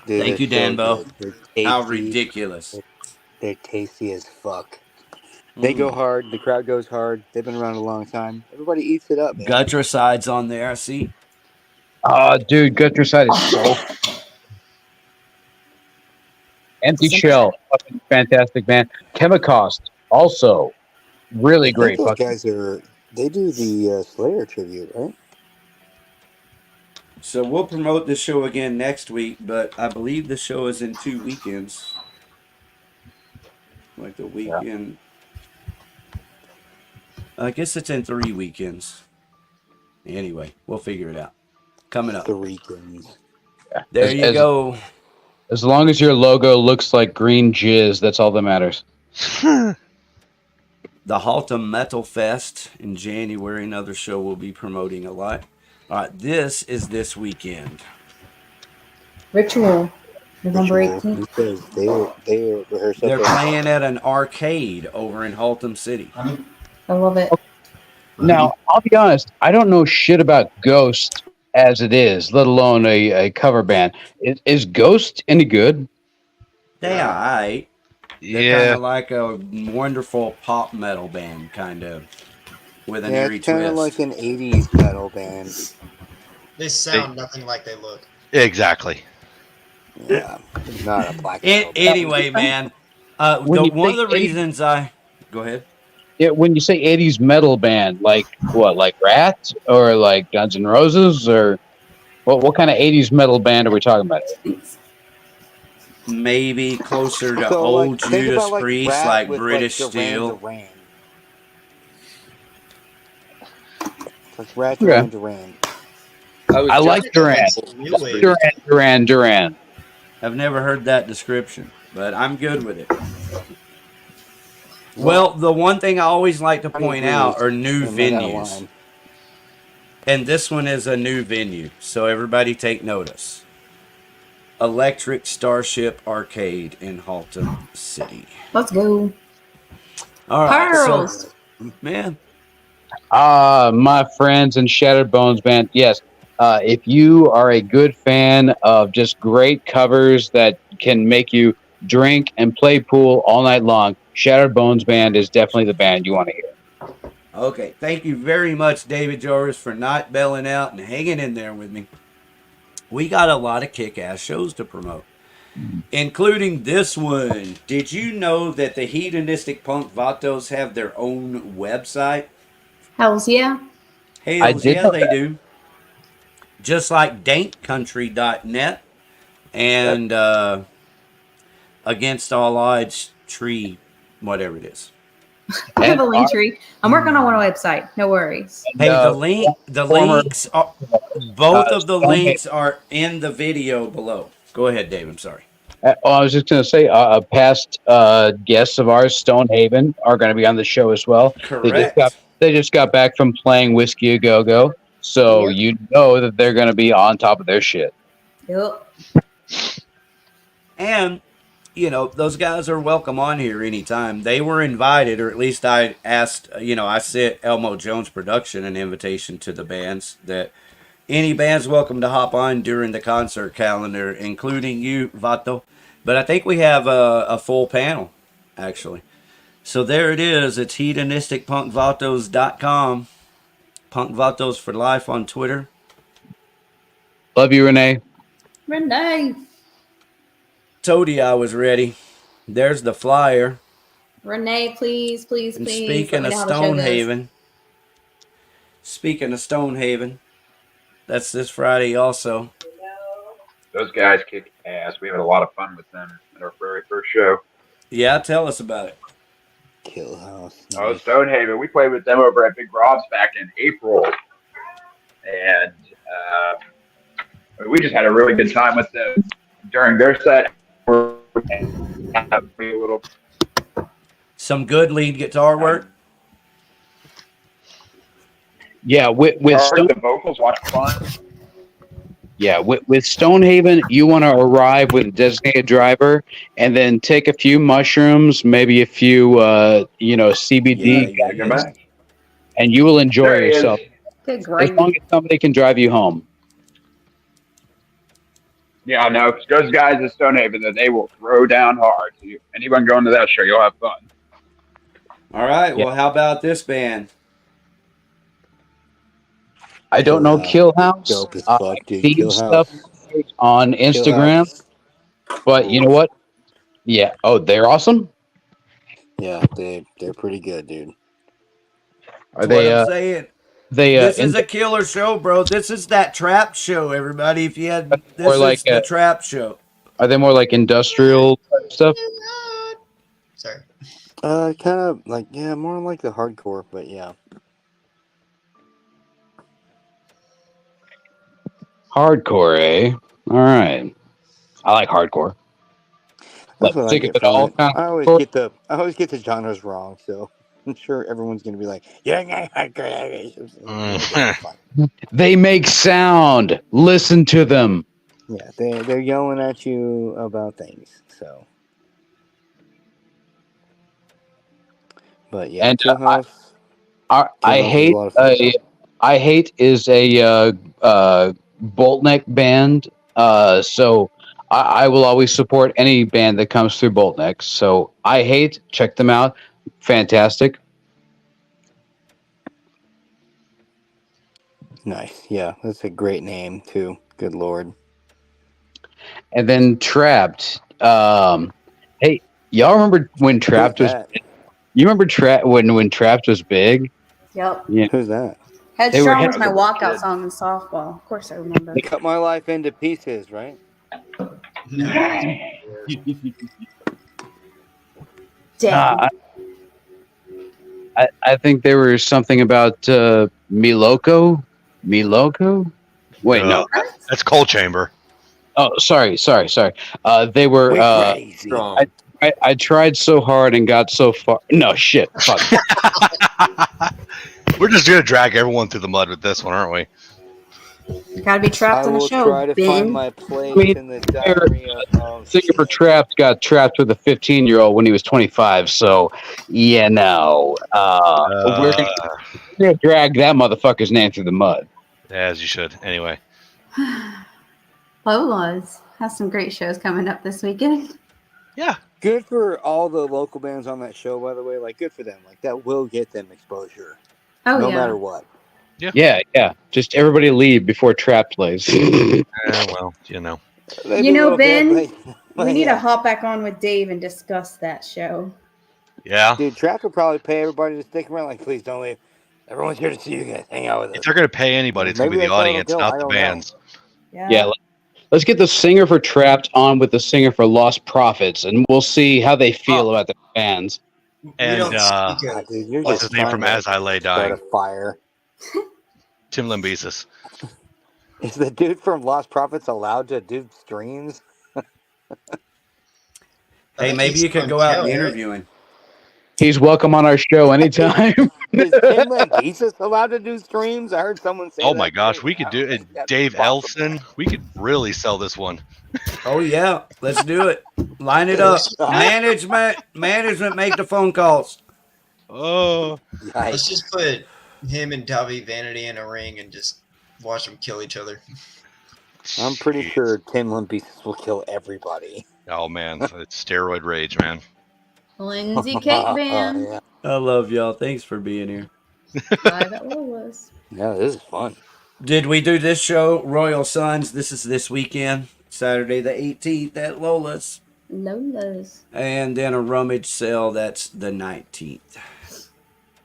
Dude, Thank they're you, so Danbo. good. They're How tasty. ridiculous. They're tasty as fuck. They go hard. The crowd goes hard. They've been around a long time. Everybody eats it up, man. Gutricide's on there, I see. Dude, Gutricide is so Empty Shell, fucking fantastic band. Chemicost, also really I think great. those Fucking guys are. They do the Slayer tribute, right? So we'll promote this show again next week, but I believe the show is in 2 weekends. Like the weekend. I guess it's in 3 weekends. Anyway, we'll figure it out. Coming up. 3 weekends. There you go. As long as your logo looks like green jizz, that's all that matters. The Haltom Metal Fest in January, another show we'll be promoting a lot. All right, this is this weekend. Ritual, November 18th. He says they rehearse. They're playing at an arcade over in Haltom City. I love it. Now, I'll be honest, I don't know shit about Ghost as it is, let alone a cover band. Is Ghost any good? They are alright. They're kind of like a wonderful pop metal band, kind of, with an eerie it's kind of twist. like an '80s metal band. They sound nothing like they look. Exactly. Yeah, it's not a black. Anyway, man, one of the reasons I go ahead. Yeah, when you say '80s metal band, like what, like Rat or like Guns N' Roses, or what kind of '80s metal band are we talking about? Maybe closer to So, old like, think Judas about, like, Priest, Rat like with, British like, Steel. Duran. It's like Rat, Okay. Duran. I like Duran. Duran. I've never heard that description, but I'm good with it. Well, the one thing I always like to point out are new venues. And this one is a new venue, so everybody take notice. Electric Starship Arcade in Haltom City. Let's go. All right, Pearls. so, man. My friends in Shattered Bones Band, yes. If you are a good fan of just great covers that can make you drink and play pool all night long, Shattered Bones Band is definitely the band you want to hear. Okay, thank you very much, David Jarvis, for not bailing out and hanging in there with me. We got a lot of kick-ass shows to promote, including this one. Did you know that the Hedonistic Punk Vatos have their own website? Hells yeah. Hells yeah, they do. Just like DANKCountry.net and Against All Odds Tree, whatever it is. I have a link tree. I'm working on one website. No worries. Hey, the links are, both of the links are in the video below. Go ahead, Dave. I'm sorry. I was just going to say, past guests of ours, Stonehaven, are going to be on the show as well. Correct. They just got back from playing Whiskey A Go Go, so you know that they're going to be on top of their shit. Yep. And, you know, those guys are welcome on here anytime. They were invited, or at least I asked, I sent Elmo Jones Production an invitation to the bands that any band's welcome to hop on during the concert calendar, including you, Vato. But I think we have a full panel, actually. So there it is. It's hedonisticpunkvatos.com. Punk Vatos for life on Twitter. Love you, Renee. Renee. Told I was ready. There's the flyer. Renee, please, please, And please. speaking of Stonehaven, that's this Friday also. Those guys kick ass. We had a lot of fun with them at our very first show. Yeah, tell us about it. Kill House. Oh, Stonehaven. We played with them over at Big Rob's back in April. And we just had a really good time with them during their set. Some good lead guitar work. Yeah, with the vocals, watch fun. Yeah, with Stonehaven, you want to arrive with a designated driver and then take a few mushrooms, maybe a few, CBD, and you will enjoy yourself. Good As gravy. long as somebody can drive you home. Yeah, I know. Those guys at Stonehaven, that they will throw down hard. So anyone going to that show, you'll have fun. All right. Well, how about this band? I don't know Kill House. Dope as I've fuck, dude. seen Kill stuff House. on Instagram, but you know what? Yeah. Oh, they're awesome. Yeah, they're pretty good, dude. Are That's they? what I'm saying. They This is a killer show, bro. This is that trap show, everybody. If you had this, like is the trap show. Are they more like industrial type stuff? Sorry. Kind of like, yeah, more like the hardcore, but yeah. Hardcore, eh? All right. I like hardcore. That's Like, what I think of get it from all it. kind I of always hardcore. get the genres wrong, so I'm sure everyone's gonna be like, yeah, hardcore. They make sound. Listen to them. Yeah, they're yelling at you about things. So, but yeah, And Kill House. I Kill House is a lot of fun. I hate is a bolt neck band. So I will always support any band that comes through bolt necks. So I hate. Check them out. Fantastic. Nice. Yeah, that's a great name too. Good lord. And then Trapped. Hey, y'all remember when Trapped was? that? You remember when Trapped was big? Yep. Yeah. Who's that? Headstrong was my walkout song in softball. Of course I remember. They cut my life into pieces, right? Damn. I think there was something about Miloko. Miloko? Wait, no. That's Coal Chamber. Oh, sorry. They were. crazy. I tried so hard and got so far. No shit. Fuck. We're just gonna drag everyone through the mud with this one, aren't we? You gotta be trapped I in a will show. try to Ben. find my place in the diary of. Singer for Trapped got trapped with a 15-year-old when he was 25. So, yeah, no. We're gonna drag that motherfucker's name through the mud. As you should. Anyway. Lola's has some great shows coming up this weekend. Yeah. Good for all the local bands on that show, by the way. Like, good for them. Like, that will get them exposure. Oh, no yeah. matter what. Yeah. Just everybody leave before Trapped plays. Well, you know. You know, Ben, but we need yeah. to hop back on with Dave and discuss that show. Yeah. Dude, Track will probably pay everybody to stick around. Like, please don't leave. Everyone's here to see you guys. Hang out with us. If they're gonna pay anybody, it's gonna be Maybe the that's how it'll audience, go. not I the don't know. bands. Yeah. Let's get the singer for Trapped on with the singer for Lost Prophets, and we'll see how they feel about the fans. And dude, you're what's just his name from trying As I Lay start Dying? a fire. Tim Limbesis. Is the dude from Lost Prophets allowed to do streams? Hey, maybe you could go out and interview him. He's welcome on our show anytime. Is Tim Lambesis allowed to do streams? I heard someone say Oh that. my gosh, we could do it. Dave Elson. We could really sell this one. Oh yeah, let's do it. Line it up. Management, make the phone calls. Oh, Let's just put him and Davi Vanity in a ring and just watch them kill each other. I'm pretty sure Tim Lambesis will kill everybody. Oh man, it's steroid rage, man. Lindsay Cake Band. Yeah. I love y'all. Thanks for being here. Live at Lola's. Yeah, this is fun. Did we do this show, Royal Sons? This is this weekend, Saturday the 18th at Lola's. Lola's. And then a rummage sale, that's the 19th.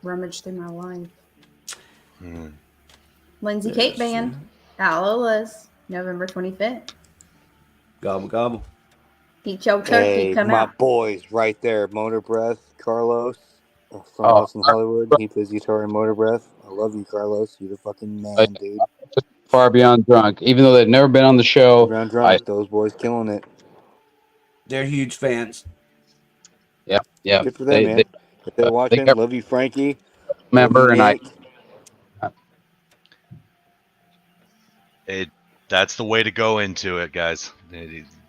Rummage through my life. Lindsay Cake Band at Lola's, November 25th. Gobble, gobble. Eat your turkey, Hey, come my out. boys right there, Motor Breath, Carlos from us in Hollywood. He plays guitar in Motor Breath. I love you, Carlos. You're the fucking man, dude. Far Beyond Drunk. Even though they've never been on the show. Beyond Drunk, those boys killing it. They're huge fans. Yeah. Good for them, man. If they're watching, love you, Frankie. Member and I. That's the way to go into it, guys.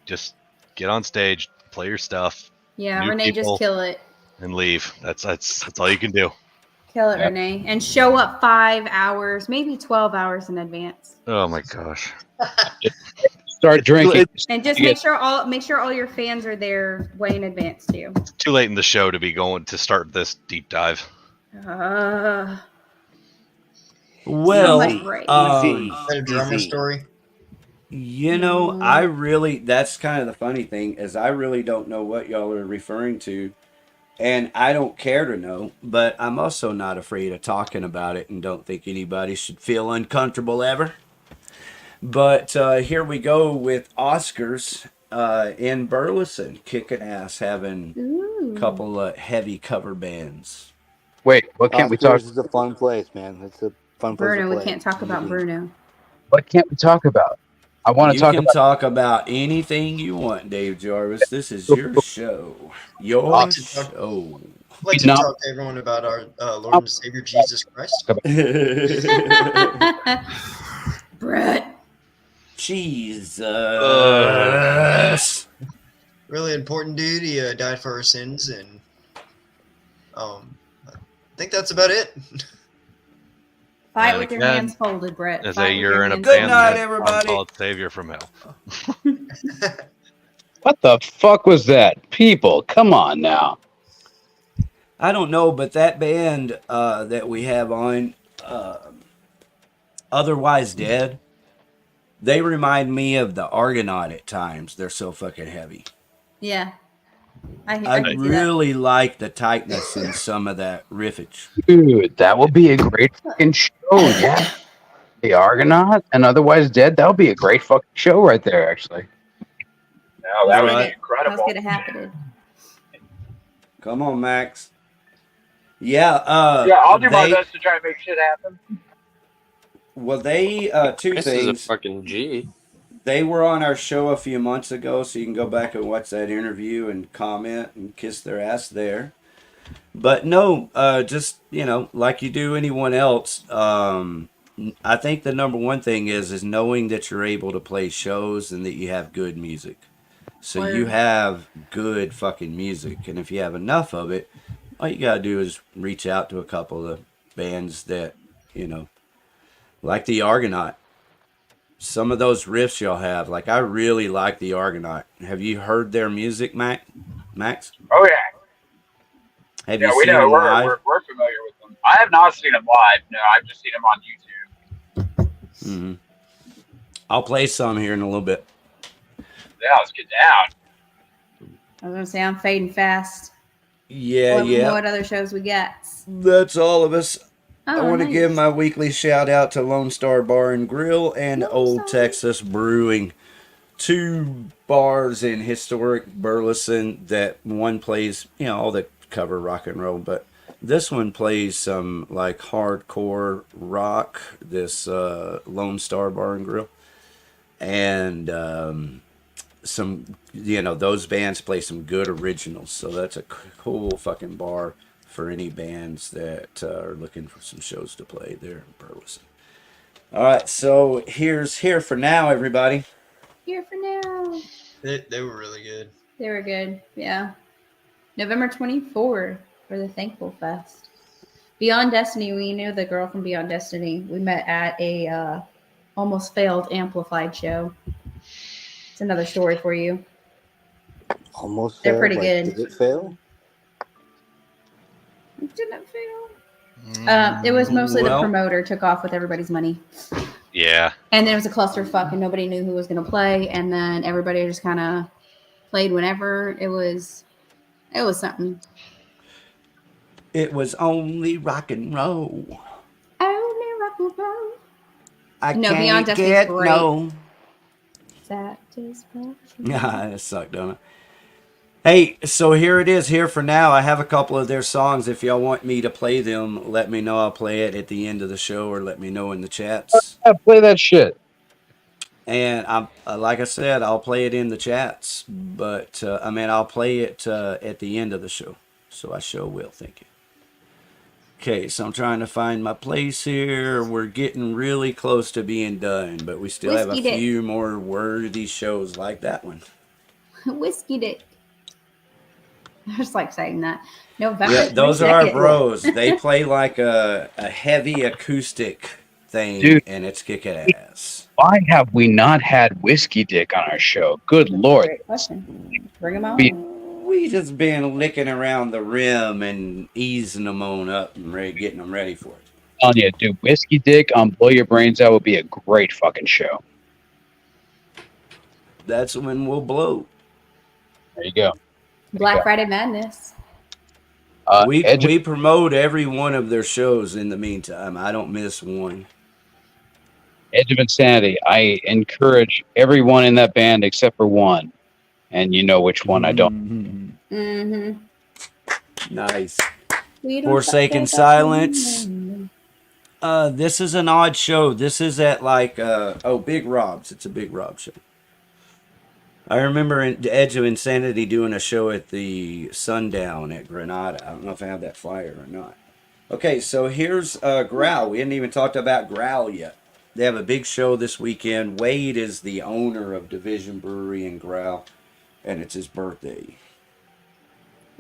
Just get on stage, play your stuff. Yeah, meet Renee, people, just kill it. and leave. That's all you can do. Kill it, Yep. Renee, and show up 5 hours, maybe 12 hours in advance, Oh my gosh. Start drinking. and just make sure all your fans are there way in advance too. Too late in the show to be going to start this deep dive. Well, Is that a drummer story? You know, that's kind of the funny thing is I really don't know what y'all are referring to, and I don't care to know, but I'm also not afraid of talking about it and don't think anybody should feel uncomfortable ever. But here we go with Oscars in Burleson, kicking ass, having a couple of heavy cover bands. Wait, what can't we talk? Oscars is a fun place, man. It's a fun place Bruno, to we play. can't talk about Bruno. What can't we talk about? I want to You talk can about. talk about anything you want, Dave Jarvis. This is your show. Your I'd show. like to talk to everyone about our Lord and Savior Jesus Christ. Brett. Jesus. Really important dude. He died for our sins, and I think that's about it. Fight And with your again, hands folded, Brett. As Fight a with your urine a hands Good band night, that everybody. called Savior from Hell. What the fuck was that? People, come on now. I don't know, but that band that we have on, Otherwise Dead, they remind me of the Argonaut at times. They're so fucking heavy. Yeah. I I can see that. really like the tightness in some of that riffage. Dude, that will be a great fucking show, yeah. The Argonaut and Otherwise Dead, that would be a great fucking show right there, actually. No, that would be Right. Let's incredible. get it happening. Come on, Max. Yeah, Yeah, I'll do my best to try and make shit happen. Well, they two This things. is a fucking G. They were on our show a few months ago, so you can go back and watch that interview and comment and kiss their ass there. But no, just like you do anyone else. I think the number one thing is knowing that you're able to play shows and that you have good music. So you Word. have good fucking music, and if you have enough of it, all you gotta do is reach out to a couple of bands that like the Argonaut. Some of those riffs y'all have, like I really like the Argonaut. Have you heard their music, Max? Oh yeah. Have Yeah, you we seen know. them We're live? familiar with them. I have not seen them live. No, I've just seen them on YouTube. Mm-hmm. I'll play some here in a little bit. Yeah, let's get down. I was gonna say I'm fading fast. Yeah, yeah. What other shows we got? That's all of us. I Oh, want to nice. give my weekly shout out to Lone Star Bar and Grill and Old Texas Brewing. 2 bars in historic Burleson that one plays, all that cover rock and roll, but this one plays some like hardcore rock, this Lone Star Bar and Grill. And some, those bands play some good originals. So that's a cool fucking bar for any bands that are looking for some shows to play there in Burleson. All right, so here's Here for Now, everybody. Here for now. They were really good. They were good. Yeah. November 24th for the Thankful Fest. Beyond Destiny, we knew the girl from Beyond Destiny. We met at a almost failed Amplified show. It's another story for you. Almost They're failed? pretty Like, good. Did it fail? It didn't fail. It was mostly the promoter took off with everybody's money. Yeah. And then it was a clusterfuck and nobody knew who was going to play. And then everybody just kind of played whenever. It was something. It was only rock and roll. Only rock and roll. I No, can't Beyond Destiny's get great. no. Satisfaction. Yeah, that sucked, don't it? Hey, so here it is, Here for Now. I have a couple of their songs. If y'all want me to play them, let me know. I'll play it at the end of the show or let me know in the chats. Yeah, play that shit. And I'm like I said, I'll play it in the chats. But, I'll play it at the end of the show. So I sure will. Thank you. Okay, so I'm trying to find my place here. We're getting really close to being done, but we still have a Whiskey dick. few more worthy shows like that one. Whiskey dick. I just like saying that. November. Yeah, those are 22nd. our bros. They play like a heavy acoustic thing, Dude. and it's kicking ass. Why have we not had Whiskey Dick on our show? Good Lord. Great question. Bring them out. We just been licking around the rim and easing them on up and getting them ready for it. Telling you, dude, Whiskey Dick on Blow Your Brains Out would be a great fucking show. That's when we'll blow. There you go. Black Friday Madness. We promote every one of their shows in the meantime. I don't miss one. Edge of Insanity. I encourage everyone in that band except for one. And you know which one I don't. Mm-hmm. Nice. Forsaken Silence. This is an odd show. This is at like Big Rob's. It's a Big Rob show. I remember the Edge of Insanity doing a show at the Sundown at Granada. I don't know if I have that flyer or not. Okay, so here's Growl. We hadn't even talked about Growl yet. They have a big show this weekend. Wade is the owner of Division Brewery and Growl, and it's his birthday.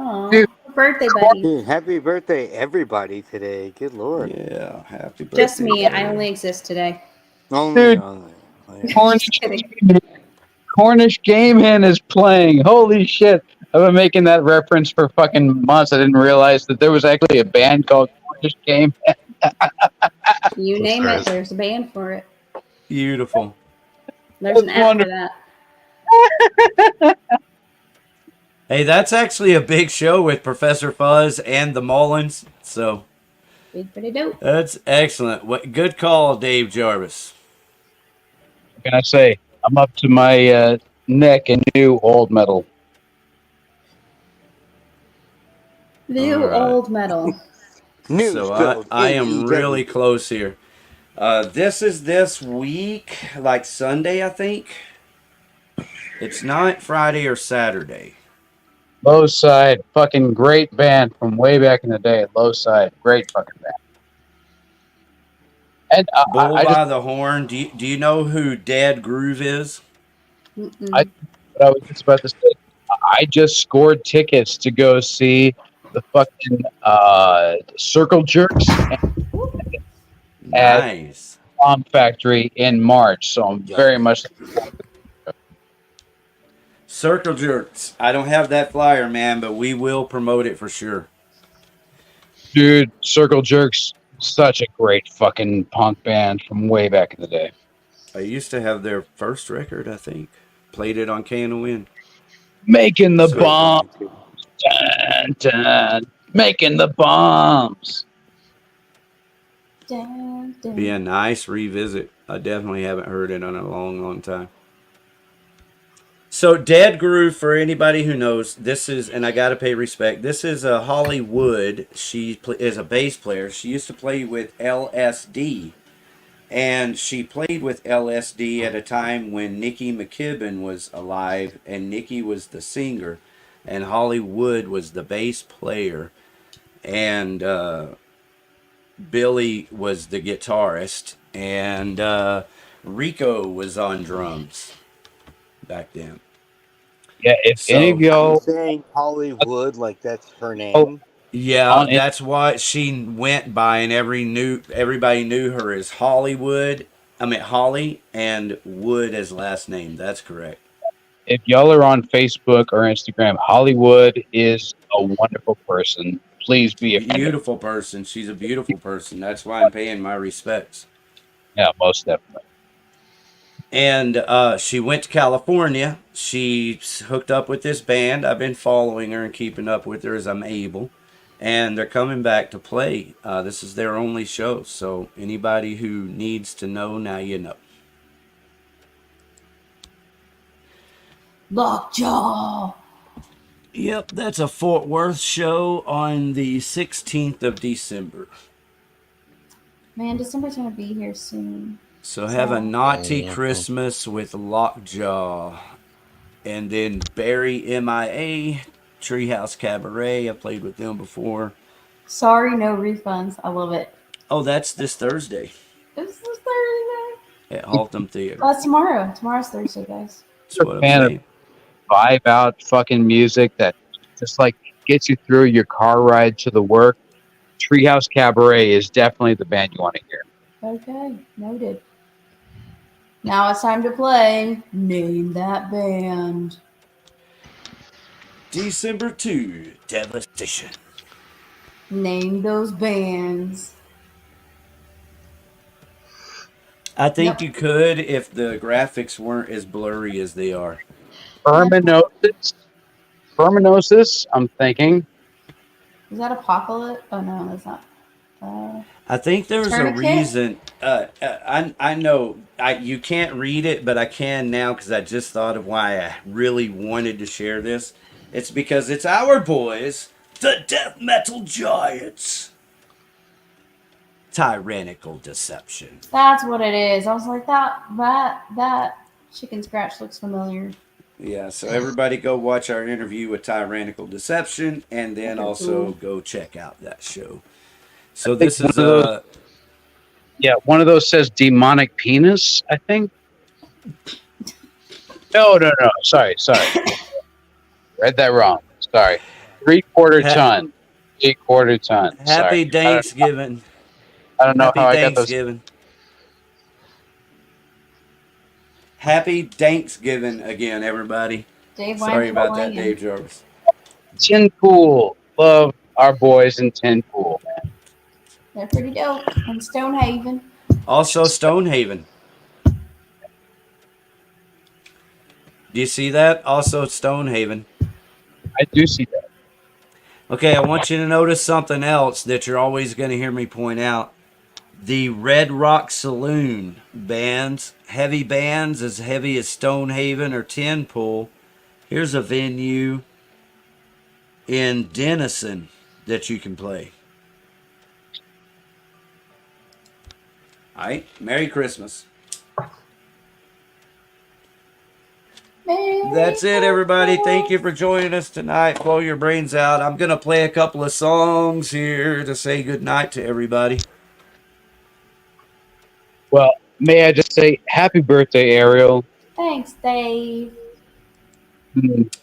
Aw, birthday buddy. Dude, happy birthday, everybody, today. Good Lord. Yeah, happy birthday. Just me. I only exist today. Only. Cornish Game Hen is playing. Holy shit. I've been making that reference for fucking months. I didn't realize that there was actually a band called Cornish Game Hen. You name it, there's a band for it. Beautiful. There's an app for that. Hey, that's actually a big show with Professor Fuzz and the Mullins. So Pretty dope. that's excellent. What good call, Dave Jarvis. What can I say? I'm up to my neck in new old metal. New All right. old metal. So I am really close here. This is this week, like Sunday, I think. It's not Friday or Saturday. Low Side, fucking great band from way back in the day. Low Side, great fucking band. And Bull by the Horn. Do you know who Dead Groove is? I was just about to say, I just scored tickets to go see the fucking Circle Jerks Nice. at Bomb Factory in March. So I'm very much. Circle Jerks. I don't have that flyer, man, but we will promote it for sure. Dude, Circle Jerks, such a great fucking punk band from way back in the day. I used to have their first record, I think. Played it on KNON. Making the bomb. Dun, dun, making the bombs. Be a nice revisit. I definitely haven't heard it in a long, long time. So Dead Groove, for anybody who knows, this is, and I got to pay respect, this is a Holly Wood. She is a bass player. She used to play with LSD. And she played with LSD at a time when Nikki McKibben was alive, and Nikki was the singer, and Holly Wood was the bass player, and Billy was the guitarist, and Rico was on drums back then. Yeah, if any of y'all saying Hollywood like that's her name. Yeah, that's what she went by, and everybody knew her as Hollywood. I mean Holly and Wood as last name. That's correct. If y'all are on Facebook or Instagram, Hollywood is a wonderful person. Please be a Beautiful person. She's a beautiful person. That's why I'm paying my respects. Yeah, most definitely. And she went to California. She hooked up with this band. I've been following her and keeping up with her as I'm able. And they're coming back to play. This is their only show. So anybody who needs to know, now you know. Lockjaw. Yep, that's a Fort Worth show on the 16th of December. Man, December's gonna be here soon. So have a naughty Christmas with Lockjaw. And then Barry MIA, Treehouse Cabaret. I played with them before. Sorry, no refunds. I love it. Oh, that's this Thursday This is Thursday. at Haltom Theater. That's tomorrow. Tomorrow's Thursday, guys. That's what I'm Fan of saying. vibe out fucking music that just like gets you through your car ride to the work, Treehouse Cabaret is definitely the band you want to hear. Okay, noted. Now it's time to play Name That Band. December 2, Devastation. Name those bands. I think you could if the graphics weren't as blurry as they are. Permanosis, I'm thinking. Is that Apocalypse? Oh no, that's not. I think there's a Tourniquet? reason. I know you can't read it, but I can now because I just thought of why I really wanted to share this. It's because it's our boys, the Death Metal Giants. Tyrannical Deception. That's what it is. I was like, that chicken scratch looks familiar. Yeah, so everybody go watch our interview with Tyrannical Deception, and then also go check out that show. So this is one of those says demonic penis, I think. No. Sorry. Read that wrong. Sorry. 3/4 ton. 3/4 ton. Happy Thanksgiving. I don't know Happy how I got those. Thanksgiving. Happy Thanksgiving again, everybody. Dave, why Sorry aren't you about that, playing? Dave Jarvis. Tin Pool. Love our boys in Tin Pool, man. They're pretty dope. And Stonehaven. Also Stonehaven. Do you see that? Also Stonehaven. I do see that. Okay, I want you to notice something else that you're always going to hear me point out. The Red Rock Saloon bands, heavy bands as heavy as Stonehaven or Tin Pool. Here's a venue in Denison that you can play. All right, Merry Christmas. That's it, everybody. Thank you for joining us tonight. Blow your brains out. I'm going to play a couple of songs here to say goodnight to everybody. Well, may I just say happy birthday, Ariel. Thanks, Dave.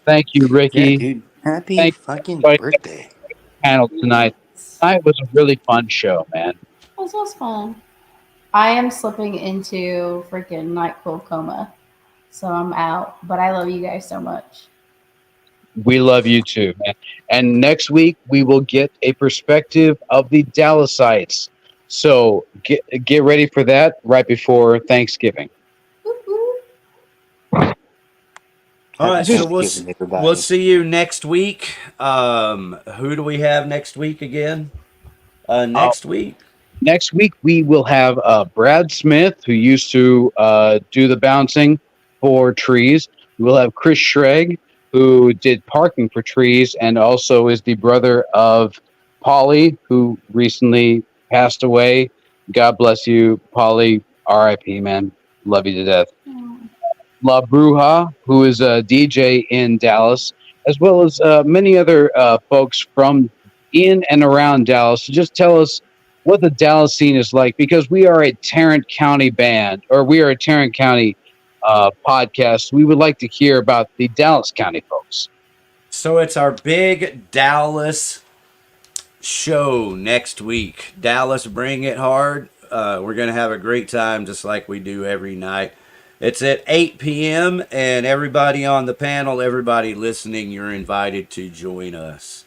Thank you, Ricky. Yeah, dude. Happy fucking birthday. Panel tonight. Tonight was a really fun show, man. This was fun. I am slipping into freaking NyQuil coma. So I'm out. But I love you guys so much. We love you too, man. And next week we will get a perspective of the Dallasites. So get ready for that right before Thanksgiving. All right, so we'll see you next week. Who do we have next week again? Next week we will have Brad Smith, who used to do the bouncing for trees. We'll have Chris Schreg, who did parking for trees and also is the brother of Polly, who recently passed away. God bless you, Polly. R.I.P., man. Love you to death. La Bruja, who is a DJ in Dallas, as well as many other folks from in and around Dallas. So just tell us what the Dallas scene is like, because we are a Tarrant County band, or we are a Tarrant County podcast. We would like to hear about the Dallas County folks. So it's our big Dallas show next week. Dallas, bring it hard. We're going to have a great time just like we do every night. It's at 8 p.m. and everybody on the panel, everybody listening, you're invited to join us.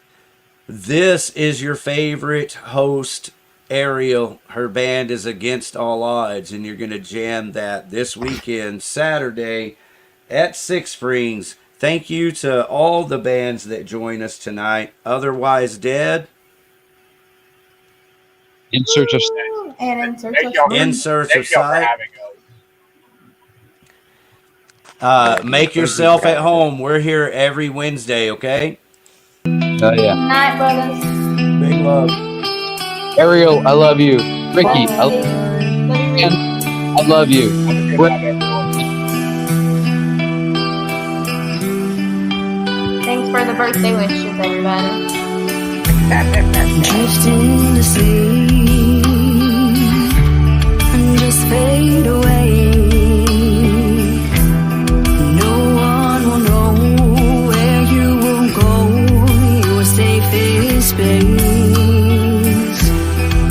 This is your favorite host, Ariel. Her band is Against All Odds, and you're going to jam that this weekend, Saturday at Six Springs. Thank you to all the bands that join us tonight. Otherwise Dead. In Search of Sight. And In Search of Sight. In Search of Sight. Make yourself at home. We're here every Wednesday, okay? Oh, yeah. Night, brothers. Big love. Ariel, I love you. Ricky, I love you. Thanks for the birthday wishes, everybody. Drifting to sea and just fade away. No one will know where you will go. You will stay space.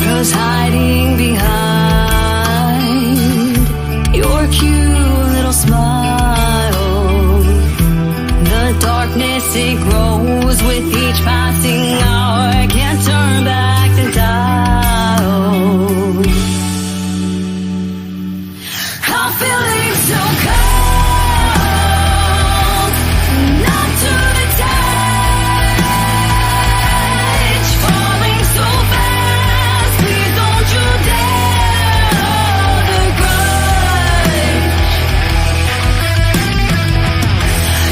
'Cause hiding behind your cute little smile, the darkness it grows with each passing hour. I can't turn back the dial. I'm feeling so cold, not to the touch, falling so fast. Please don't you dare the grudge.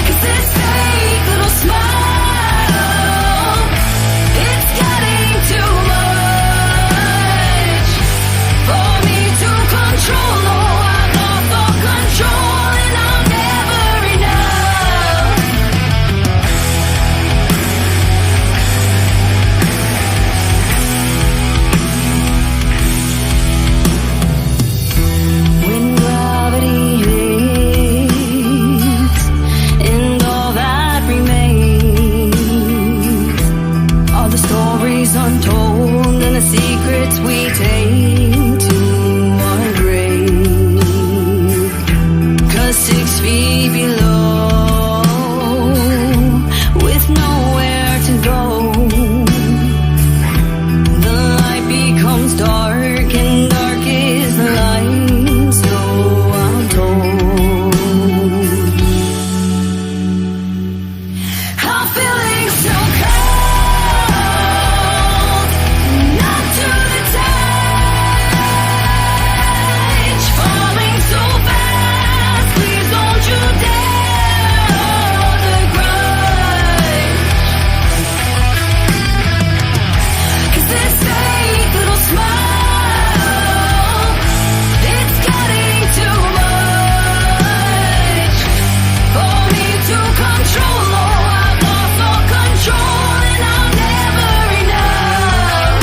'Cause this fake little smile, it's getting too much for me to control. Oh, I've lost all control and I'm never enough. When gravity hits and all that remains are the stories untold and the secrets we take to our grave. 'Cause 6 feet below, with nowhere to go, the light becomes dark and dark is the light, so I'm told. I'm feeling so cold, not to the touch, falling so fast. Please don't you dare the grudge. 'Cause this fake little smile, it's getting too much for me to control. Oh, I've lost all control and I'm never enough.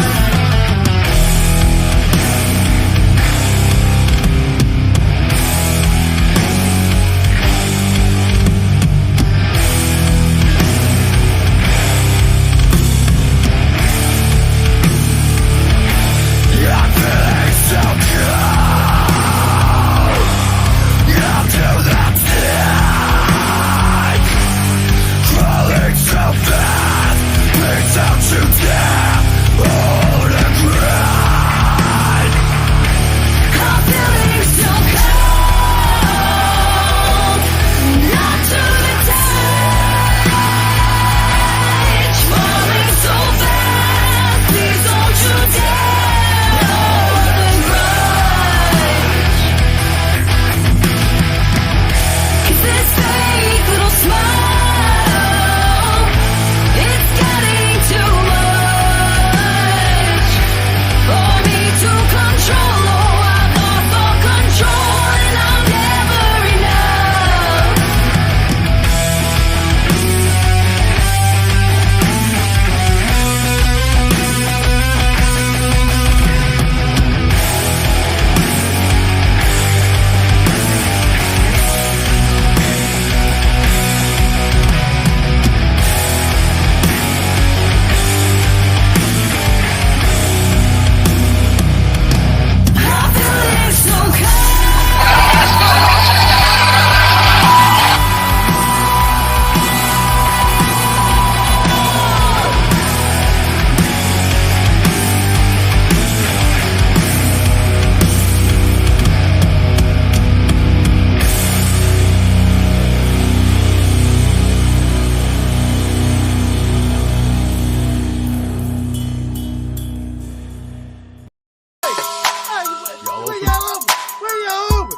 I'm feeling so cold, not to the touch, crawling so fast. Please don't you dare hold a grind. I'm feeling so cold, not to the touch, falling so fast. Please don't you dare hold the grudge. 'Cause this fake little smile, it's getting too much for me to control. Oh, I've lost all control and I'm never enough. I'm feeling so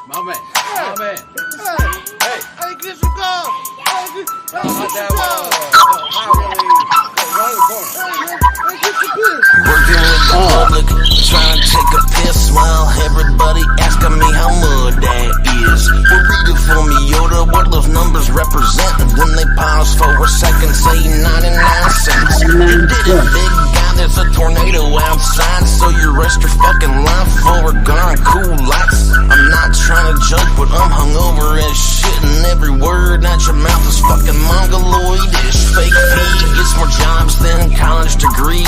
My man. Hey, get some calls. Working with the public, trying to take a piss while everybody asking me how much that is. Well, read it for me, Yoda, what those numbers represent. Then they pause for a second, say 99 cents. You did it, big guy, there's a tornado outside, so you rest your fucking life for a gone cool lights. I'm not trying to joke, but I'm hungover as shit, and every word out your mouth is fucking mongoloidish. Fake P gets more jobs than college degree.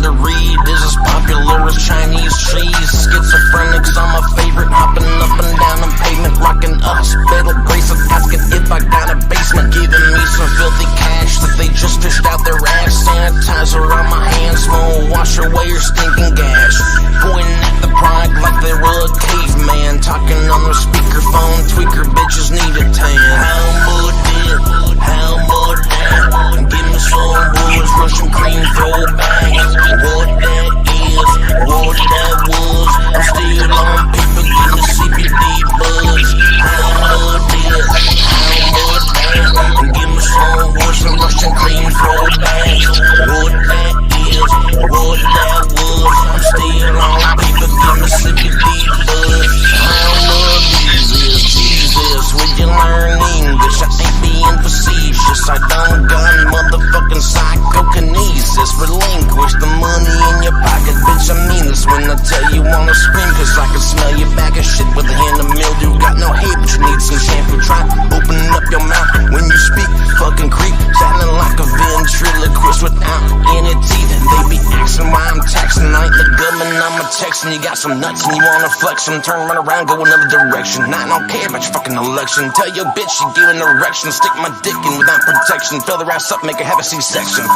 fun to read is as popular as Chinese cheese. Schizophrenics are my favorite, hopping up and down the pavement, rocking a hospital bracelet, asking if I got a basement, giving me some filthy cash that they just fished out their ass. Sanitizer on my hands, won't wash away your stinking gas. Pointing at the product like they were a caveman, talking on their speakerphone, tweaker bitches need a tan. How much did, how much that? Give me some boys, Russian cream throwback. What that is, what that was. I'm still on paper, getting the CBD buzz. How much did, how much that? Give me some boys, some Russian cream throwback. What that is, what that was. I'm still on paper, getting the CBD buzz. How much is this, Jesus? Would you learn English? I ain't being facetious. I don't got motherfucking psychokinesis. Relinquish the money in your pocket, bitch. I mean this when I tell you wanna scream, cause I can smell your back of shit with a hint of mildew. Got no hate, but you need some shampoo. Try opening up your mouth when you speak. Fucking creep, sounding like a ventriloquist without any teeth. They be asking why I'm taxing. I ain't the government, I'm a Texan. You got some nuts and you wanna flex them. Turn right around, go another direction. I don't care about your fucking election. Tell your bitch she give an erection. Stick my dick in without protection. Fill her ass up, make her have a C-section.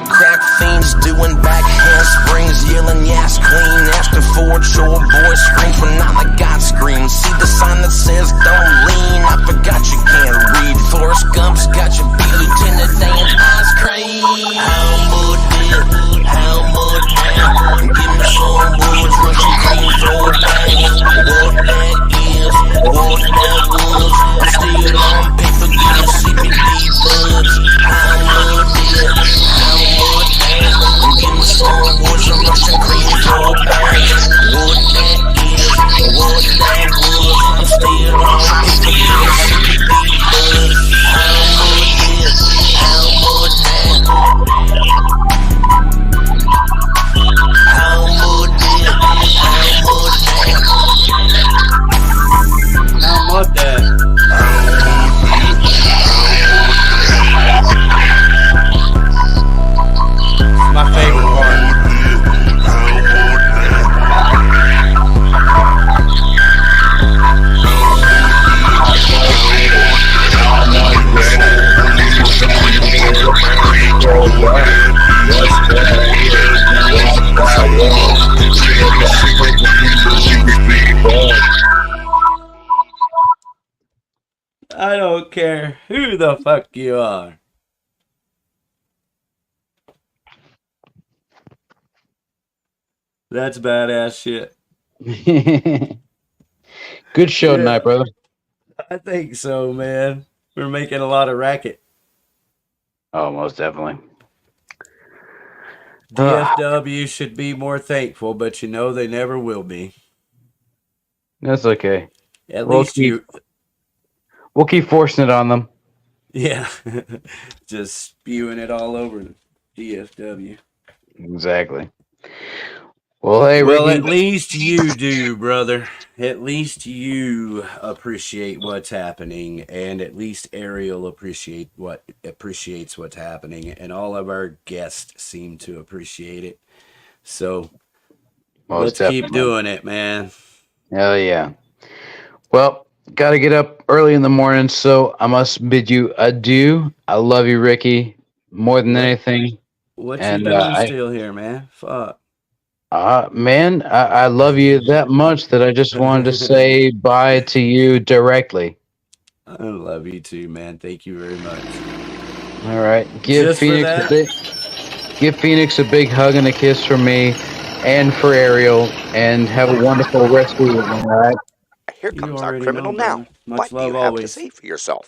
Crack fiends doing back handsprings, yelling yes clean. After Ford Shore boy screams when not like God screams. See the sign that says don't lean. I forgot you can't read. Forrest Gump's got you beat, Lieutenant Dan ice cream. How much did, how much that? Give me some boys, Russian cream throwback. What that is, what that was. I'm still on paper, getting CBD buds. How much did, how much that? Give me some boys, some Russian cream throwback. What that is, what that was. I'm still on paper, getting CBD buds. How much did, how much that? How much did, how much that? How much that? My favorite part. I don't care who the fuck you are. That's badass shit. Good show tonight, brother. I think so, man. We're making a lot of racket. Oh, most definitely. DFW should be more thankful, but you know they never will be. That's okay. At least we'll keep forcing it on them. Yeah. Just spewing it all over DFW. Exactly. Well, hey, well, Ricky. at least you do, brother. At least you appreciate what's happening, and at least Ariel appreciates what's happening, and all of our guests seem to appreciate it. So let's keep doing it, man. Hell yeah. Well, got to get up early in the morning, so I must bid you adieu. I love you, Ricky, more than anything. What you doing still here, man? Fuck. Man, I love you that much that I just wanted to say bye to you directly. I love you too, man. Thank you very much. All right. Give Phoenix a big hug and a kiss from me and for Ariel, and have a wonderful rest of the evening, all right? Here comes our criminal now. What do you have to say for yourself?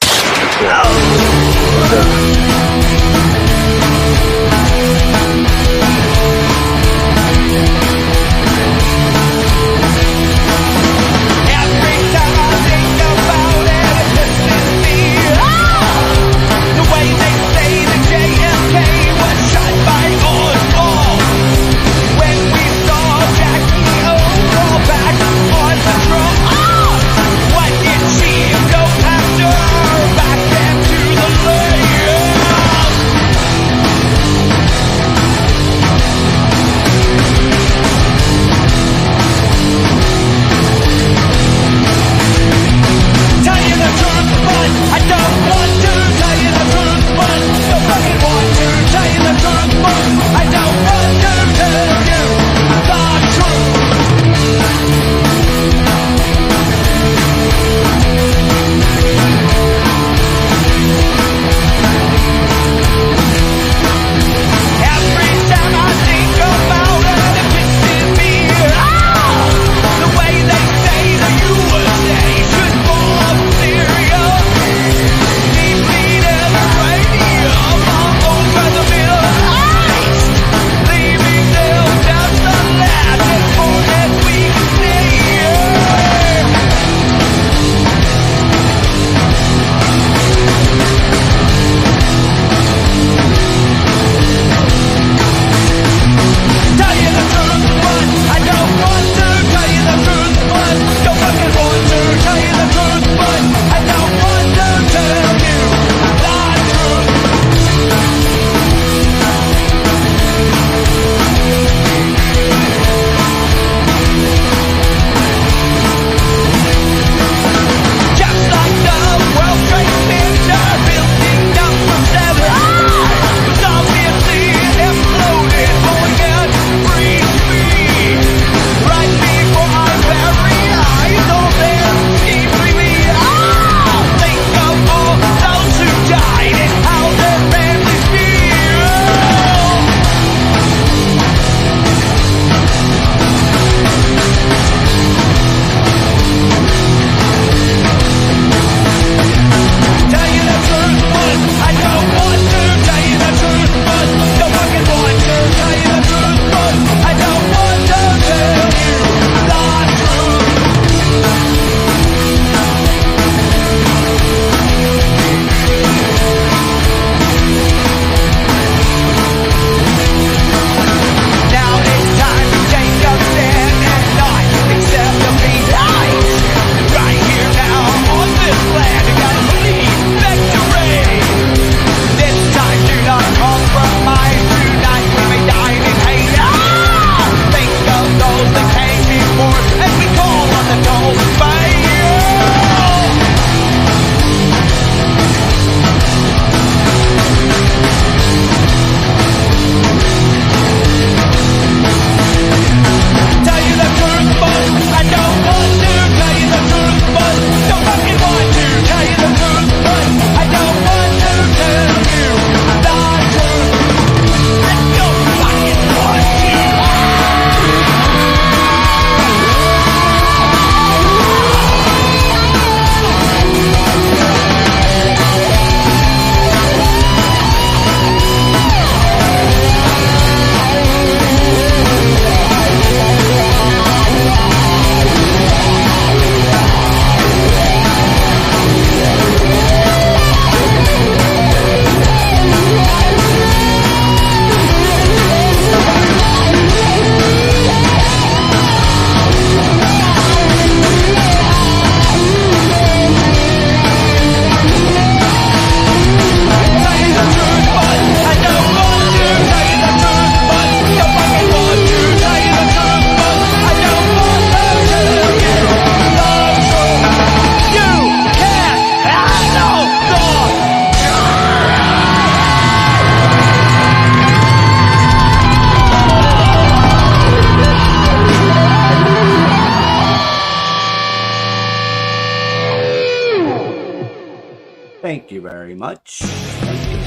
very much. Thank you.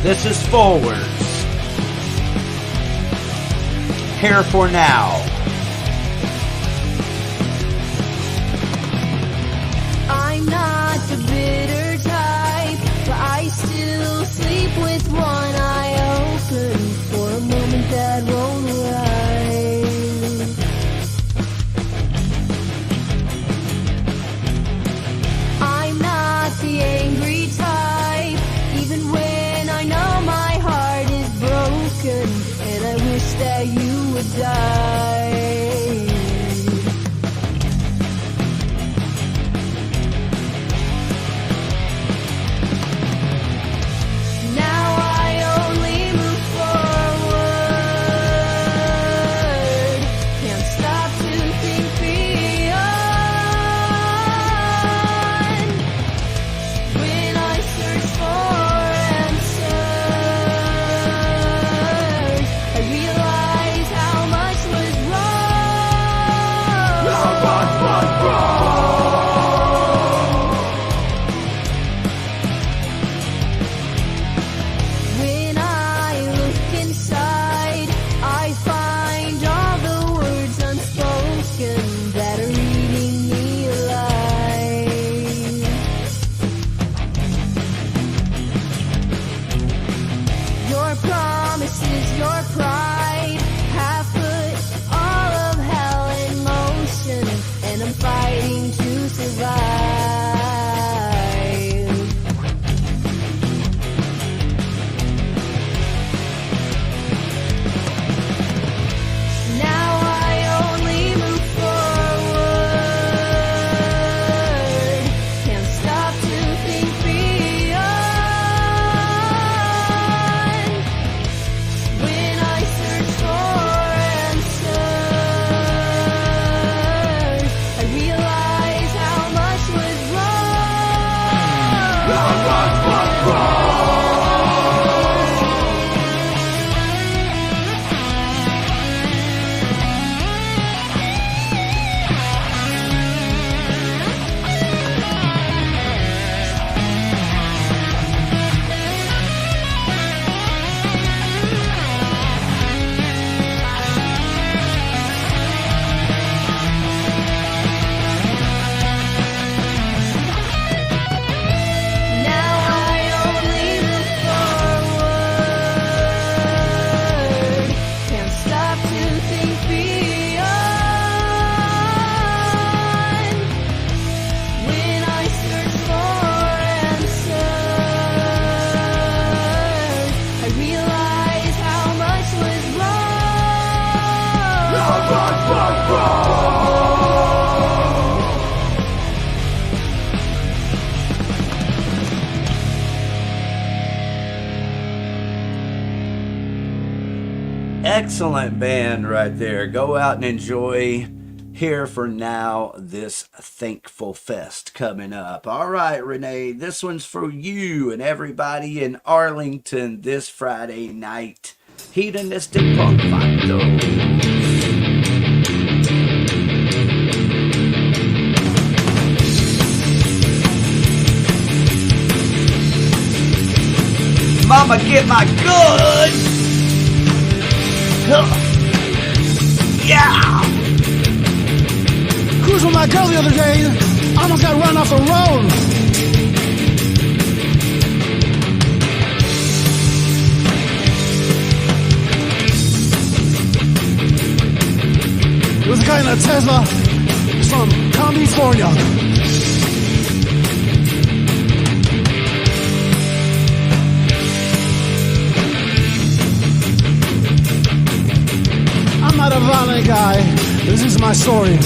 This is Forwards. Here for Now. I'm not the bitter type, but I still sleep with one eye open for a moment that won't arrive. I'm not the angry type, even when I know my heart is broken, and I wish that you would die. Now I only move forward, can't stop to think beyond. When I search for answers, I realize how much was wrong. When I look inside, I find all the words unspoken that are eating me alive. Your promises, your pride have put all of hell in motion, and I'm fighting to survive. Now I only move forward, can't stop to think beyond. When I search for answers, I realize how much was wrong. Now I only move forward, can't stop to think beyond. When I search for answers, I realize how much was Excellent band right there. Go out and enjoy Here for Now, this Thankful Fest coming up. All right, Renee, this one's for you and everybody in Arlington this Friday night. Hedonistic Punk Facto. Mama, get my goods! Yeah! Cruising with my girl the other day, almost got run off the road. There was a guy in a Tesla from California. I'm not a violent guy. This is my story.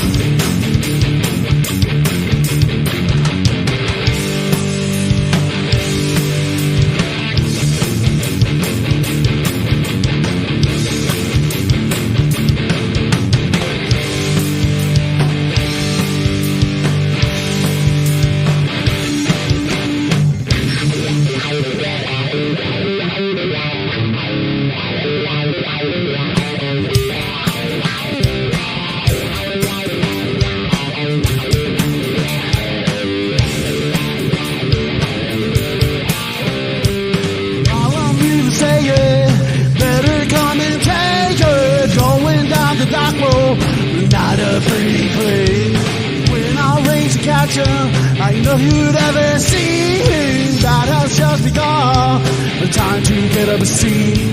love you'd ever seen. That has just begun. The time to get up a seat.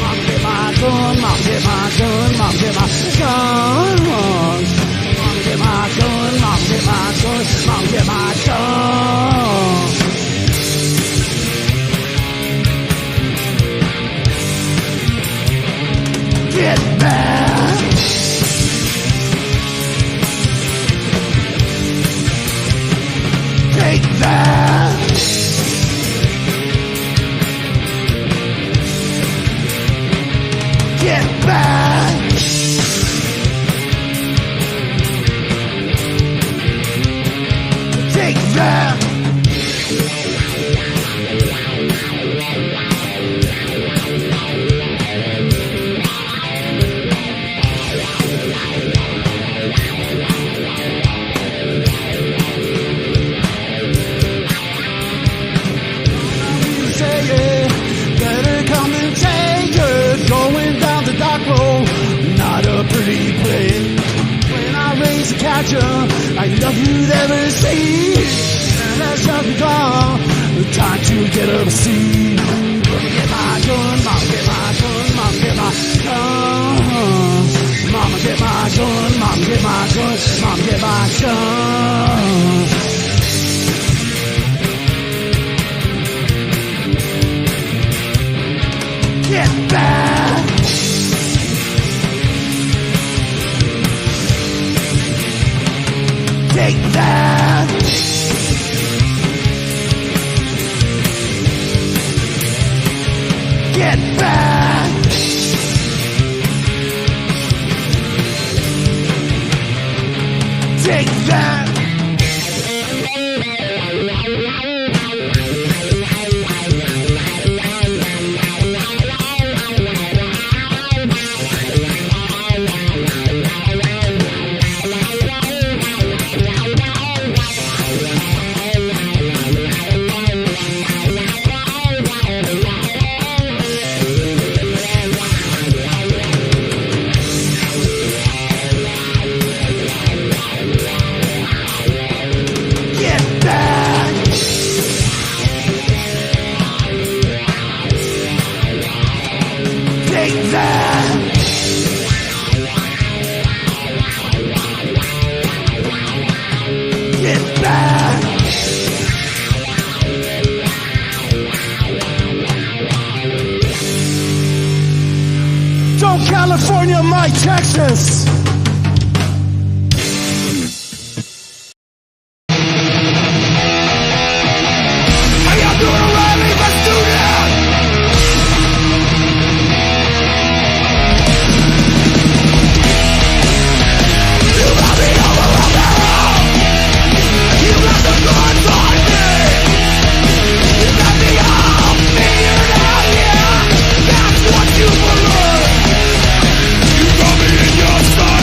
Mom, get my gun. Mom, get my gun. Mom, get my gun. Mom, get my gun. Mom, get my gun. Mom, get my gun. Get back. Take that. Get back. Take that. Better come and take it. Going down the dark road, not a pretty place. When I raise a catcher, I love you'd ever see. And that's just begun. The time to get up a seat. Mama, get my gun. Mama, get my gun. Mama, get my gun. Mama, get my gun. Mama, get my gun. Mama, get my gun. Get back. Take that. Get back. Take that. Don't California, my Texas. How y'all doing, O'Reilly? Let's do that. You got me over a barrel. You got the guns on me. You got me all figured out, yeah. That's what you believe. You got me in your sight.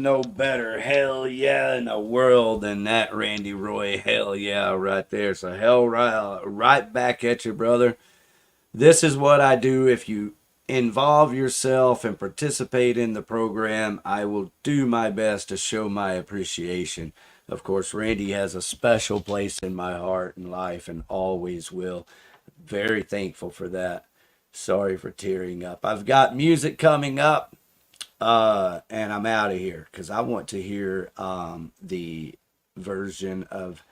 no better hell yeah in the world than that, Randy Roy. Hell yeah, right there. So hell right back at you, brother. This is what I do. If you involve yourself and participate in the program, I will do my best to show my appreciation. Of course, Randy has a special place in my heart and life and always will. Very thankful for that. Sorry for tearing up. I've got music coming up, and I'm out of here because I want to hear the version of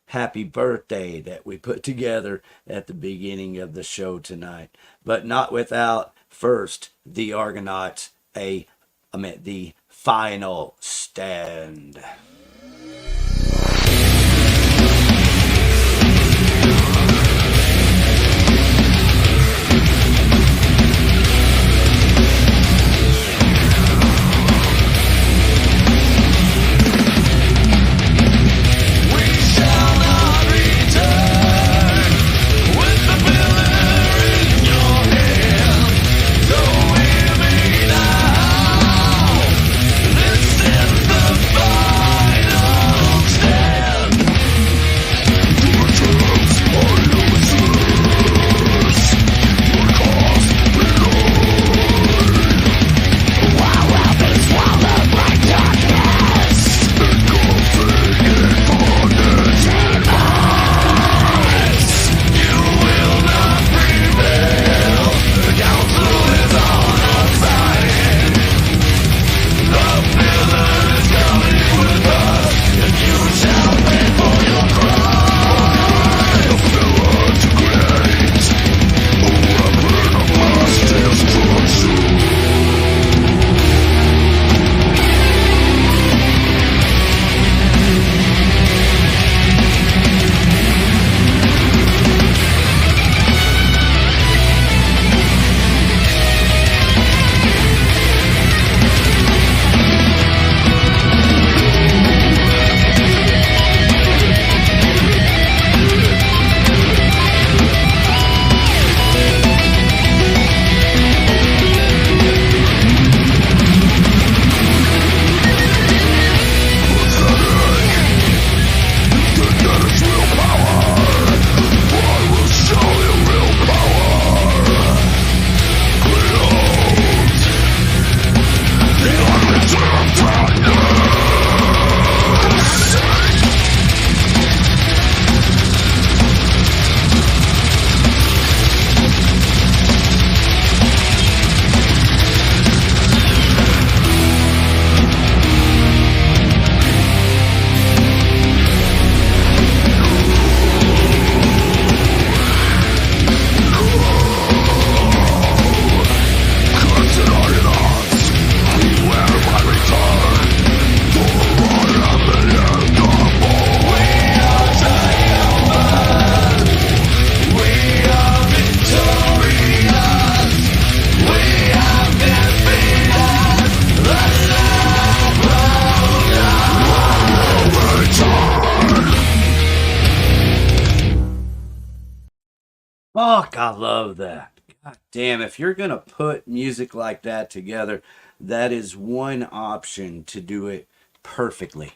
Happy Birthday that we put together at the beginning of the show tonight. But not without first the Argonauts, the final stand. Fuck, I love that. God damn, if you're going to put music like that together, that is one option to do it perfectly.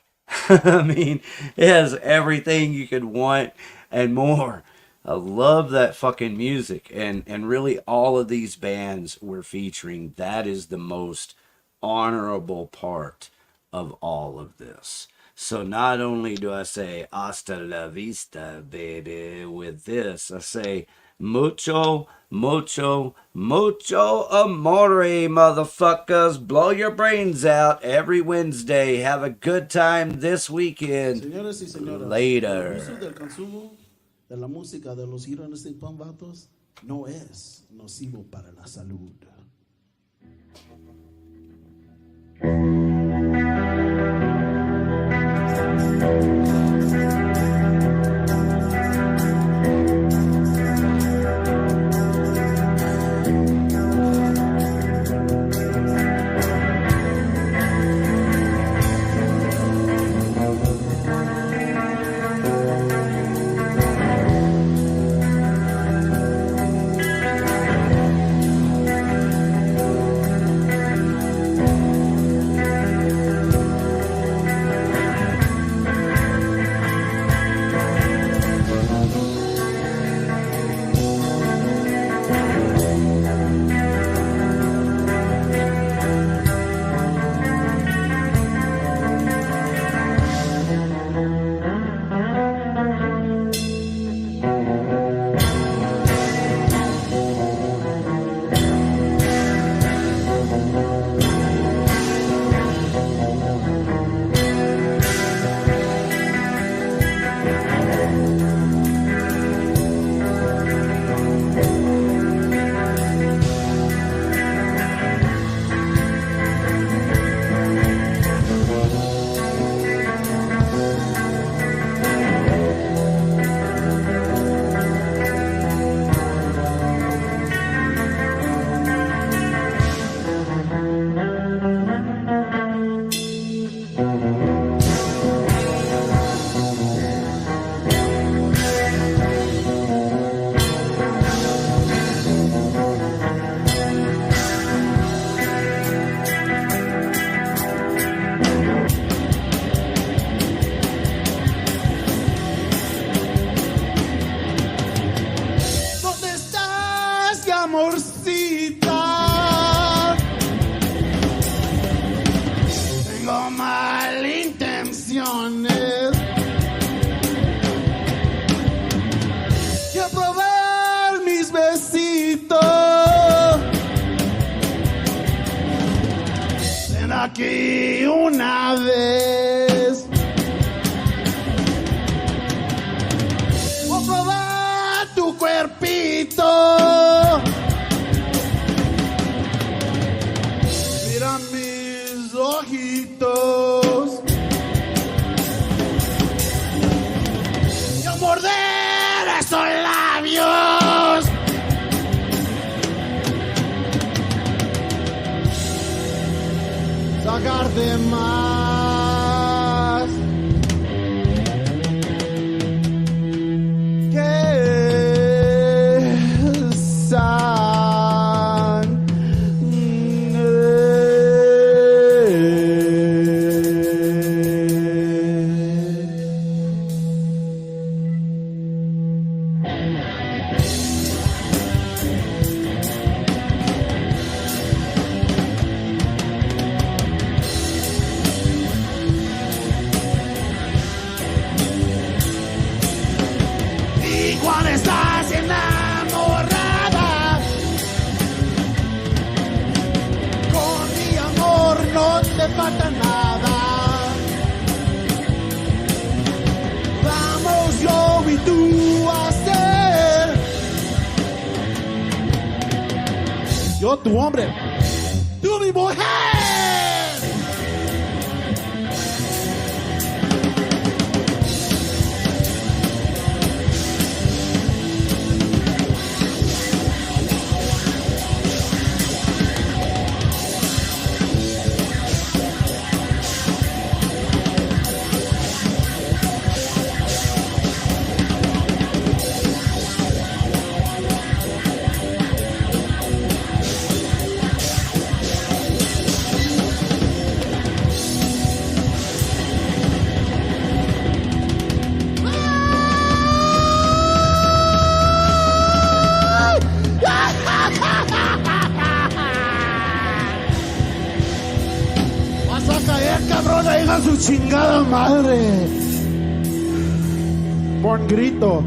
I mean, it has everything you could want and more. I love that fucking music. And really, all of these bands we're featuring, that is the most honorable part of all of this. So not only do I say hasta la vista, baby, with this, I say mucho, mucho, mucho amore, motherfuckers. Blow your brains out every Wednesday. Have a good time this weekend. Señores y señoras, Later. el uso del consumo de la música de los girones y pambatos no es nocivo para la salud. aquí una vez. Voy a probar tu cuerpito. Mira mis ojitos. Yo morder esos labios. Sacarte más que cuando estás enamorada, con mi amor no te falta nada. Vamos yo y tú a ser, yo tu hombre, tú mi mujer. Vas a caer, cabrona, hija de su chingada madre. Por grito.